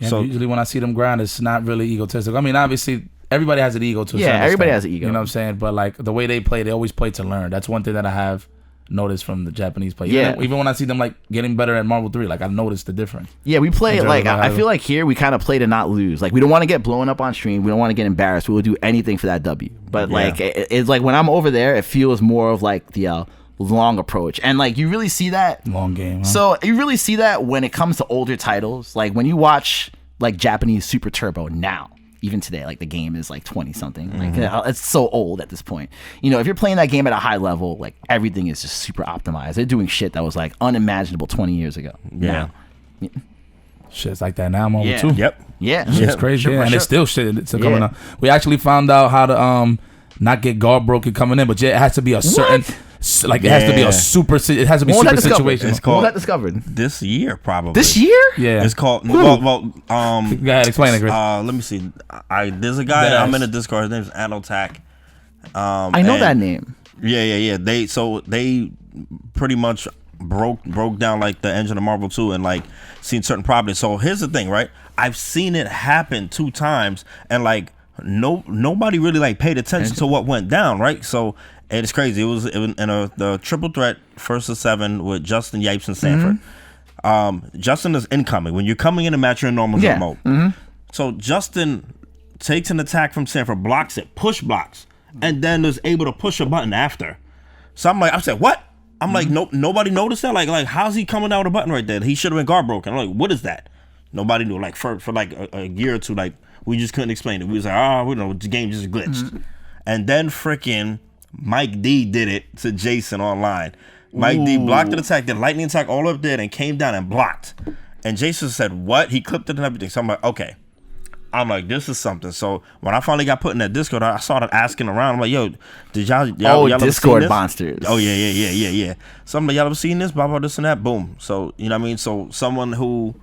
Yeah, so usually when I see them grind, it's not really egotistical. I mean, obviously everybody has an ego to a certain everybody extent, has an ego. You know what I'm saying? But the way they play, they always play to learn. That's one thing that I have noticed from the Japanese play. Even when I see them getting better at Marvel 3, I noticed the difference. Yeah, we play I feel like here we kind of play to not lose. We don't want to get blown up on stream. We don't want to get embarrassed. We will do anything for that W. But it's when I'm over there, it feels more of the long approach. And you really see that long game. Huh? So you really see that when it comes to older titles. When you watch Japanese Super Turbo now. Even today, the game is 20 something. It's so old at this point. If you're playing that game at a high level, everything is just super optimized. They're doing shit that was unimaginable 20 years ago. Yeah. Shit's like that now. I'm over Yeah. too. Yep. Yeah. Shit's crazy. Sure, Yeah, and sure. it's still shit. It's coming Yeah. up. We actually found out how to not get guard broken coming in, but yeah, it has to be a certain it has to be a super. It has to be When was super that discovered? situational. It's When was called that discovered? this year, probably. This year? Yeah. It's called. Go ahead, explain it, Chris. Let me see. There's a guy. I'm in the Discord. His name's Anotak. I know that name. Yeah. They pretty much broke down like the engine of Marvel 2 and like seen certain properties. So here's the thing, right? I've seen it happen 2 times and like nobody really like paid attention to what went down, right? So it's crazy. It was in the triple threat first to 7 with Justin, Yipes, and Sanford. Justin is incoming. When you're coming in a match, you're in normal jump mode. So Justin takes an attack from Sanford, blocks it, push blocks, and then is able to push a button after. So I said, what? I'm like, nobody noticed that? Like, how's he coming out with a button right there? He should have been guard broken. I'm like, what is that? Nobody knew. Like, for like a year or two, like, we just couldn't explain it. We was like, we know, the game just glitched. And then freaking Mike D did it to Jason online. Mike D blocked the attack, did lightning attack all up there, and came down and blocked. And Jason said, what? He clipped it and everything. So I'm like, okay. I'm like, this is something. So when I finally got put in that Discord, I started asking around. I'm like, yo, did y'all ever Discord seen this? monsters. Oh, yeah. So I'm like, y'all ever seen this? Blah, blah, this and that. Boom. So, you know what I mean? So someone who,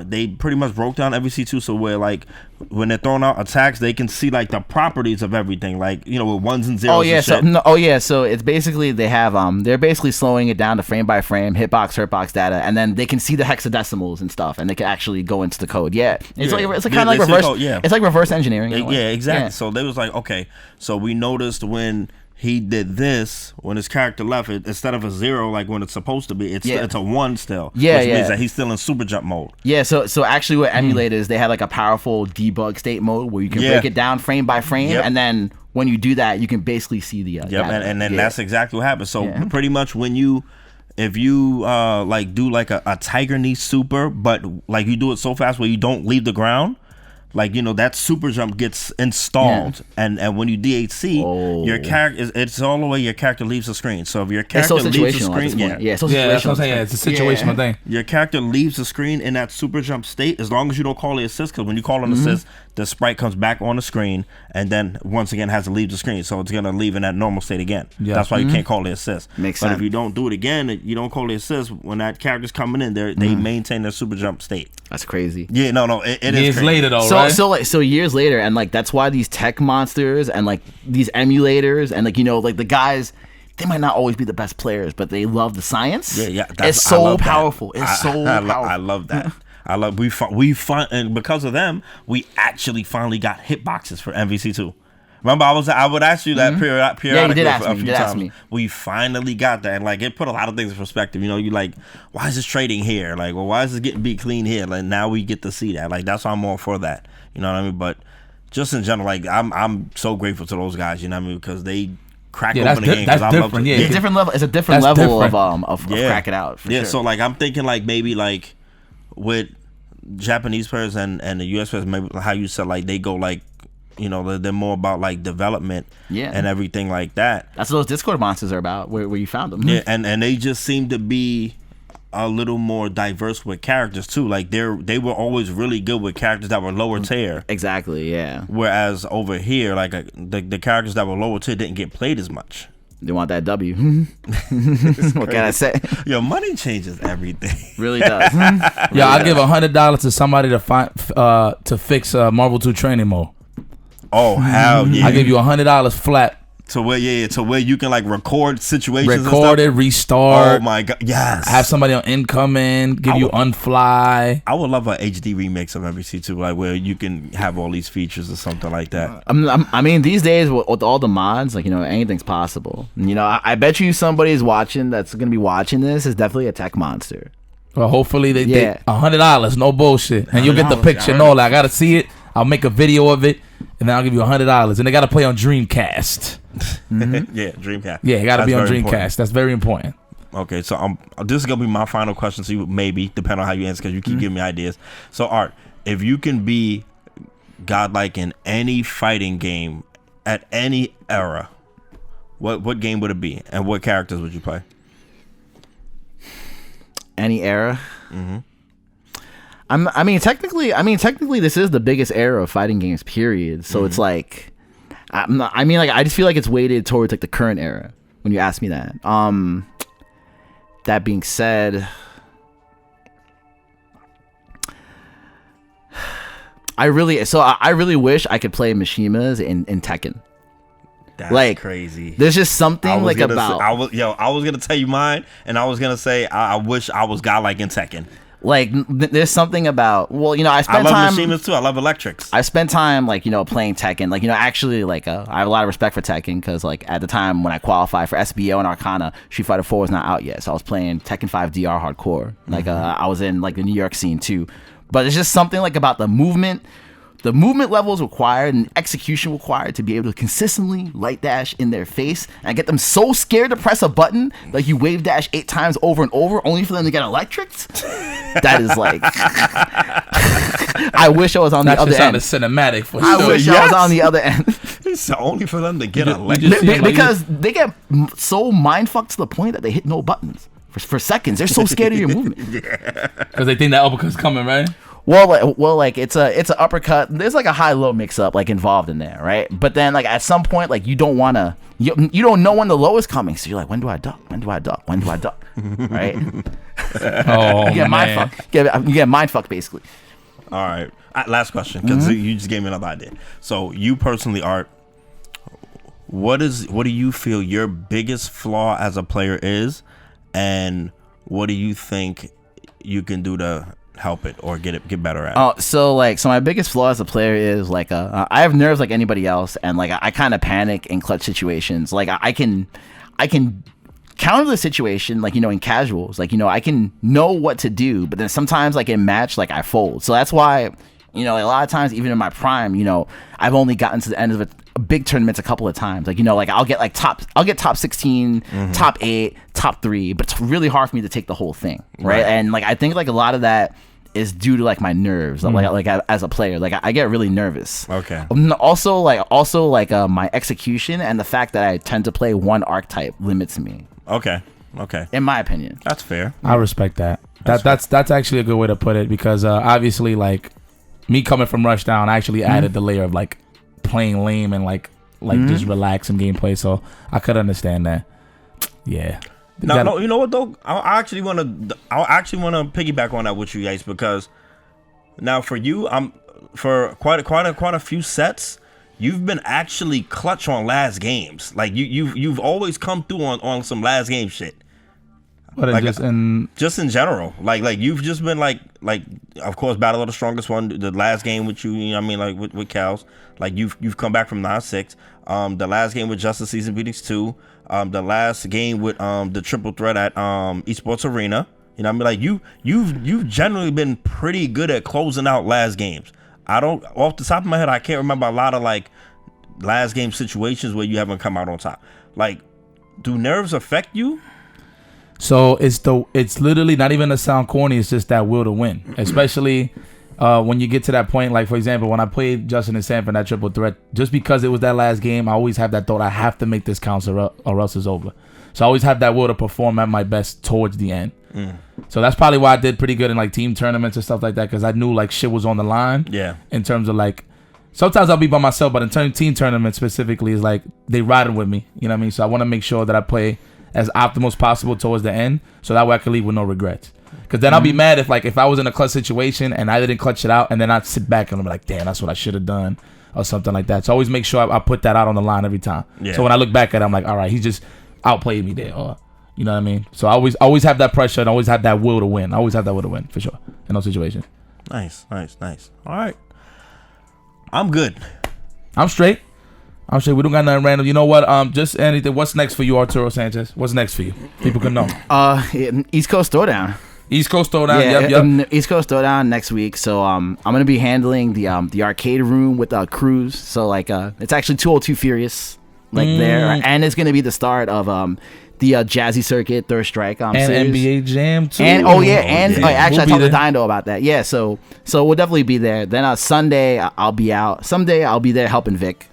they pretty much broke down every C2. So where, like, when they're throwing out attacks, they can see, like, the properties of everything. Like, you know, with ones and zeros and shit. So it's basically they have, they're basically slowing it down to frame by frame, hitbox, hurtbox data, and then they can see the hexadecimals and stuff, and they can actually go into the code. Yeah. It's like kind of like reverse. It's like reverse engineering. Yeah, exactly. Yeah. So they was like, okay. So we noticed when he did this, when his character left, instead of a 0, like when it's supposed to be, it's a 1 still. Yeah, which means that he's still in super jump mode. Yeah, so actually what emulators, they have like a powerful debug state mode where you can break it down frame by frame, and then when you do that, you can basically see the and then that's exactly what happens. So pretty much if you like do like a tiger knee super, but like you do it so fast where you don't leave the ground, like, you know, that super jump gets installed, and when you DHC, your character it's all the way your character leaves the screen. So if your character leaves the screen, that's what I'm saying. It's a situational thing. Your character leaves the screen in that super jump state, as long as you don't call the assist, because when you call an assist, the sprite comes back on the screen and then once again has to leave the screen, so it's gonna leave in that normal state again. That's why you can't call the assist. Makes sense. But if you don't do it again, you don't call the assist, when that character's coming in, they maintain their super jump state. That's crazy. Yeah, no, it is years crazy. later though, So right? so years later, and like that's why these tech monsters and like these emulators and like, you know, like the guys, they might not always be the best players, but they love the science. Yeah. It's so powerful. It's so powerful. I love that. And because of them, we actually finally got hitboxes for MVC2. Remember, I would ask you that periodically a few times. We finally got that, and like it put a lot of things in perspective. You know, you like, why is this trading here? Like, well, why is this getting beat clean here? Like, now we get to see that. Like, that's why I'm all for that. You know what I mean? But just in general, like, I'm so grateful to those guys. You know what I mean? Because they crack open the game. That's different. It's a different level. It's a different level of crack it out. For sure. So like I'm thinking like maybe like with Japanese players and the US players, maybe how you said like they go like, you know, they're more about like development and everything like that. That's what those Discord monsters are about, where you found them. Yeah, and they just seem to be a little more diverse with characters too. Like they were always really good with characters that were lower tier. Exactly, yeah. Whereas over here, like the characters that were lower tier didn't get played as much. They want that W. What can I say? Yo, money changes everything. Really does. Yeah, I'll give $100 to somebody to fix Marvel 2 training mode. Oh, hell yeah. I give you $100 flat. To where you can like record situations. Record it, restart. Oh my god, yes. Have somebody on incoming, give you unfly. I would love a HD remix of MVC2, like where you can have all these features or something like that. I mean, these days with all the mods, like, you know, anything's possible. You know, I bet you somebody's watching that's gonna be watching this is definitely a tech monster. Well, hopefully they $100, no bullshit, and you'll get the picture and all that. I gotta see it. I'll make a video of it, and then I'll give you $100, and they gotta play on Dreamcast. Yeah, Dreamcast. Yeah, it gotta be on Dreamcast. Important. That's very important. Okay, so this is gonna be my final question to you, maybe depending on how you answer, because you keep giving me ideas. So, Art, if you can be godlike in any fighting game at any era, what game would it be, and what characters would you play? Any era. I mean, technically, this is the biggest era of fighting games. Period. So it's like, I just feel like it's weighted towards like the current era when you ask me that. That being said, I really wish I could play Mishimas in Tekken. That's like crazy. There's just something like about. I was gonna tell you mine, and I was gonna say I wish I was godlike in Tekken. Like there's something about. Well, I love time. Mishimas too. I love electrics. I spent time playing Tekken. Actually I have a lot of respect for Tekken because at the time when I qualified for SBO and Arcana, Street Fighter 4 was not out yet, so I was playing Tekken 5 DR hardcore. I was in the New York scene too, but it's just something about the movement. The movement levels required and execution required to be able to consistently light dash in their face and get them so scared to press a button like you wave dash 8 times over and over only for them to get electricked. That is I wish I was on the other end. That cinematic for I wish I was on the other end. It's only for them to get electric. Because they get so mind fucked to the point that they hit no buttons for seconds. They're so scared of your movement. Because they think that uppercut's coming, right? Well, it's an uppercut. There's a high-low mix-up involved in there, right? But then at some point you don't want to, you don't know when the low is coming, so you're like, when do I duck? When do I duck? When do I duck? Right? Oh, you get mind fucked. You get mind fucked basically. All right. Last question, because you just gave me another idea. So you personally, Art, what do you feel your biggest flaw as a player is, and what do you think you can do to help it or get better at it? So my biggest flaw as a player is I have nerves like anybody else, and I kind of panic in clutch situations. I can counter the situation in casuals. I can know what to do, but then sometimes in match I fold. So that's why a lot of times even in my prime I've only gotten to the end of a big tournaments a couple of times. I'll get top 16, top 8, top 3, but it's really hard for me to take the whole thing, right? And I think a lot of that is due to my nerves. As a player, I get really nervous. Okay. Also my execution and the fact that I tend to play one archetype limits me. Okay. In my opinion, that's fair. I respect that. That's actually a good way to put it, because obviously me coming from Rushdown, I actually added the layer of playing lame and just relax some gameplay, so I could understand that. Yeah. No, you know what though? I actually want to piggyback on that with you guys, because now for you, for quite a few sets, you've been actually clutch on last games. You've always come through on some last game shit. But just in general, you've just been of course, Battle of the Strongest One, the last game with you, with Cal's, you've come back from 9-6. The last game with Justice Season Beatings 2, the last game with the triple threat at Esports Arena. You've generally been pretty good at closing out last games. Off the top of my head, I can't remember a lot of last game situations where you haven't come out on top. Do nerves affect you? So it's literally not even to sound corny. It's just that will to win, especially when you get to that point. For example, when I played Justin and Sanford that triple threat, just because it was that last game, I always have that thought, I have to make this count or else it's over. So I always have that will to perform at my best towards the end. So that's probably why I did pretty good in team tournaments and stuff like that, because I knew shit was on the line. Yeah. In terms of sometimes I'll be by myself, but in team tournaments specifically, is they riding with me. You know what I mean? So I want to make sure that I play as optimal as possible towards the end, so that way I can leave with no regrets. Because then I'll be mad if I was in a clutch situation and I didn't clutch it out, and then I'd sit back and I'm like, damn, that's what I should have done, or something like that. So I always make sure I put that out on the line every time. Yeah. So when I look back at it, I'm like, all right, he just outplayed me there, or you know what I mean? So I always have that pressure and always have that will to win. I always have that will to win, for sure, in those situations. Nice. All right. I'm good. I'm straight. We don't got nothing random. You know what? Just anything. What's next for you, Arturo Sanchez? What's next for you? People can know. East Coast Throwdown. East Coast Throwdown. Yeah, yep. East Coast Throwdown next week. So I'm gonna be handling the arcade room with Cruz. So it's actually 202 Furious there, and it's gonna be the start of the Jazzy Circuit Third Strike and series. NBA Jam too. And actually I talked to Daigo about that. Yeah, so we'll definitely be there. Then Sunday I'll be out. Someday I'll be there helping Vic.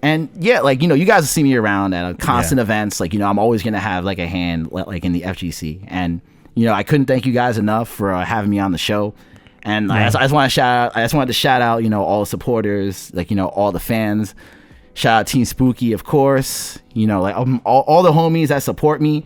And yeah, you guys will see me around at constant events. I'm always gonna have a hand in the FGC. And I couldn't thank you guys enough for having me on the show. And I just want to shout out. I just wanted to shout out, all the supporters, like all the fans. Shout out Team Spooky, of course. Like all the homies that support me.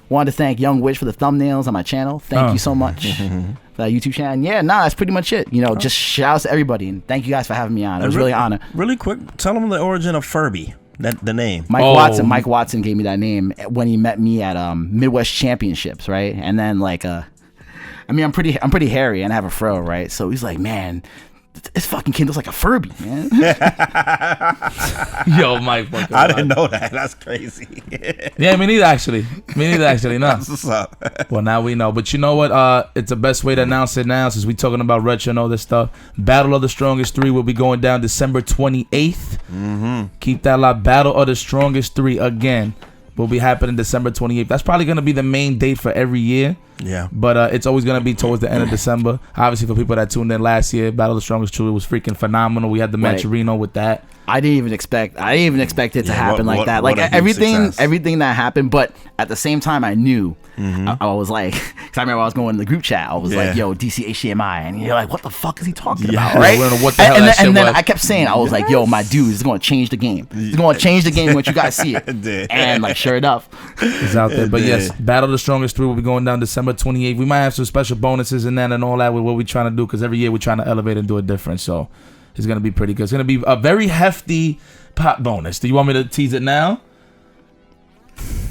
Wanted to thank Young Witch for the thumbnails on my channel. Thank you so much for that YouTube channel. And yeah, that's pretty much it. Just shout outs to everybody, and thank you guys for having me on. It was really an honor. Really quick, tell them the origin of Furby. The name. Mike Watson gave me that name when he met me at Midwest Championships, right? And then I'm pretty hairy and I have a fro, right? So he's like, man, this fucking kid looks like a Furby, man. Yo, Mike. I didn't know that. That's crazy. Yeah, me neither, actually. No. That's what's up. Well, now we know. But you know what? It's the best way to announce it now, since we talking about retro and all this stuff. Battle of the Strongest 3 will be going down December 28th. Mm-hmm. Keep that locked. Battle of the Strongest 3 again will be happening December 28th. That's probably going to be the main date for every year. Yeah. But it's always going to be towards the end of December. Obviously, for people that tuned in last year, Battle of the Strongest 2 was freaking phenomenal. We had the Manchurino with that. I didn't even expect it to happen like that. Like everything that happened, but at the same time, I knew. I was like, because I remember I was going in the group chat. I was like, "Yo, DC HDMI," and you're like, "What the fuck is he talking about?" Right? What the hell and then I kept saying, I was like, "Yo, my dude, this is going to change the game. It's going to change the game once you guys see it." And sure enough, it's out there. But yes, Battle of the Strongest 3 will be going down December 28th. We might have some special bonuses in that and all that with what we're trying to do, because every year we're trying to elevate and do it different. So it's going to be pretty good. It's going to be a very hefty pop bonus. Do you want me to tease it now?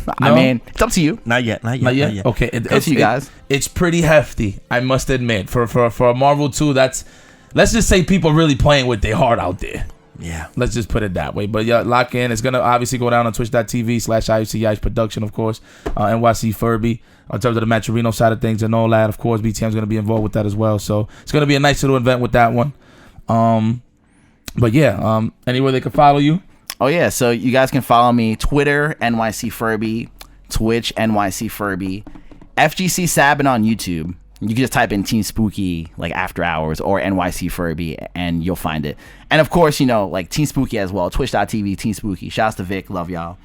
No? I mean, it's up to you. Not yet. Okay, it's you guys. It's pretty hefty, I must admit. For a Marvel 2, let's just say people really playing with their heart out there. Yeah. Let's just put it that way. But yeah, lock in. It's going to obviously go down on twitch.tv/IUC production, of course. NYC Furby. In terms of the Manchurino side of things and all that, of course, BTM's going to be involved with that as well. So it's going to be a nice little event with that one. But yeah, anywhere they can follow you. Oh yeah, so you guys can follow me Twitter NYC Furby, Twitch NYC Furby, FGC Sabin on YouTube. You can just type in Team Spooky After Hours or NYC Furby and you'll find it. And of course, Team Spooky as well. Twitch.tv Team Spooky. Shouts to Vic, love y'all.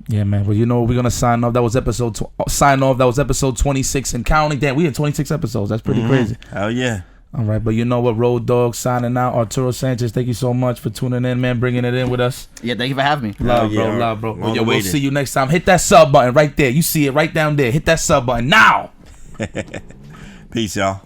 Yeah, man. Well, we're gonna sign off. That was episode 26 and counting. Damn, we had 26 episodes. That's pretty crazy. Hell yeah. All right, but you know what? Road Dog signing out. Arturo Sanchez, thank you so much for tuning in, man. Bringing it in with us. Yeah, thank you for having me. Love, bro. Yo, we'll see you next time. Hit that sub button right there. You see it right down there. Hit that sub button now. Peace, y'all.